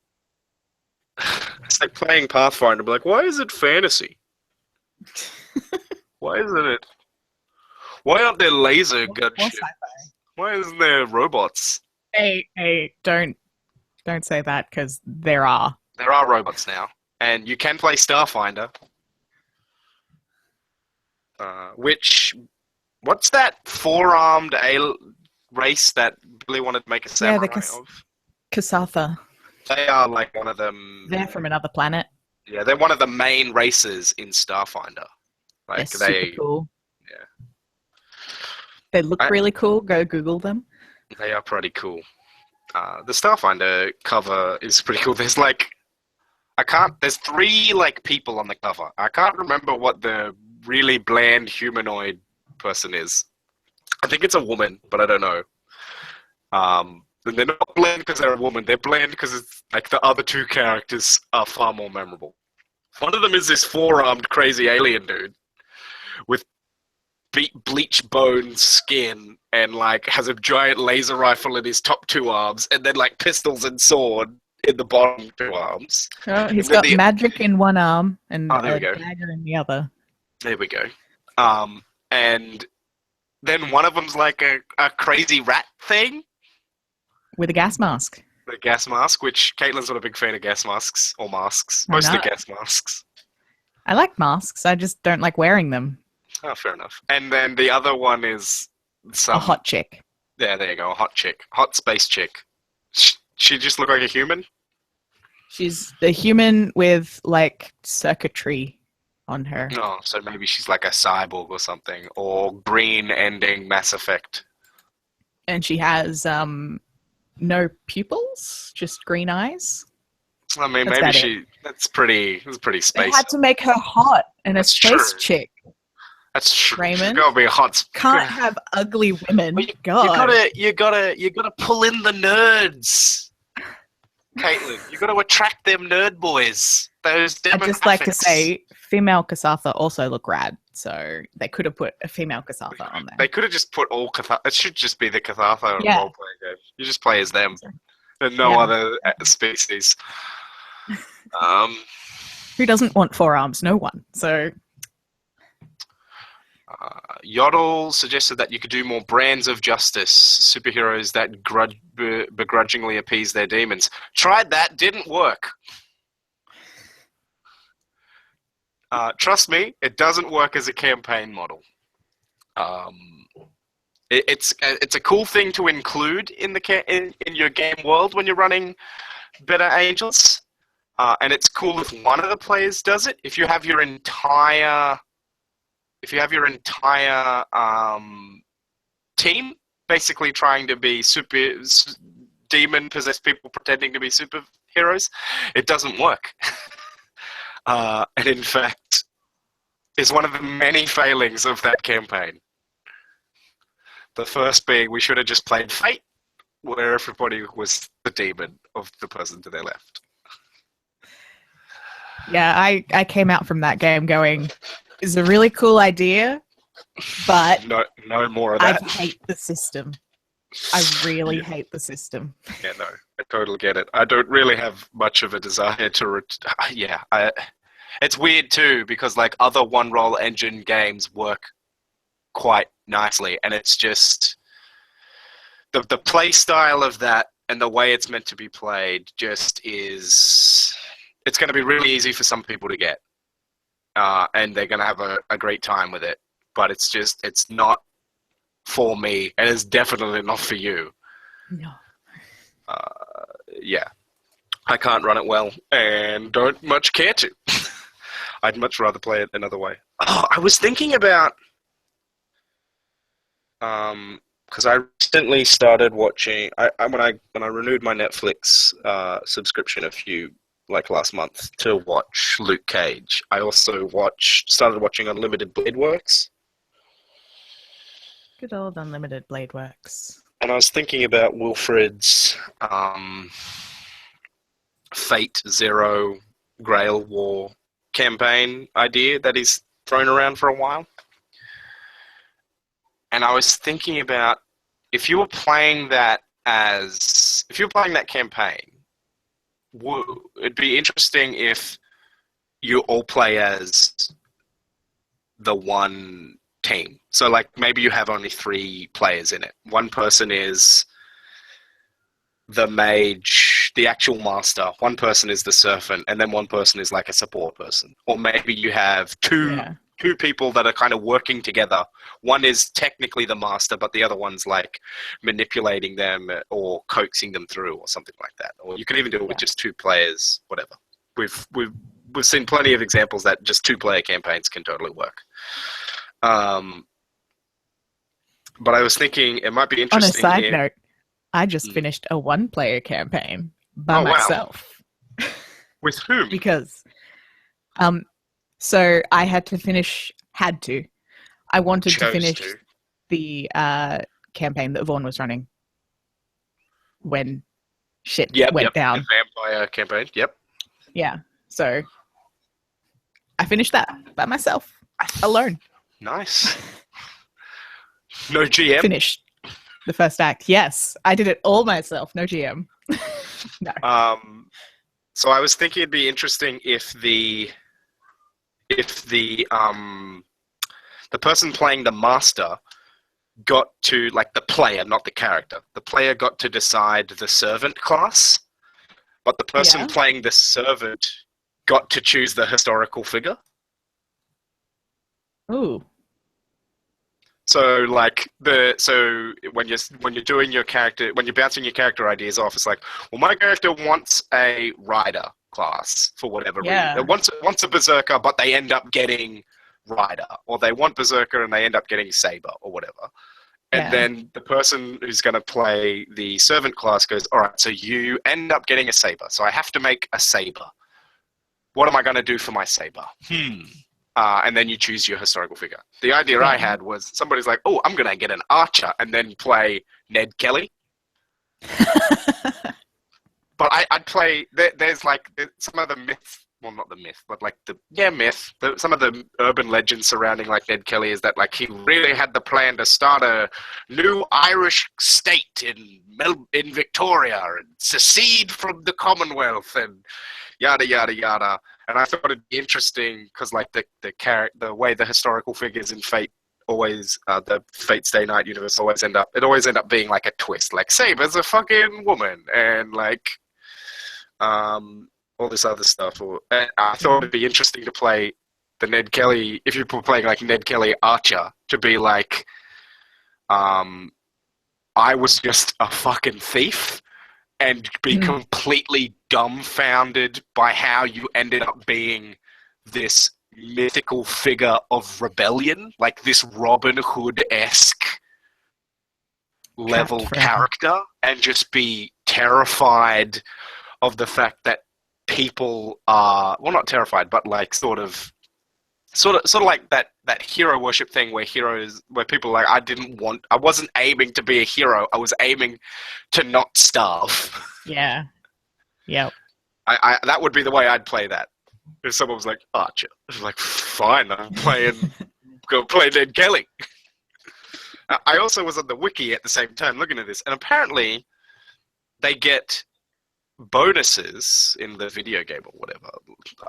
Pathfinder. Be like, why is it fantasy? Why isn't it? Why aren't there laser gunships? Why isn't there robots? Hey, don't say that, because there are. There are robots now. And you can play Starfinder. What's that four-armed race that Billy wanted to make a samurai of? Kasatha. They are like one of them. They're from another planet. Yeah, they're one of the main races in Starfinder. Like They're super cool. Yeah. They look really cool. Go Google them. They are pretty cool. The Starfinder cover is pretty cool. There's there's three like people on the cover. I can't remember what the really bland humanoid person is. I think it's a woman, but I don't know. And they're not bland because they're a woman. They're bland because it's like the other two characters are far more memorable. One of them is this four-armed crazy alien dude with bleach bone skin and like has a giant laser rifle in his top two arms and then like pistols and sword in the bottom two arms. Oh, he's got magic in one arm and a go. dagger in the other. There we go. And then one of them's like a crazy rat thing. With a gas mask. The gas mask, which Caitlin's not a big fan of gas masks or masks. Mostly gas masks. I like masks. I just don't like wearing them. Oh, fair enough. And then the other one is a hot chick. Yeah, there you go. A hot chick. Hot space chick. She just look like a human? She's a human with like circuitry on her. Oh, so maybe she's like a cyborg or something, or green ending Mass Effect. And she has no pupils, just green eyes. I mean, That's maybe about it. that's pretty They space. had to make her hot and a That's space true. chick. That's true. She's Raymond, gotta be a hot. Can't have ugly women. Well, God. you gotta pull in the nerds, Caitlin. You gotta attract them nerd boys. Those demographics. I'd just like to say, female Kasatha also look rad, so they could have put a female Kasatha on there. They could have just put all Cathartha. It should just be the Cathartha Yeah. role-playing game. You just play as them and no Yeah. other species. Who doesn't want forearms? No one. So Yodel suggested that you could do more brands of justice, superheroes that begrudgingly appease their demons. Tried that, didn't work. Trust me, it doesn't work as a campaign model. It's a cool thing to include in in your game world when you're running Better Angels, and it's cool if one of the players does it. If you have your entire team basically trying to be demon possessed people pretending to be superheroes, it doesn't work. And in fact, is one of the many failings of that campaign. The first being we should have just played Fate, where everybody was the demon of the person to their left. yeah, I came out from that game going, it's a really cool idea, but No more of I that. hate the system. I really hate the system. Yeah, no, I totally get it. I don't really have much of a desire to. It's weird too because like other one-roll engine games work quite nicely, and it's just the play style of that and the way it's meant to be played just is. It's going to be really easy for some people to get, and they're going to have a great time with it. But it's not for me, and it's definitely not for you. No. Yeah, I can't run it well, and don't much care to. I'd much rather play it another way. Oh, I was thinking about, because I recently started watching. When I renewed my Netflix subscription last month to watch Luke Cage. I also started watching Unlimited Blade Works. Good old Unlimited Blade Works. And I was thinking about Wilfred's Fate Zero Grail War campaign idea that he's thrown around for a while. And I was thinking about if you were playing that campaign, it'd be interesting if you all play as the one team. So like maybe you have only 3 players in it. One person is the mage, the actual master. One person is the servant, and then one person is like a support person. Or maybe you have two people that are kind of working together. One is technically the master, but the other one's like manipulating them or coaxing them through or something like that. Or you could even do it with just 2 players, whatever. We've seen plenty of examples that just 2-player campaigns can totally work. But I was thinking it might be interesting. On a side note, I just finished a 1-player campaign by myself. Wow. With whom? Because, so I had to. I wanted to finish the campaign that Vaughn was running when shit went down. The vampire campaign, yep. Yeah, so I finished that by myself, alone. Nice. No GM? Finished the first act. Yes, I did it all myself. No GM. No. So I was thinking it'd be interesting if the person playing the master got to, like the player, not the character. The player got to decide the servant class, but the person playing the servant got to choose the historical figure. Ooh. So when you're doing your character, when you're bouncing your character ideas off, it's like, well, my character wants a rider. class for whatever Yeah. reason. Once a berserker, but they end up getting rider, or they want berserker and they end up getting saber or whatever. And Yeah. then the person who's going to play the servant class goes, all right, so you end up getting a saber. So I have to make a saber. What am I going to do for my saber? And then you choose your historical figure. The idea I had was somebody's like, oh, I'm going to get an archer and then play Ned Kelly. But I'd play, there's like some of the myths, well, not the myth, but like some of the urban legends surrounding like Ned Kelly is that like he really had the plan to start a new Irish state in Victoria and secede from the Commonwealth and yada, yada, yada. And I thought it'd be interesting because like the way the historical figures in Fate always, the Fate Stay Night universe always end up being like a twist. Like Saber's a fucking woman and like, all this other stuff. And I thought it'd be interesting to play the Ned Kelly, if you were playing like Ned Kelly Archer, to be like, I was just a fucking thief and be completely dumbfounded by how you ended up being this mythical figure of rebellion, like this Robin Hood-esque level character, and just be terrified of the fact that people are, well, not terrified, but like sort of like that hero worship thing where people are like, I wasn't aiming to be a hero, I was aiming to not starve. Yeah. Yep. I that would be the way I'd play that. If someone was like, Archer, I was like, fine, go play Ned Kelly. I also was on the wiki at the same time looking at this, and apparently they get bonuses in the video game or whatever.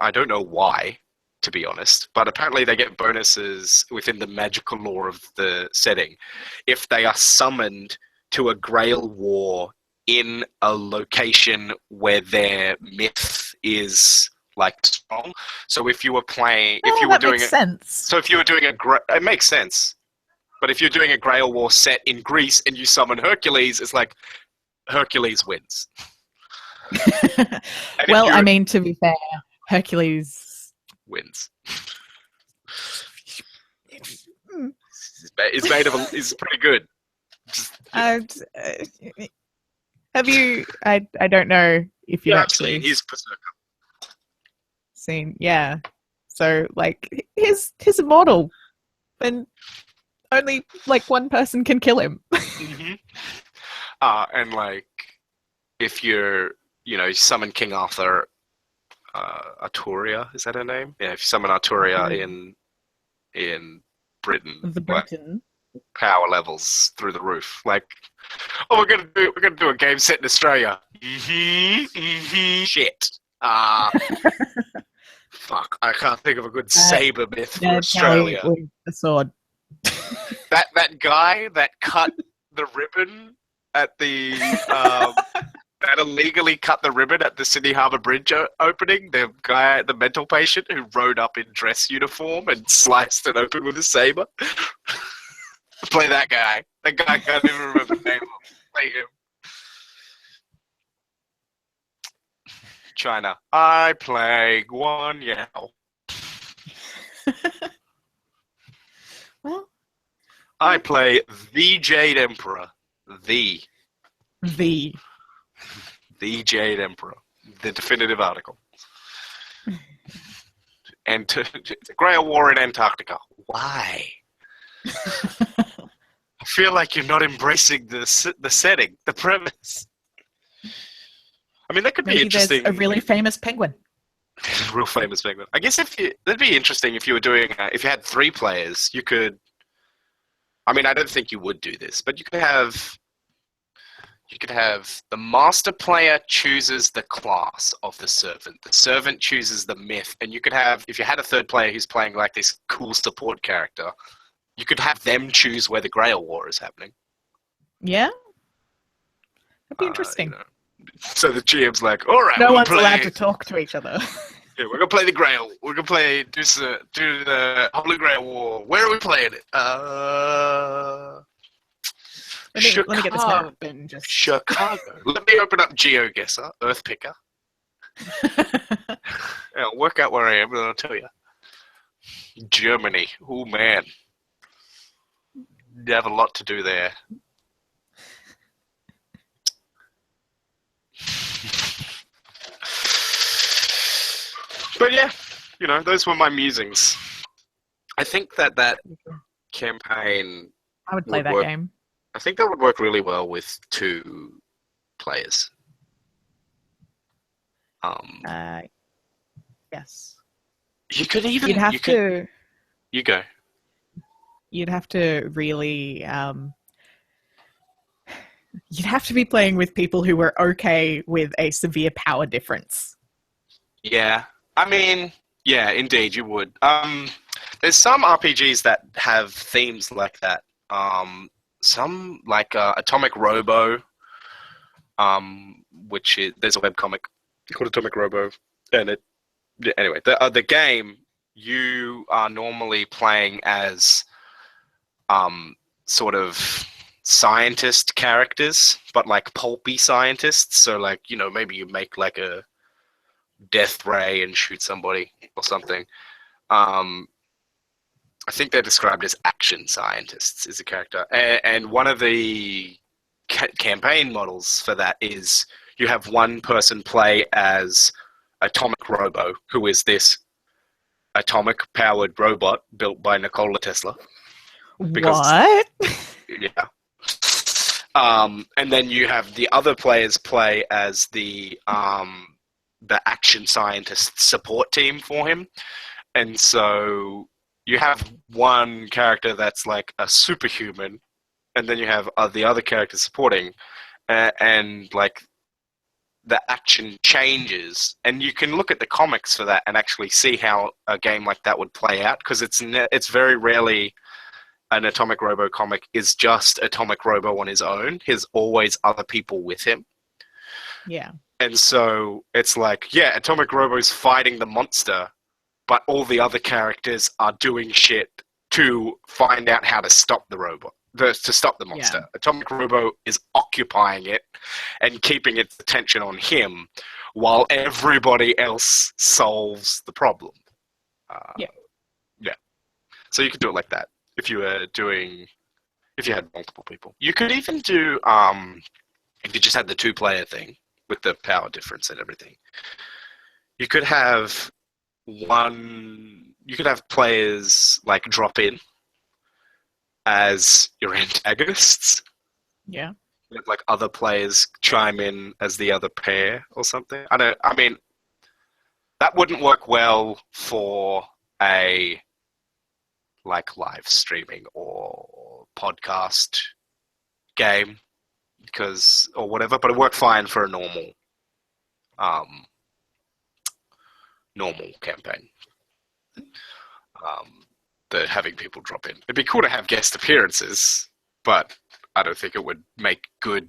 I don't know why, to be honest, but apparently they get bonuses within the magical lore of the setting if they are summoned to a Grail War in a location where their myth is like strong. So if you were playing, if you were doing it, so if you were doing it makes sense. But if you're doing a Grail War set in Greece and you summon Hercules, it's like Hercules wins. Well, I mean, to be fair, Hercules wins. It's made of is pretty good. Have you? I don't know if you've actually he's Berserker. Seen. Yeah. So like, he's immortal, and only like one person can kill him. And like, if you're, you summon King Arthur, Arturia, is that her name? Yeah, if you summon Arturia in Britain, Britain, power levels through the roof. Like, oh, we're gonna do a game set in Australia. Shit. Fuck, I can't think of a good saber myth for Australia. With a sword. That guy that cut the ribbon at the that illegally cut the ribbon at the Sydney Harbour Bridge opening, the guy, the mental patient who rode up in dress uniform and sliced it open with a saber. Play that guy. That guy can't even remember the name of. Play him. China. I play Guan Yao. Well, I play the Jade Emperor. The Jade Emperor. The definitive article. And Grail War in Antarctica. Why? I feel like you're not embracing the setting, the premise. I mean, that could be interesting. There's a really famous penguin. A real famous penguin. I guess that'd be interesting if you were doing, if you had 3 players, you could. I mean, I don't think you would do this, but you could have the master player chooses the class of the servant chooses the myth, and you could have, if you had a 3rd player who's playing like this cool support character, you could have them choose where the Grail War is happening. Yeah, that'd be interesting. So the GM's like, all right, no one's allowed to talk to each other. Yeah, we're gonna play the Grail. We're gonna do the Holy Grail War. Where are we playing it? Let me get this map and just... Chicago. Let me open up GeoGuessr, Earth Picker. Yeah, I'll work out where I am, and I'll tell you. Germany. Oh man, you have a lot to do there. But yeah, those were my musings. I think that campaign I would play would that work. game. I think that would work really well with 2 players. Yes. You could even You'd have to. You go. You'd have to really. You'd have to be playing with people who were okay with a severe power difference. Yeah, I mean, yeah, indeed, you would. There's some RPGs that have themes like that. Some like Atomic Robo, which there's a webcomic called Atomic Robo, and anyway, the game, you are normally playing as sort of scientist characters, but like pulpy scientists. So like, maybe you make like a death ray and shoot somebody or something. I think they're described as action scientists is a character. And one of the campaign models for that is you have one person play as Atomic Robo, who is this atomic-powered robot built by Nikola Tesla. What? Yeah. And then you have the other players play as the action scientist support team for him. And so you have one character that's like a superhuman, and then you have the other characters supporting, and like the action changes, and you can look at the comics for that and actually see how a game like that would play out, because it's very rarely an Atomic Robo comic is just Atomic Robo on his own. There's always other people with him. Yeah. And so it's like, yeah, Atomic Robo's fighting the monster, but all the other characters are doing shit to find out how to stop the robot, to stop the monster. Yeah. Atomic Robo is occupying it and keeping its attention on him while everybody else solves the problem. Yeah. Yeah. So you could do it like that if you had multiple people. You could even do, if you just had the 2-player thing with the power difference and everything, you could have players like drop in as your antagonists. Yeah. Let like other players chime in as the other pair or something. I mean, that wouldn't work well for a like live streaming or podcast game or whatever, but it worked fine for a normal campaign. The having people drop in. It'd be cool to have guest appearances, but I don't think it would make good.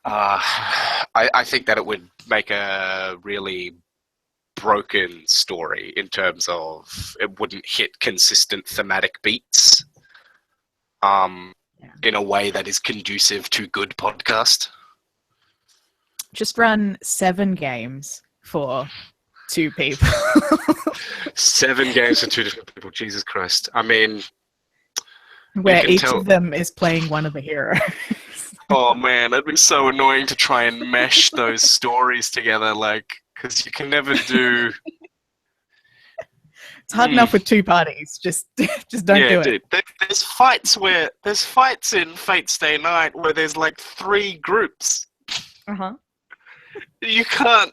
I think that it would make a really broken story in terms of it wouldn't hit consistent thematic beats in a way that is conducive to good podcast. Just run 7 games for 2 people. 7 games for 2 different people. Jesus Christ. I mean, where each of them is playing one of the heroes. Oh man, it'd be so annoying to try and mesh those stories together, like, because you can never do. It's hard enough with 2 parties. Just don't do it. Dude. There's fights in Fate Stay Night where there's like 3 groups. You can't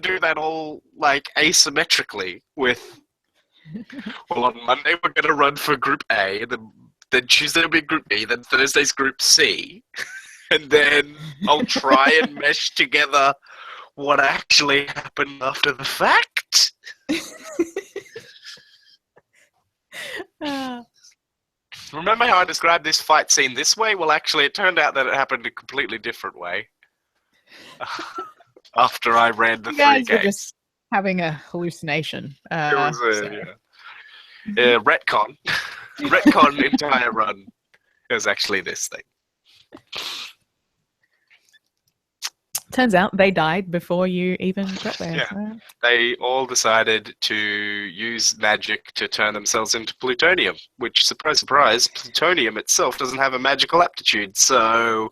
do that all like asymmetrically with. Well, on Monday we're gonna run for Group A, and then Tuesday will be Group B, then Thursday's Group C, and then I'll try and mesh together what actually happened after the fact. Remember how I described this fight scene this way? Well, actually, it turned out that it happened a completely different way. After I read the 3 games. Were just having a hallucination. It was retcon. Retcon entire run. It was actually this thing. Turns out they died before you even got there. Yeah. So. They all decided to use magic to turn themselves into plutonium, which, surprise, surprise, plutonium itself doesn't have a magical aptitude, so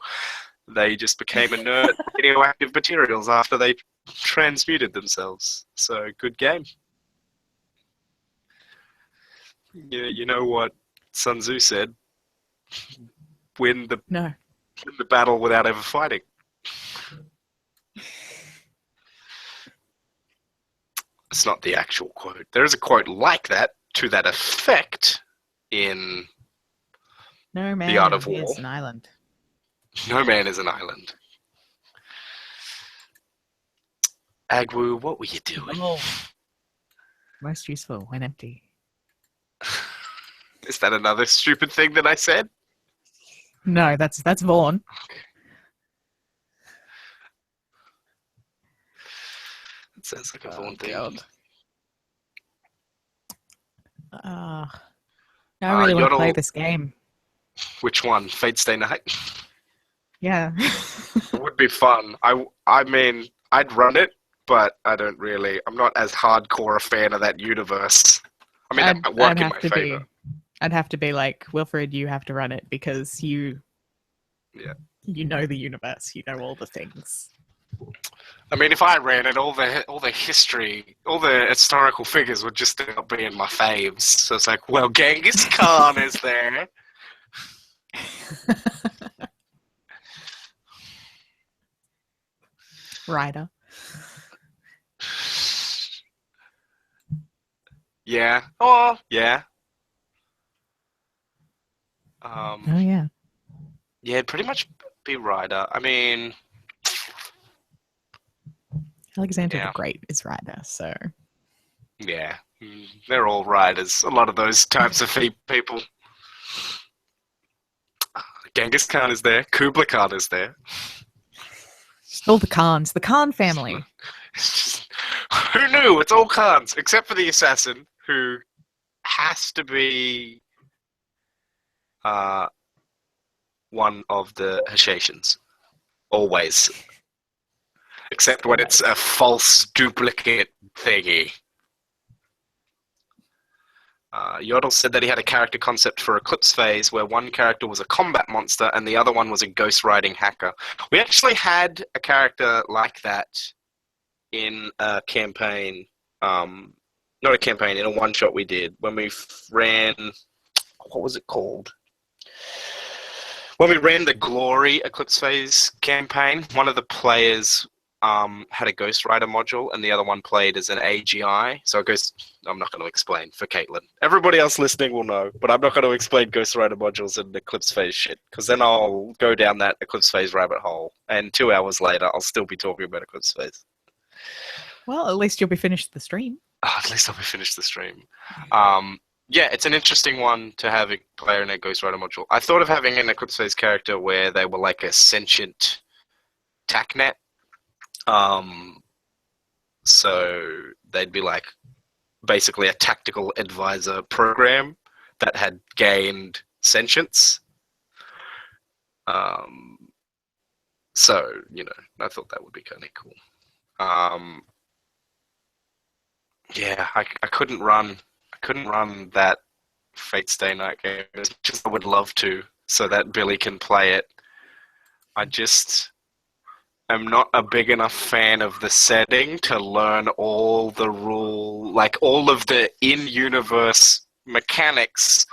they just became inert radioactive materials after they transmuted themselves. So, good game. You know what Sun Tzu said? Win the battle without ever fighting. It's not the actual quote. There is a quote like that, to that effect, in No man The Art of War. is an island. No man is an island. Agwu, what were you doing? Oh. Most useful when empty. Is that another stupid thing that I said? No, that's Vaughn. It sounds like a Vaughn thing. I really want to play this game. Which one? Fate Stay Night? Yeah. It would be fun. I mean, I'd run it, but I'm not as hardcore a fan of that universe. I mean, that might work in my favor. I'd have to be like, Wilfred, you have to run it because you know the universe, you know all the things. I mean, if I ran it, all the history, all the historical figures would just end up being my faves. So it's like, well, Genghis Khan is there. Ryder. Yeah. Oh, yeah. Oh, yeah. Yeah, it'd pretty much be Ryder. I mean... Alexander the Great is Ryder, so... Yeah. They're all riders. A lot of those types of people. Genghis Khan is there. Kublai Khan is there. All the Khans. The Khan family. Who knew? It's all Khans, except for the assassin, who has to be one of the Hashatians. Always. Except when it's a false duplicate thingy. Yodel said that he had a character concept for Eclipse Phase where one character was a combat monster and the other one was a ghost riding hacker. We actually had a character like that in a campaign, not a campaign, in a one-shot we did when we ran, what was it called? When we ran the Glory Eclipse Phase campaign, one of the players had a Ghost Rider module, and the other one played as an AGI. So I'm not going to explain for Caitlin. Everybody else listening will know, but I'm not going to explain Ghost Rider modules and Eclipse Phase shit, because then I'll go down that Eclipse Phase rabbit hole, and 2 hours later, I'll still be talking about Eclipse Phase. Well, at least you'll be finished the stream. At least I'll be finished the stream. Yeah, it's an interesting one to have a player in a Ghost Rider module. I thought of having an Eclipse Phase character where they were like a sentient TACnet. So they'd be like basically a tactical advisor program that had gained sentience. So, I thought that would be kind of cool. Yeah, I couldn't run that Fate Stay Night game as much as I would love to, so that Billy can play it. I just am not a big enough fan of the setting to learn all the all of the in-universe mechanics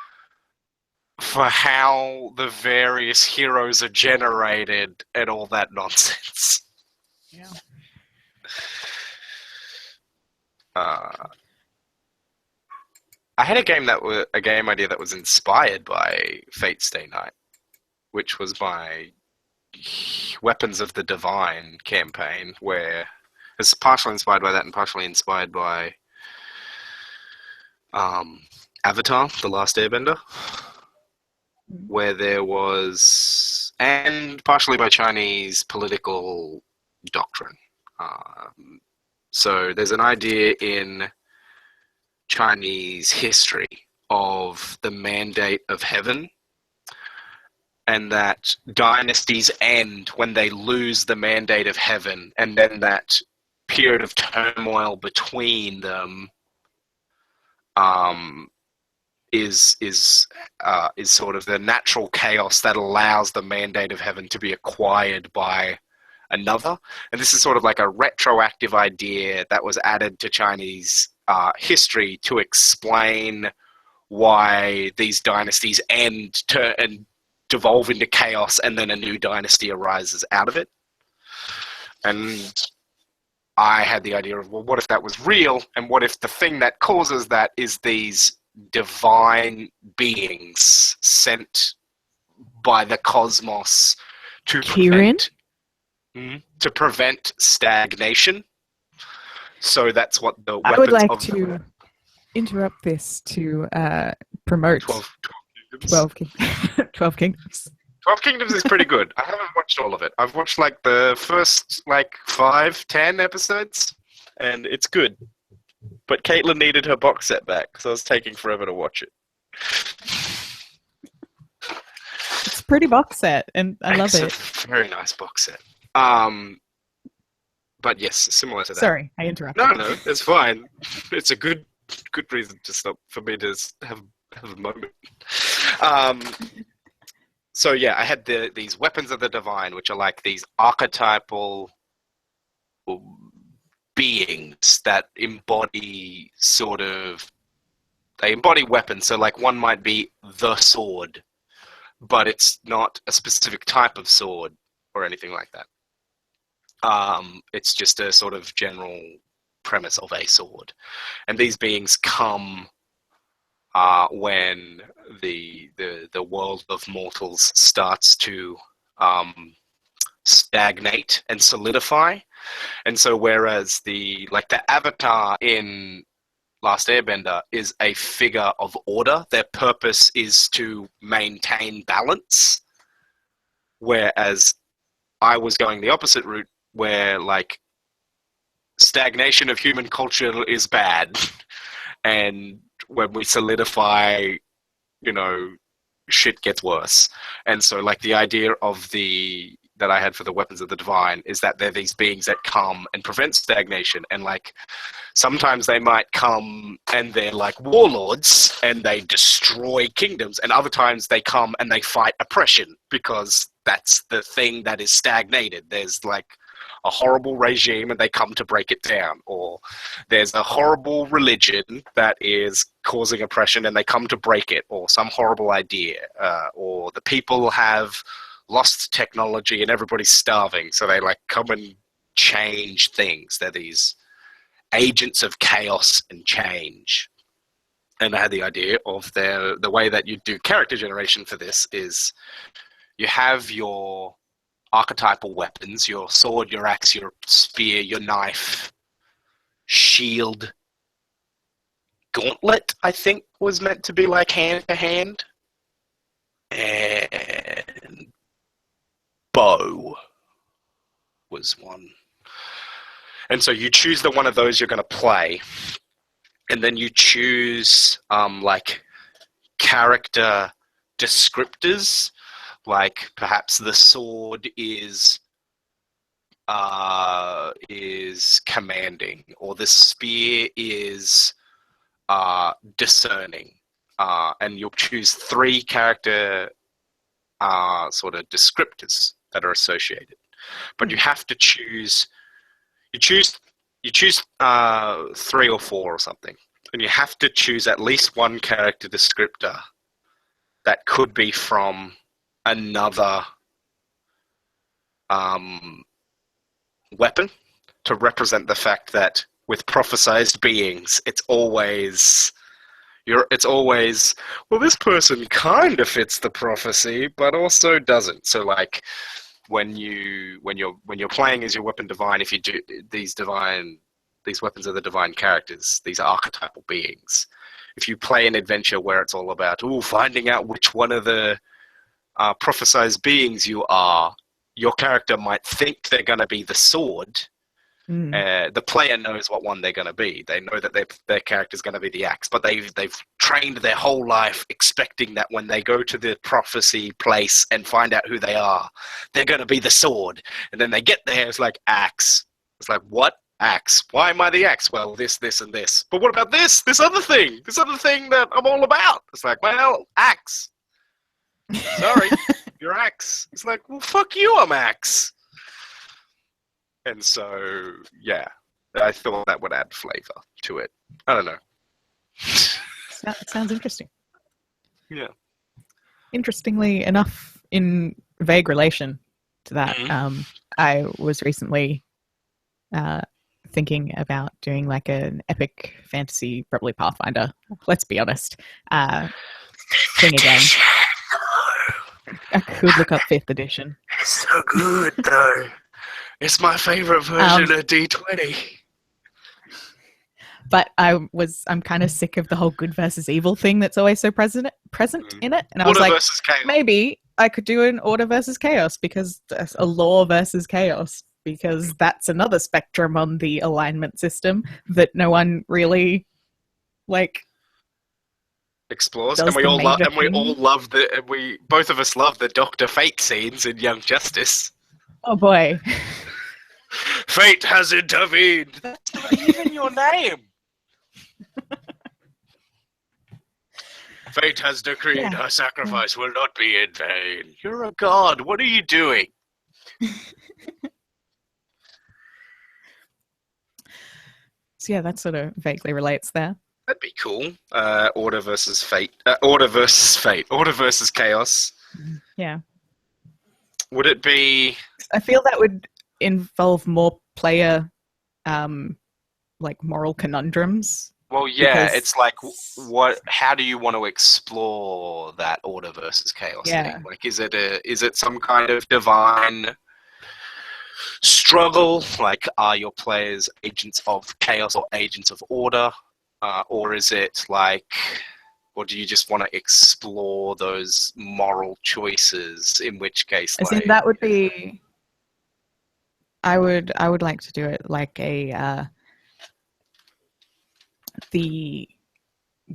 for how the various heroes are generated and all that nonsense. Yeah. I had a game idea that was inspired by Fate Stay Night, which was my Weapons of the Divine campaign, where it's partially inspired by that and partially inspired by Avatar: The Last Airbender, where there was, and partially by Chinese political doctrine. So there's an idea in Chinese history of the mandate of heaven, and that dynasties end when they lose the mandate of heaven, and then that period of turmoil between them is sort of the natural chaos that allows the mandate of heaven to be acquired by another. And this is sort of like a retroactive idea that was added to Chinese history to explain why these dynasties end and devolve into chaos, and then a new dynasty arises out of it. And I had the idea of, well, what if that was real? And what if the thing that causes that is these divine beings sent by the cosmos to prevent stagnation? So that's what the weapons I would like to interrupt this to promote 12 Kingdoms. 12 Kingdoms is pretty good. I haven't watched all of it. I've watched like the first 5-10 episodes, and it's good. But Caitlin needed her box set back, so I was taking forever to watch it. It's a pretty box set, and I love it. It's a very nice box set. But yes, similar to that. Sorry, I interrupted. No, it's fine. It's a good reason to stop for me to have a moment. So yeah, I had these weapons of the divine, which are like these archetypal beings that embody they embody weapons. So like one might be the sword, but it's not a specific type of sword or anything like that. It's just a sort of general premise of a sword. And these beings come when the world of mortals starts to stagnate and solidify. And so whereas the Avatar in Last Airbender is a figure of order, their purpose is to maintain balance, whereas I was going the opposite route, where like stagnation of human culture is bad, and when we solidify, shit gets worse. And so like the idea of that I had for the weapons of the divine is that they're these beings that come and prevent stagnation, and like sometimes they might come and they're like warlords and they destroy kingdoms, and other times they come and they fight oppression because that's the thing that is stagnated. There's like a horrible regime and they come to break it down, or there's a horrible religion that is causing oppression and they come to break it, or some horrible idea, or the people have lost technology and everybody's starving, so they like come and change things. They're these agents of chaos and change. And I had the idea of the way that you do character generation for this is you have your archetypal weapons, your sword, your axe, your spear, your knife, shield, gauntlet, I think was meant to be like hand to hand, and bow was one. And so you choose the one of those you're going to play, and then you choose like character descriptors. Like perhaps the sword is commanding, or the spear is discerning, and you'll choose 3 character sort of descriptors that are associated. But you have to choose. You choose 3 or 4 or something, and you have to choose at least one character descriptor that could be from another weapon to represent the fact that with prophesized beings, it's always, well, this person kind of fits the prophecy, but also doesn't. So like when you're playing as your weapon divine, if you do these weapons are the divine characters, these archetypal beings. If you play an adventure where it's all about finding out which one of the prophesized beings you are, your character might think they're going to be the sword, The player knows what one they're going to be. They know that their character's going to be the axe, but they've trained their whole life expecting that when they go to the prophecy place and find out who they are, they're going to be the sword. And then they get there, it's like axe. It's like, what? Axe. Why am I the axe? Well, this, and this. But what about this? This other thing that I'm all about. It's like, well, axe. Sorry, you're axe. It's like, well, fuck you, I'm axe. And so, yeah, I thought that would add flavor to it. I don't know. Sounds interesting. Yeah. Interestingly enough, in vague relation to that, I was recently thinking about doing like an epic fantasy, probably Pathfinder, let's be honest, thing again. I could look up 5th edition. It's so good, though. It's my favorite version of D20. But I'm kind of sick of the whole good versus evil thing that's always so present in it. And I was Order like, versus chaos. maybe I could do an order versus chaos, because that's a law versus chaos, because that's another spectrum on the alignment system that no one really explores. does And we the all major love thing. we both of us love the Dr. Fate scenes in Young Justice. Oh boy. Fate has intervened. That's not even your name. Fate has decreed her sacrifice will not be in vain. You're a god. What are you doing? So yeah, that sort of vaguely relates there. That'd be cool. Order versus fate. Order versus chaos. Yeah. Would it be... I feel that would involve more player moral conundrums. Well, yeah, because... it's like, how do you want to explore that order versus chaos thing? Like, is it some kind of divine struggle? Like, are your players agents of chaos or agents of order? Or is it like, or do you just want to explore those moral choices? In which case, I think that would be. I would like to do it like the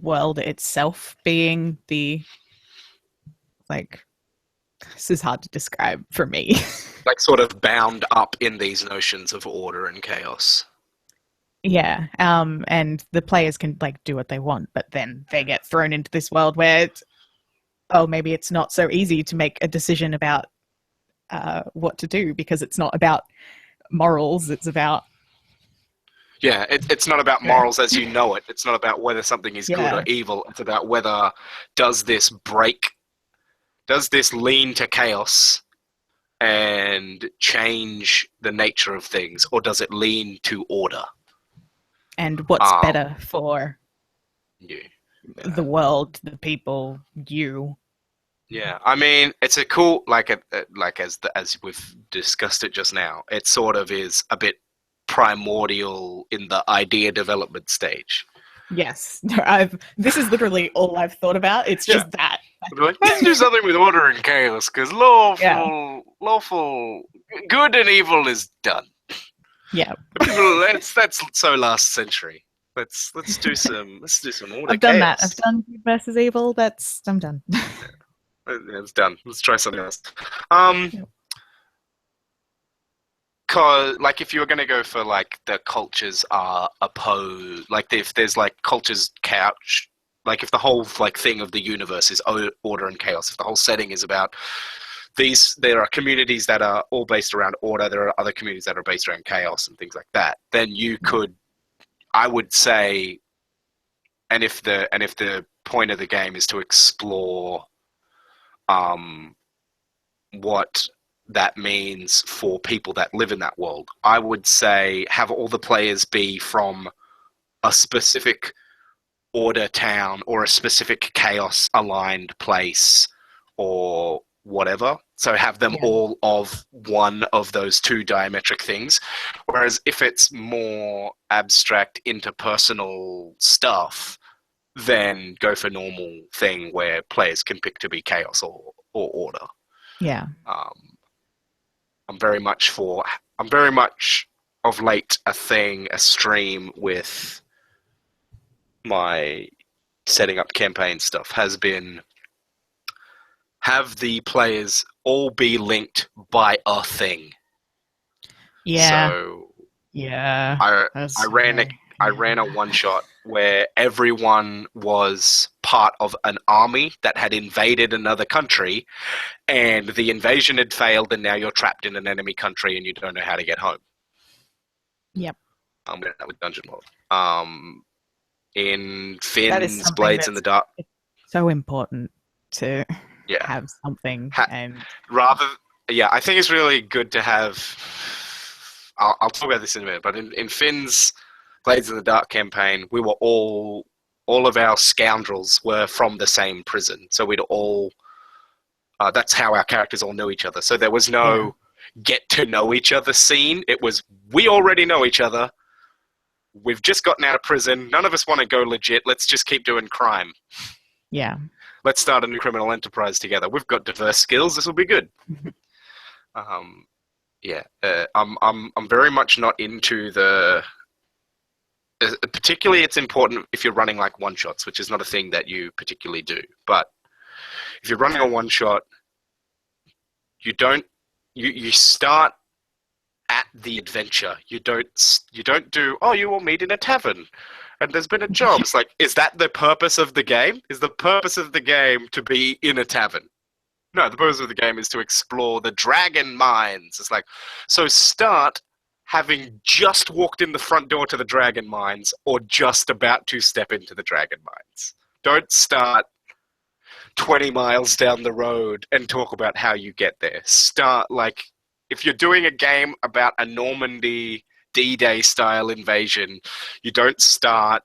world itself being the this is hard to describe for me. Like sort of bound up in these notions of order and chaos. Yeah, and the players can do what they want, but then they get thrown into this world where, maybe it's not so easy to make a decision about what to do, because it's not about morals, it's about... Yeah, it's not about morals as you know it. It's not about whether something is good or evil. It's about whether does this lean to chaos and change the nature of things, or does it lean to order? And what's better for the world, the people, you? Yeah, I mean, it's a cool, as we've discussed it just now, it sort of is a bit primordial in the idea development stage. Yes, this is literally all I've thought about. It's just that. Let's do something with order and chaos, because lawful, good and evil is done. Yeah, that's so last century. Let's do some order. I've done that. I've done good versus evil. I'm done. It's done. Let's try something else. Cause if you were going to go for the cultures are opposed, if there's cultures couch, if the whole thing of the universe is order and chaos, if the whole setting is about there are communities that are all based around order, there are other communities that are based around chaos and things like that, then you could, I would say, and if the point of the game is to explore what that means for people that live in that world, I would say have all the players be from a specific order town or a specific chaos aligned place or whatever. So have them all of one of those two diametric things. Whereas if it's more abstract interpersonal stuff, then go for normal thing where players can pick to be chaos or order. Yeah. I'm very much of late a stream with my setting up campaign stuff has been have the players all be linked by a thing. Yeah. So Yeah. I ran a one shot where everyone was part of an army that had invaded another country, and the invasion had failed, and now you're trapped in an enemy country and you don't know how to get home. Yep. With Dungeon World. In That is Finn's something Blades in the Dark. So important to Yeah. have something. And I think it's really good to have. I'll talk about this in a minute, but in Finn's Blades in the Dark campaign, we were all of our scoundrels were from the same prison, so we'd all. That's how our characters all knew each other. So there was no get to know each other scene. It was we already know each other. We've just gotten out of prison. None of us want to go legit. Let's just keep doing crime. Yeah. Let's start a new criminal enterprise together. We've got diverse skills. This will be good. I'm very much not into the. Particularly, it's important if you're running like one shots, which is not a thing that you particularly do. But if you're running a one shot, you don't. You start at the adventure. You don't do. Oh, you will meet in a tavern, and there's been a job. It's like, is that the purpose of the game? Is the purpose of the game to be in a tavern? No, the purpose of the game is to explore the dragon mines. It's like, so start having just walked in the front door to the dragon mines or just about to step into the dragon mines. Don't start 20 miles down the road and talk about how you get there. Start, like, if you're doing a game about a Normandy D-Day style invasion, you don't start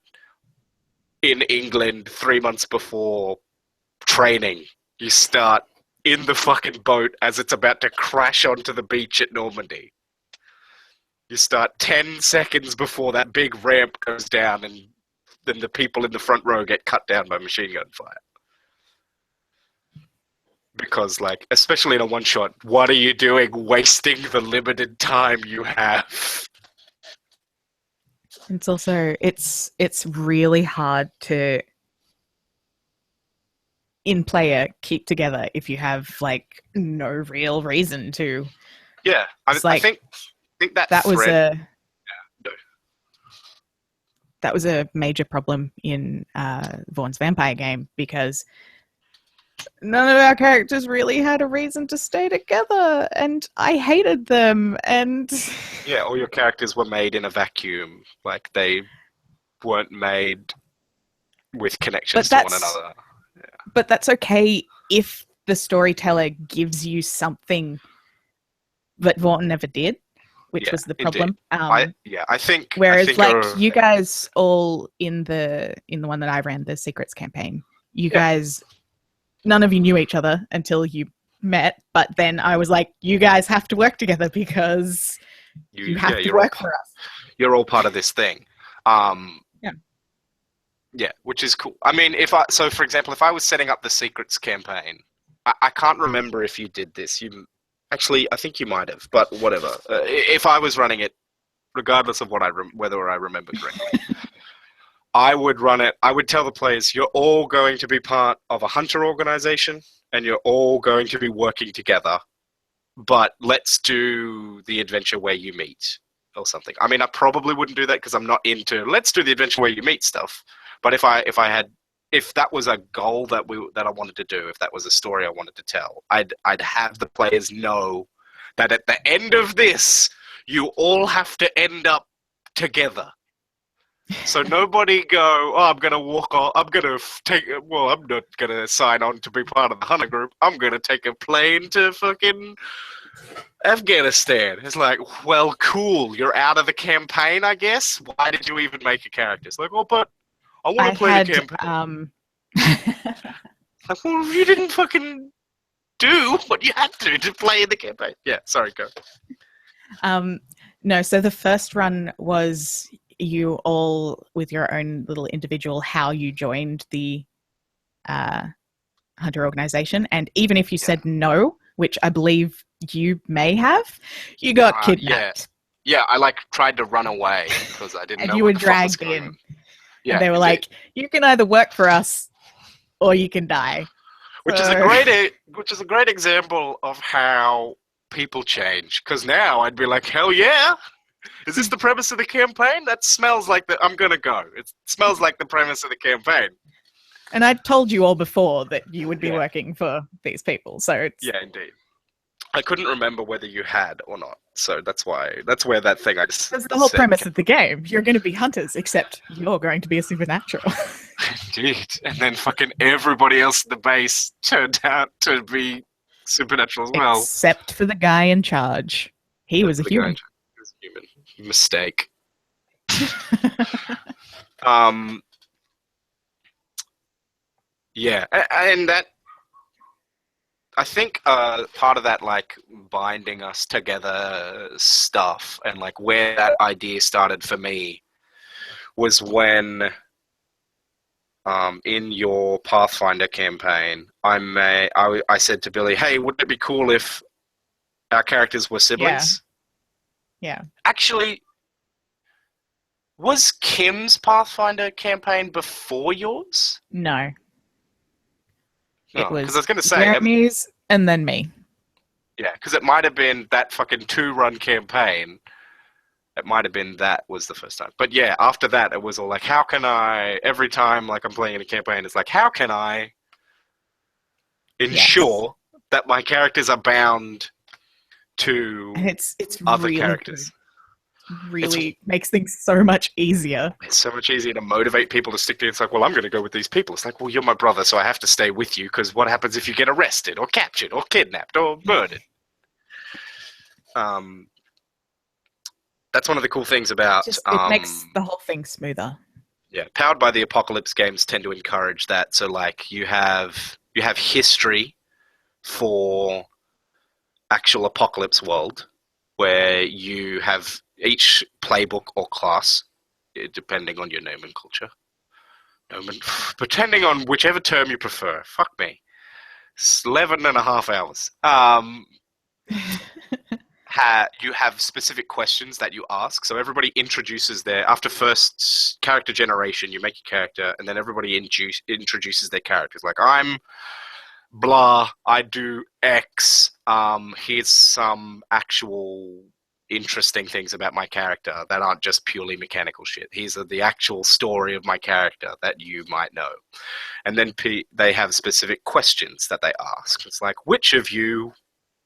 in England 3 months before training. You start in the fucking boat as it's about to crash onto the beach at Normandy. You start 10 seconds before that big ramp goes down and then the people in the front row get cut down by machine gun fire. Because, like, especially in a one-shot, what are you doing wasting the limited time you have? it's also it's really hard to in player keep together if you have like no real reason to. Yeah, I think that was thread, that was a major problem in Vaughn's Vampire game because none of our characters really had a reason to stay together, and I hated them. And yeah, all your characters were made in a vacuum, like they weren't made with connections to one another. Yeah. But that's okay if the storyteller gives you something that Vaughn never did, which was the problem. I think. Whereas, I think like you guys all in the one that I ran, the Secrets campaign, you guys. None of you knew each other until you met, but then I was like, you guys have to work together because you have to work for us. You're all part of this thing. Yeah, which is cool. I mean, for example, if I was setting up the Secrets campaign, I can't remember if you did this. Actually, I think you might have, but whatever. If I was running it, regardless of whether I remember correctly, I would run it. I would tell the players, you're all going to be part of a hunter organization and you're all going to be working together, but let's do the adventure where you meet or something. I mean, I probably wouldn't do that because I'm not into let's do the adventure where you meet stuff. But if that was a goal that I wanted to do, if that was a story I wanted to tell, I'd have the players know that at the end of this, you all have to end up together. So nobody go, oh, I'm going to walk on, I'm not going to sign on to be part of the hunter group. I'm going to take a plane to fucking Afghanistan. It's like, well, cool. You're out of the campaign, I guess. Why did you even make a character? It's like, oh, but I want to play the campaign. Like, well, you didn't fucking do what you had to play in the campaign. Yeah, sorry, go. No, so the first run was you all with your own little individual how you joined the hunter organization, and even if you said no, which I believe you may have, you got kidnapped. Yeah, I like tried to run away because I didn't And know you what were the fuck was dragged going in. on. Yeah, And they were indeed. like, you can either work for us or you can die. which is a So- great example of how people change. Because now I'd be like, hell yeah. Is this the premise of the campaign? That smells like I'm gonna go. It smells like the premise of the campaign. And I told you all before that you would be Yeah. working for these people. So it's Yeah, indeed. I couldn't remember whether you had or not, so that's where that thing I just that's the whole said premise came- of the game. You're going to be hunters, except you're going to be a supernatural. Indeed, and then fucking everybody else at the base turned out to be supernatural as well. Except for the guy in charge. He was a The guy human. in charge was a human. Mistake. Yeah, and that I think part of that like binding us together stuff and like where that idea started for me was when in your Pathfinder campaign I said to Billy, hey, wouldn't it be cool if our characters were siblings? Yeah. Actually, was Kim's Pathfinder campaign before yours? No. It was because I was going to say, Jeremy's and then me. yeah, because it might have been that fucking 2-run campaign. It might have been that was the first time. But yeah, after that, it was all like, how can I, every time like I'm playing in a campaign, it's like, how can I ensure that my characters are bound to And it's other really characters? good. Really makes things so much easier. It's so much easier to motivate people to stick to it. It's like, well, I'm going to go with these people. It's like, well, you're my brother, so I have to stay with you because what happens if you get arrested or captured or kidnapped or murdered? That's one of the cool things about... It makes the whole thing smoother. Yeah, Powered by the Apocalypse games tend to encourage that. So, like, you have history for actual Apocalypse world, where you have each playbook or class, depending on your nomenclature, depending on whichever term you prefer. Fuck me. It's 11 and a half hours. You have specific questions that you ask. So everybody introduces after first character generation, you make a character, and then everybody introduces their characters. Like, I'm blah, I do X. Here's some actual interesting things about my character that aren't just purely mechanical shit. Here's the actual story of my character that you might know. And then they have specific questions that they ask. It's like, which of you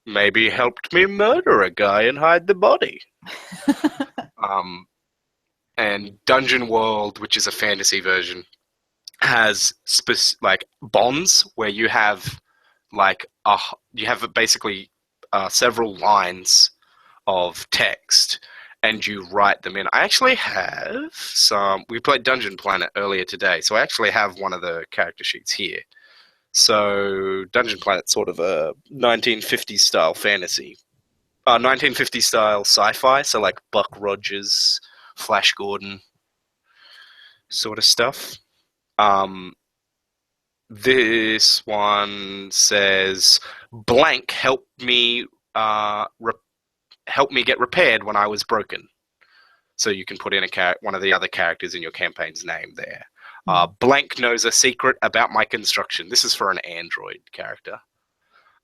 maybe helped me murder a guy and hide the body? And Dungeon World, which is a fantasy version, has like bonds where you have like basically several lines of text and you write them in. I actually have some. We played Dungeon Planet earlier today, so I actually have one of the character sheets here. So Dungeon Planet's sort of a 1950s style fantasy, 1950s style sci-fi. So like Buck Rogers, Flash Gordon, sort of stuff. This one says, blank helped me get repaired when I was broken. So you can put in one of the other characters in your campaign's name there. Blank knows a secret about my construction. This is for an android character.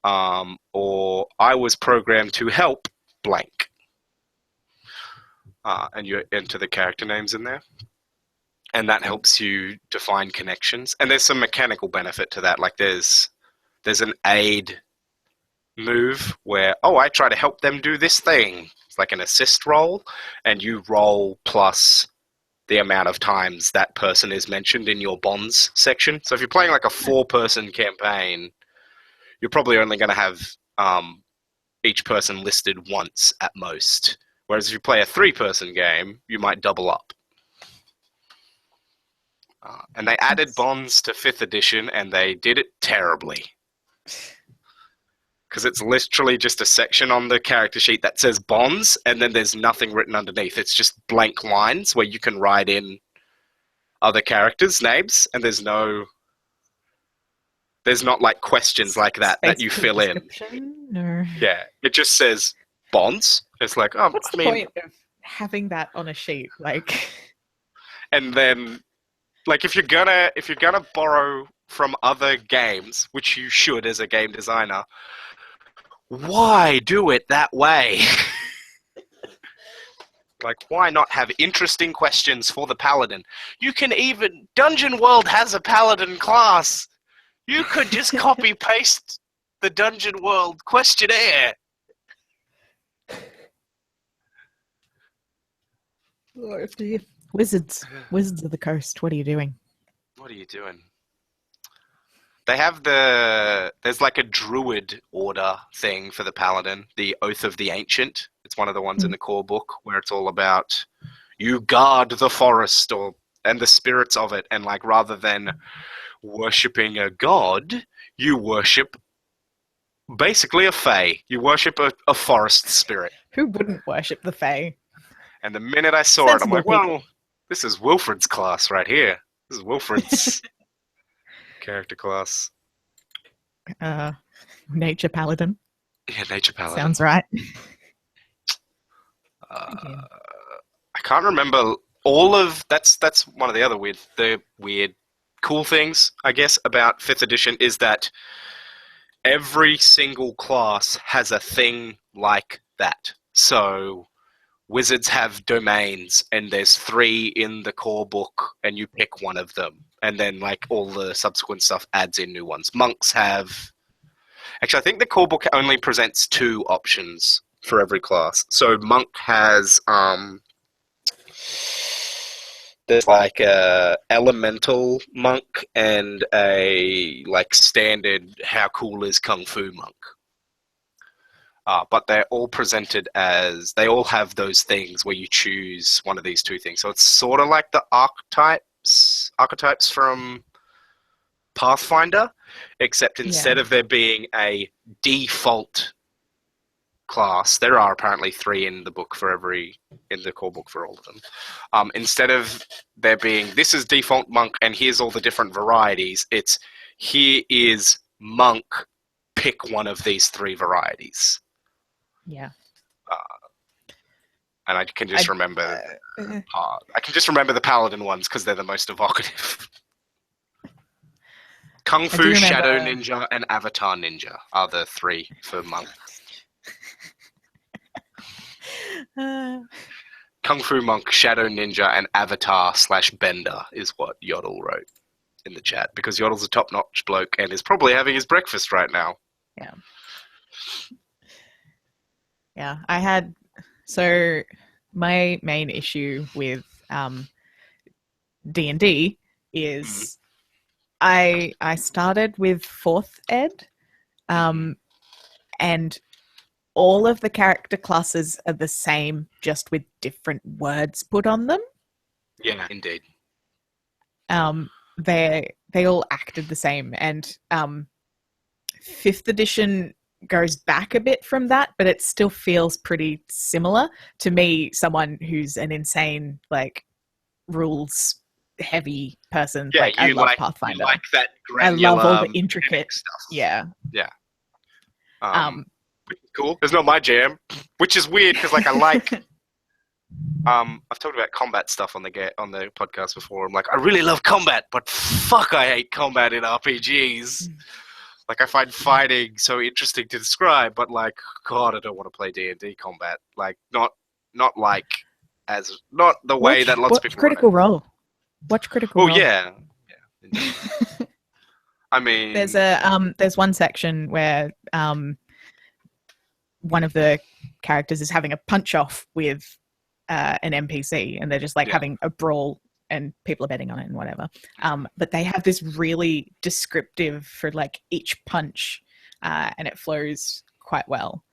Or I was programmed to help blank. And you enter the character names in there. And that helps you define connections. And there's some mechanical benefit to that. Like there's an aid move where, I try to help them do this thing. It's like an assist roll, and you roll plus the amount of times that person is mentioned in your bonds section. So if you're playing like a 4-person campaign, you're probably only going to have each person listed once at most. Whereas if you play a 3-person game, you might double up. And they added bonds to 5th edition, and they did it terribly. Because it's literally just a section on the character sheet that says bonds, and then there's nothing written underneath. It's just blank lines where you can write in other characters' names, and there's not like questions like that you fill in. Or... Yeah, it just says bonds. It's like, What's the point of having that on a sheet, like. And then, like, if you're gonna borrow from other games, which you should as a game designer, why do it that way? Like, why not have interesting questions for the paladin? You can even... Dungeon World has a paladin class. You could just copy-paste the Dungeon World questionnaire. Wizards of the Coast, what are you doing? What are you doing? They have there's like a druid order thing for the paladin, the Oath of the Ancient. It's one of the ones in the core book where it's all about you guard the forest and the spirits of it, and like rather than worshipping a god, you worship basically a fae. You worship a forest spirit. Who wouldn't worship the fae? And the minute I saw it, I'm like, well, this is Wilfred's class right here. This is Wilfred's character class. Nature Paladin. Yeah, Nature Paladin. Sounds right. I can't remember all of... That's one of the other weird cool things, I guess, about 5th edition is that every single class has a thing like that. So... Wizards have domains, and there's 3 in the core book, and you pick one of them. And then, like, all the subsequent stuff adds in new ones. Monks have... Actually, I think the core book only presents 2 options for every class. So Monk has... there's, like, a elemental monk and a, like, standard how cool is Kung Fu monk. But they're all presented as... They all have those things where you choose one of these 2 things. So it's sort of like the archetypes from Pathfinder, except instead of there being a default class, there are apparently 3 in the book in the core book for all of them. Instead of there being, this is default monk and here's all the different varieties, it's here is monk, pick one of these 3 varieties. Yeah. And I can just remember... I can just remember the paladin ones because they're the most evocative. Kung Fu, Shadow Ninja, and Avatar Ninja are the 3 for monk. Kung Fu Monk, Shadow Ninja, and Avatar/Bender is what Yodel wrote in the chat, because Yodel's a top-notch bloke and is probably having his breakfast right now. Yeah. Yeah, I had... So my main issue with D&D is I started with 4th ed, and all of the character classes are the same, just with different words put on them. Yeah, indeed. They all acted the same, and 5th edition goes back a bit from that, but it still feels pretty similar to me, someone who's an insane, like, rules heavy person. Yeah, like, I love Pathfinder. You like that I granular, love all the intricate stuff. Yeah. Yeah. Which is cool. It's not my jam, which is weird because, like, I like... I've talked about combat stuff on the podcast before. I'm like, I really love combat, but fuck, I hate combat in RPGs. Like, I find fighting so interesting to describe, but, like, God, I don't want to play D&D combat. Like, not the way that lots of people Critical Role. Watch Critical Role. Oh, yeah. I mean... There's one section where one of the characters is having a punch-off with an NPC, and they're just, like, having a brawl, and people are betting on it and whatever. But they have this really descriptive for, like, each punch, and it flows quite well.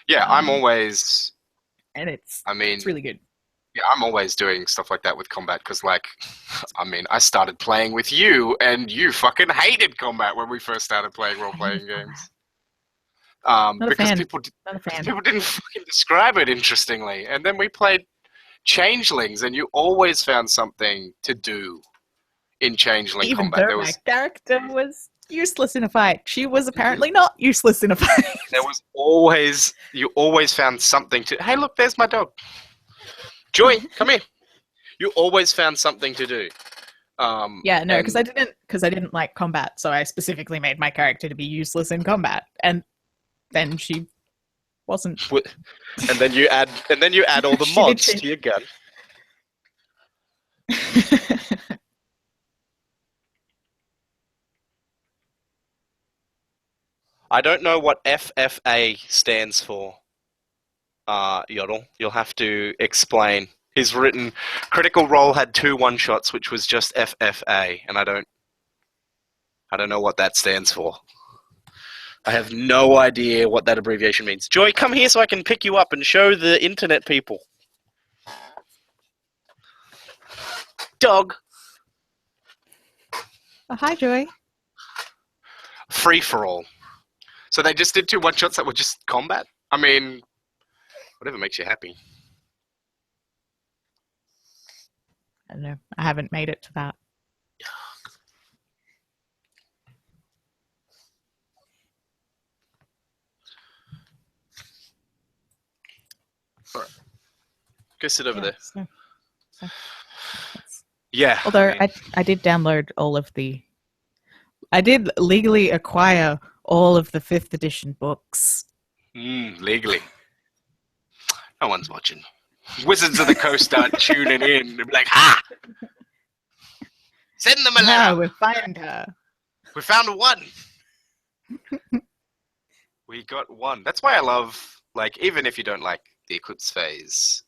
Yeah, I'm always... And it's it's really good. Yeah, I'm always doing stuff like that with combat because, like, I mean, I started playing with you, and you fucking hated combat when we first started playing role-playing games. Because people didn't fucking describe it interestingly. And then we played Changelings, and you always found something to do in Changeling Even combat. though my character was useless in a fight, she was apparently not useless in a fight. You always found something to... Hey, look, there's my dog. Joy, come here. You always found something to do. Yeah, no, because and- I didn't like combat, so I specifically made my character to be useless in combat, and then she wasn't. And then you add all the She did mods change- to your gun. I don't know what FFA stands for. Yodel, you'll have to explain. He's written Critical Role had 2 one-shots, which was just FFA, and I don't know what that stands for. I have no idea what that abbreviation means. Joy, come here so I can pick you up and show the internet people. Dog. Oh, hi, Joy. Free for all. So they just did 2 one-shots that were just combat? I mean, whatever makes you happy. I don't know. I haven't made it to that. Go sit over Yeah, there. so that's- Yeah. Although I mean, I did download all of the. I did legally acquire all of the 5th edition books. legally. No one's watching. Wizards of the Coast start tuning in. They'll be like, ha! Send them a No, letter. we'll find her. We found one. We got one. That's why I love, like, even if you don't like the Eclipse Phase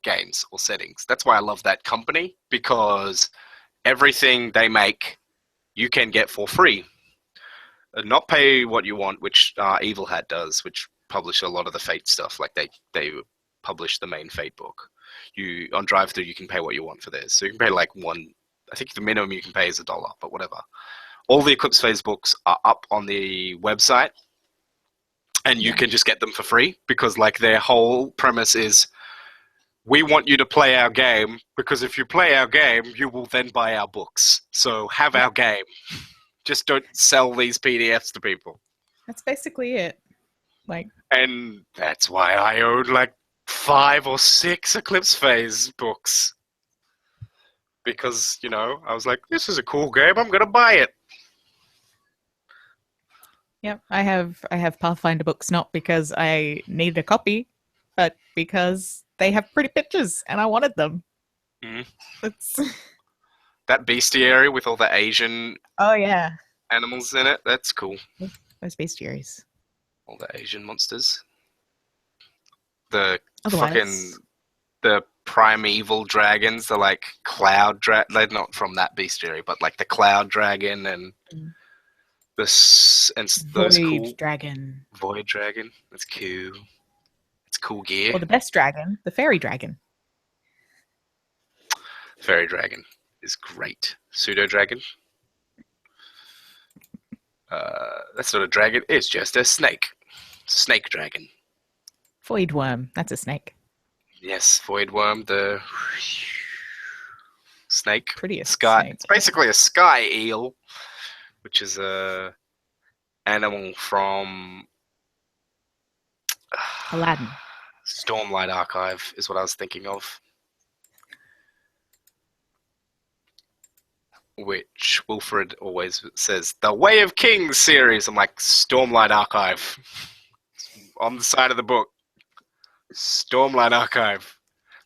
games or settings, that's why I love that company, because everything they make, you can get for free. Not pay what you want, which Evil Hat does, which publish a lot of the Fate stuff. Like, they publish the main Fate book. On drive-thru, you can pay what you want for theirs. So you can pay like I think the minimum you can pay is $1, but whatever. All the Eclipse Phase books are up on the website, and you can just get them for free, because like their whole premise is, we want you to play our game, because if you play our game, you will then buy our books. So have our game. Just don't sell these PDFs to people. That's basically it. Like, And that's why I own like 5 or 6 Eclipse Phase books. Because, I was like, this is a cool game, I'm going to buy it. yep, I have Pathfinder books not because I needed a copy, but because they have pretty pictures and I wanted them. Mhm. That's That bestiary with all the Asian oh yeah, animals in it, that's cool. those bestiaries. All the Asian monsters. The Otherwise, the primeval dragons, the like cloud they're not from that bestiary, but like the cloud dragon and Mm. those Void cool Dragon, void dragon. That's cool. It's cool gear. or the best dragon, the fairy dragon. Fairy dragon is great. Pseudo dragon. That's not a dragon. It's just a snake. Snake dragon. Void worm, that's a snake. Yes, void worm. The snake. Prettiest Sky. snake. It's basically a sky eel, which is a animal from Aladdin. Stormlight Archive is what I was thinking of. Which Wilfred always says, the Way of Kings series. I'm like, Stormlight Archive. On the side of the book. Stormlight Archive.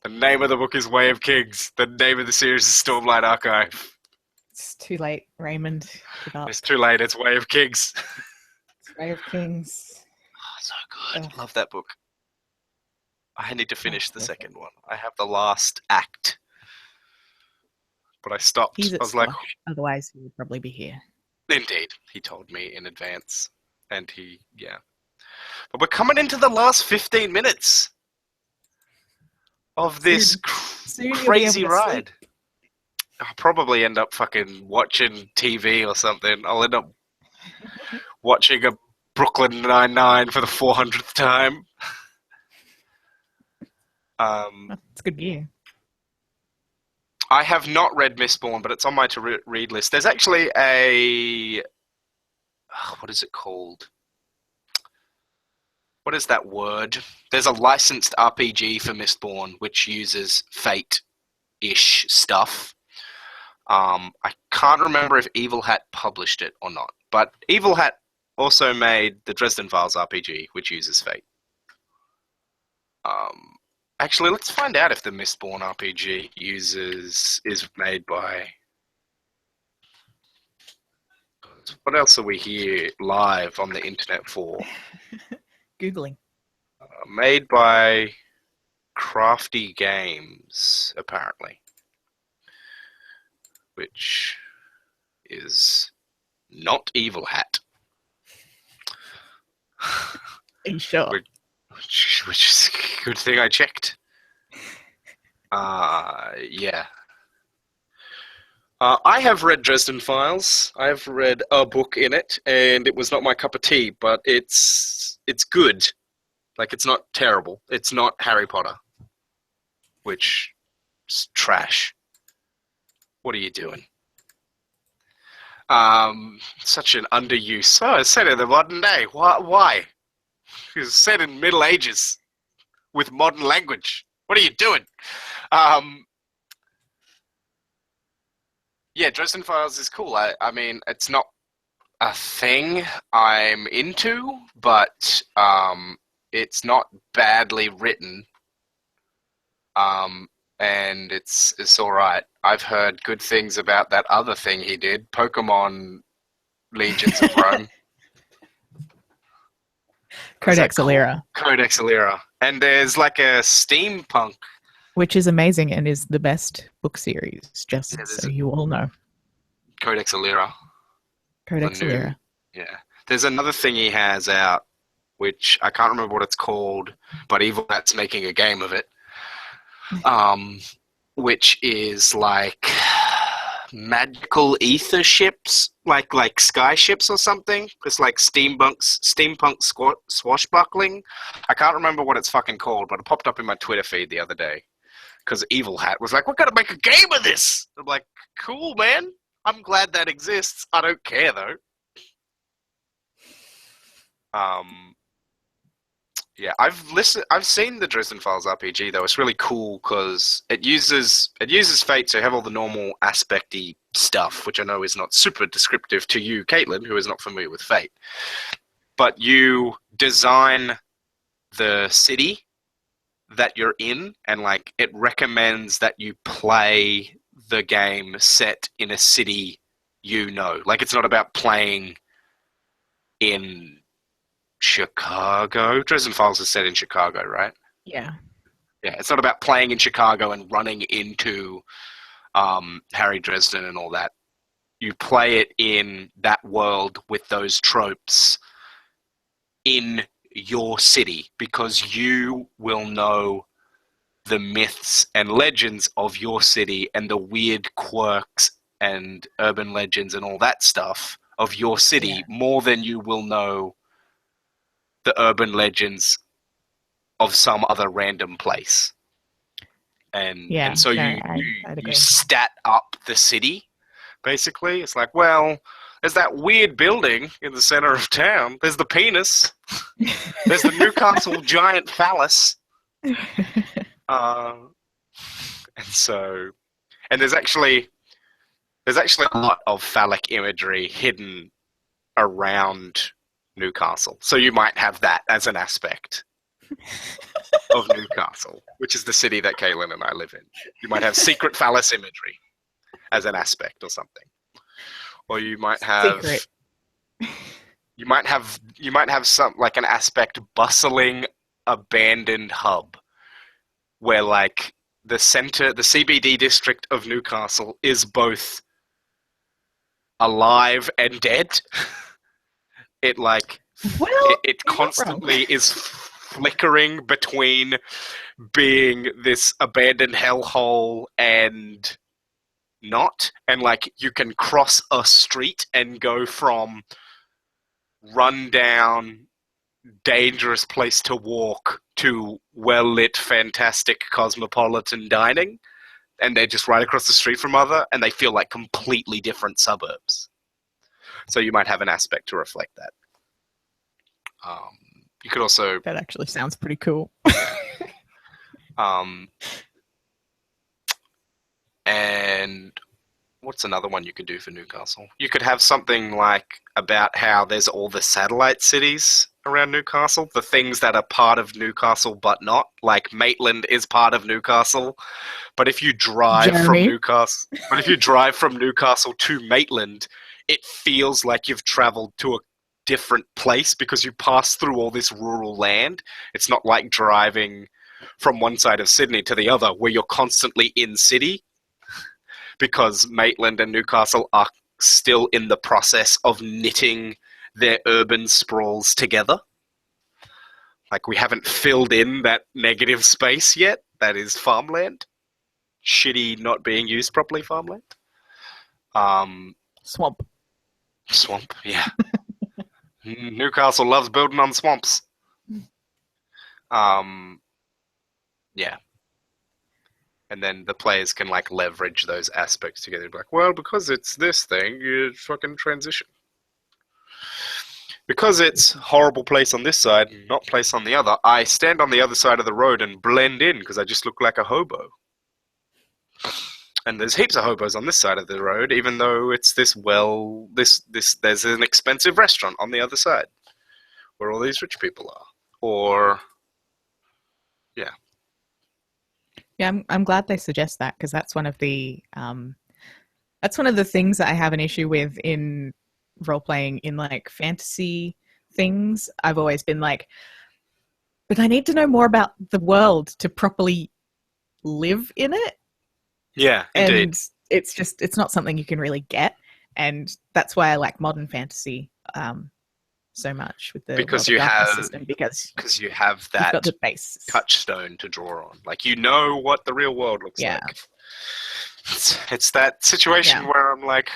The name of the book is Way of Kings. The name of the series is Stormlight Archive. It's too late, Raymond. Give up. It's too late, it's Way of Kings. Way of Kings. Oh, so good. Ugh. Love that book. I need to finish the so second one. I have the last act. But I stopped. He's I at was like, Slosh, otherwise he would probably be here. indeed. He told me in advance. And yeah. But we're coming into the last 15 minutes of this Soon you'll be crazy able to ride. sleep. I'll probably end up fucking watching TV or something. I'll end up watching a Brooklyn Nine-Nine for the 400th time. It's good gear. I have not read Mistborn, but it's on my to-read list. There's actually a... what is it called? what is that word? There's a licensed RPG for Mistborn which uses Fate-ish stuff. I can't remember if Evil Hat published it or not, but Evil Hat also made the Dresden Files RPG, which uses Fate. Actually, let's find out if the Mistborn RPG is made by. What else are we here live on the internet for? Googling. Made by Crafty Games, apparently. Which is not Evil Hat. Are you sure? Which is a good thing I checked. Yeah. I have read Dresden Files. I've read a book in it, and it was not my cup of tea, but it's good. Like, it's not terrible. It's not Harry Potter, which is trash. What are you doing? Such an underuse. Oh, it's set in the modern day. Why? It's set in Middle Ages with modern language. What are you doing? Yeah, Dresden Files is cool. I mean, it's not a thing I'm into, but it's not badly written. And it's all right. I've heard good things about that other thing he did, Pokemon Legions of Rome. Codex Alera. Codex Alera. And there's like a steampunk. Which is amazing and is the best book series, just so you all know. Codex Alera. Codex Alera. Yeah. There's another thing he has out, which I can't remember what it's called, but Evil Hat's making a game of it. Which is like magical ether ships, like sky ships or something. It's like steampunk swashbuckling. I can't remember what it's fucking called, but it popped up in my Twitter feed the other day. Because Evil Hat was like, we're gonna make a game of this! I'm like, cool, man. I'm glad that exists. I don't care, though. Yeah, I've seen the Dresden Files RPG though. It's really cool because it uses Fate, so you have all the normal aspecty stuff, which I know is not super descriptive to you, Caitlin, who is not familiar with Fate. But you design the city that you're in, and like it recommends that you play the game set in a city you know. Like, it's not about playing in Chicago. Dresden Files is set in Chicago, right? Yeah. Yeah, it's not about playing in Chicago and running into Harry Dresden and all that. You play it in that world with those tropes in your city because you will know the myths and legends of your city and the weird quirks and urban legends and all that stuff of your city more than you will know the urban legends of some other random place. And so you stat up the city, basically. It's like, well, there's that weird building in the center of town. There's the penis. There's the Newcastle giant phallus. And there's actually a lot of phallic imagery hidden around Newcastle. So you might have that as an aspect of Newcastle, which is the city that Caitlin and I live in. You might have secret phallus imagery as an aspect or something. Or you might have Secret. you might have some like an aspect bustling abandoned hub where like the CBD district of Newcastle is both alive and dead. It constantly is flickering between being this abandoned hellhole and not. And like you can cross a street and go from rundown, dangerous place to walk to well-lit, fantastic cosmopolitan dining. And they're just right across the street from and they feel like completely different suburbs. So you might have an aspect to reflect that. You could also That actually sounds pretty cool. and what's another one you could do for Newcastle? You could have something like about how there's all the satellite cities around Newcastle, the things that are part of Newcastle but not. Like Maitland is part of Newcastle, but if you drive Jeremy. from Newcastle to Maitland, it feels like you've traveled to a different place because you pass through all this rural land. It's not like driving from one side of Sydney to the other where you're constantly in city, because Maitland and Newcastle are still in the process of knitting their urban sprawls together. Like, we haven't filled in that negative space yet. That is farmland. Shitty, not being used properly farmland. Swamp. Swamp, yeah. Newcastle loves building on swamps. Yeah. And then the players can like leverage those aspects together. Be like, well, because it's this thing, you fucking transition. Because it's horrible place on this side, not place on the other, I stand on the other side of the road and blend in because I just look like a hobo. And there's heaps of hobos on this side of the road, even though it's there's an expensive restaurant on the other side where all these rich people are. Or, yeah. Yeah, I'm glad they suggest that, because that's one of the things that I have an issue with in role playing in like fantasy things. I've always been like, but I need to know more about the world to properly live in it. Yeah, indeed. And it's not something you can really get, that's why I like modern fantasy so much with the because World you of Darkness have system, because you have you've that got the basis. touchstone to draw on. Like, you know what the real world looks Yeah. like. It's that situation Yeah. where I'm like,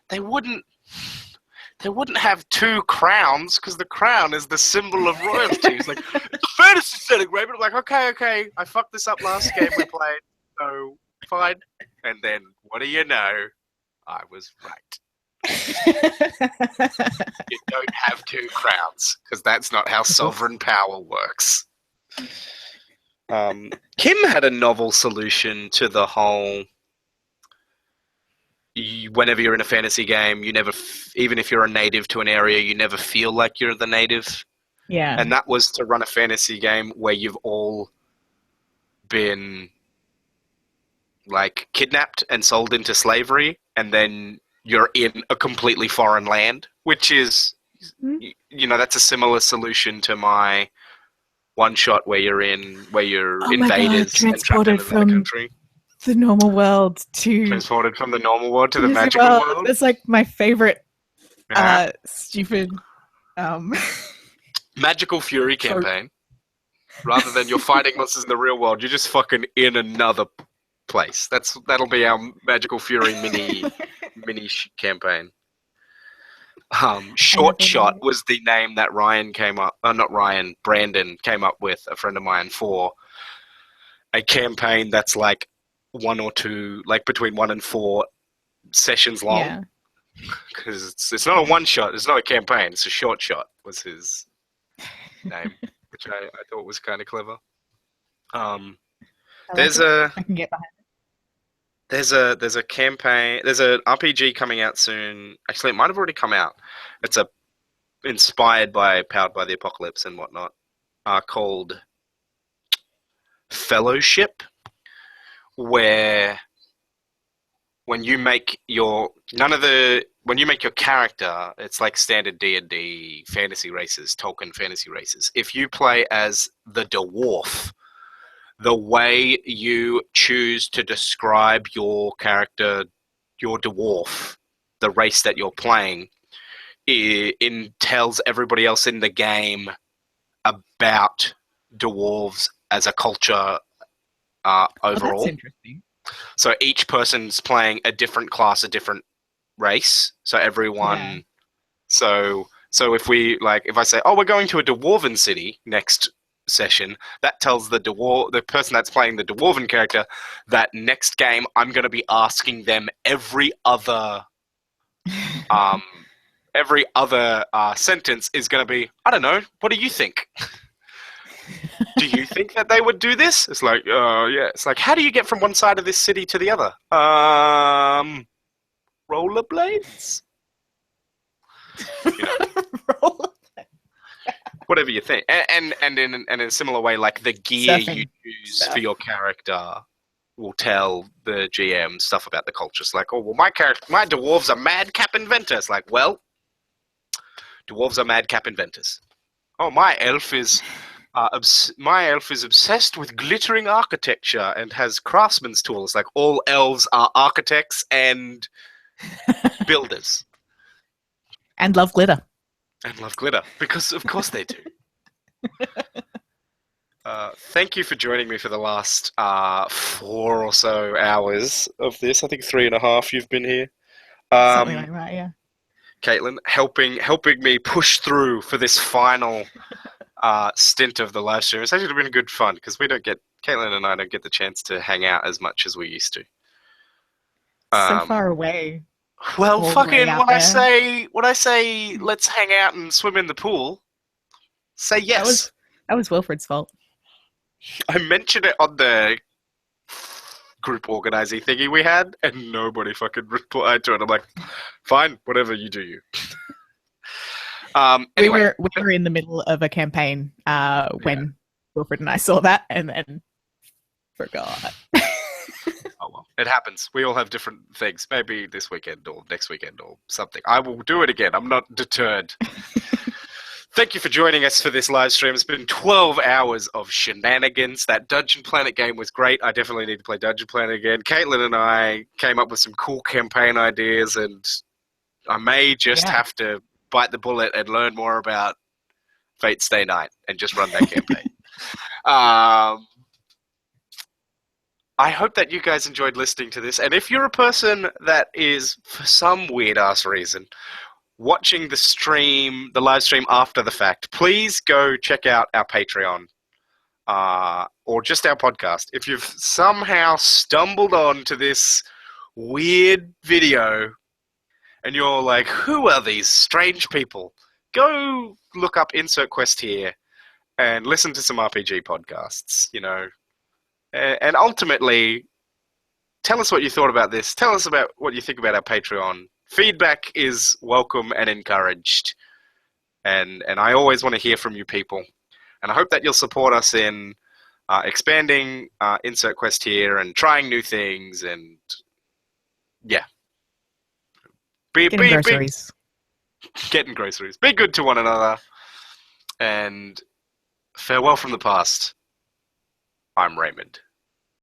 they wouldn't have two crowns because the crown is the symbol of royalty. It's like, it's a fantasy setting, right? But I'm like, okay, I fucked this up last game we played, so fine. And then, what do you know? I was right. You don't have two crowns because that's not how sovereign power works. Kim had a novel solution to the whole. Whenever you're in a fantasy game, you never, even if you're a native to an area, you never feel like you're the native. Yeah. And that was to run a fantasy game where you've all been like kidnapped and sold into slavery, and then you're in a completely foreign land, which is, that's a similar solution to my one shot where you're invaders and trapped in another country. The normal world to Transported from the normal world to the magical world. It's like my favorite stupid Magical Fury campaign. Rather than you're fighting monsters in the real world, you're just fucking in another place. That'll be our Magical Fury mini campaign. Short Shot was the name that Brandon came up with, a friend of mine, for a campaign that's like one or two, like between 1 and 4 sessions long. Because it's not a one shot, it's not a campaign, it's a short shot was his name, which I thought was kind of clever. I can get behind it. There's a campaign, there's an RPG coming out soon. Actually, it might have already come out. It's powered by the Apocalypse and whatnot, called Fellowship, where when you make your character, it's like standard D&D fantasy races, Tolkien fantasy races. If you play as the dwarf, the way you choose to describe your character, your dwarf, the race that you're playing, it tells everybody else in the game about dwarves as a culture overall. That's interesting. So each person's playing a different class, a different race. So everyone. Yeah. So if I say, oh, we're going to a dwarven city next session, that tells the person that's playing the dwarven character that next game I'm going to be asking them every other every other sentence is going to be, I don't know, what do you think? Do you think that they would do this? It's like, yeah. It's like, how do you get from one side of this city to the other? Rollerblades? You know, whatever you think. And in a similar way, like the gear Surfing you choose stuff. for your character will tell the GM stuff about the culture. It's like, oh, well, my dwarves are madcap inventors. Like, well, dwarves are madcap inventors. Oh, my elf is obsessed with glittering architecture and has craftsman's tools. Like, all elves are architects and builders And love glitter. and love glitter because, of course, they do. Thank you for joining me for the last 4 or so hours of this. I think 3.5 you've been here. Something like that, yeah. Caitlin, helping me push through for this final stint of the live stream. It's actually been good fun because Caitlin and I don't get the chance to hang out as much as we used to. So far away. Well, all the fucking way out when I say let's hang out and swim in the pool, say yes. That was Wilfred's fault. I mentioned it on the group organizing thingy we had, and nobody fucking replied to it. I'm like, fine, whatever, you do you. Anyway, We were in the middle of a campaign when Wilfred and I saw that and then forgot. oh well, it happens. We all have different things. Maybe this weekend or next weekend or something. I will do it again. I'm not deterred. Thank you for joining us for this live stream. It's been 12 hours of shenanigans. That Dungeon Planet game was great. I definitely need to play Dungeon Planet again. Caitlin and I came up with some cool campaign ideas, and I may just have to bite the bullet and learn more about Fate Stay Night and just run that campaign. I hope that you guys enjoyed listening to this. And if you're a person that is, for some weird-ass reason, watching the live stream after the fact, please go check out our Patreon or just our podcast. If you've somehow stumbled onto this weird video and you're like, who are these strange people? Go look up Insert Quest here and listen to some RPG podcasts, you know. And ultimately, tell us what you thought about this. Tell us about what you think about our Patreon. Feedback is welcome and encouraged. And I always want to hear from you people. And I hope that you'll support us in expanding Insert Quest here and trying new things and, yeah. Getting groceries. Getting groceries. Be good to one another. And farewell from the past. I'm Raymond.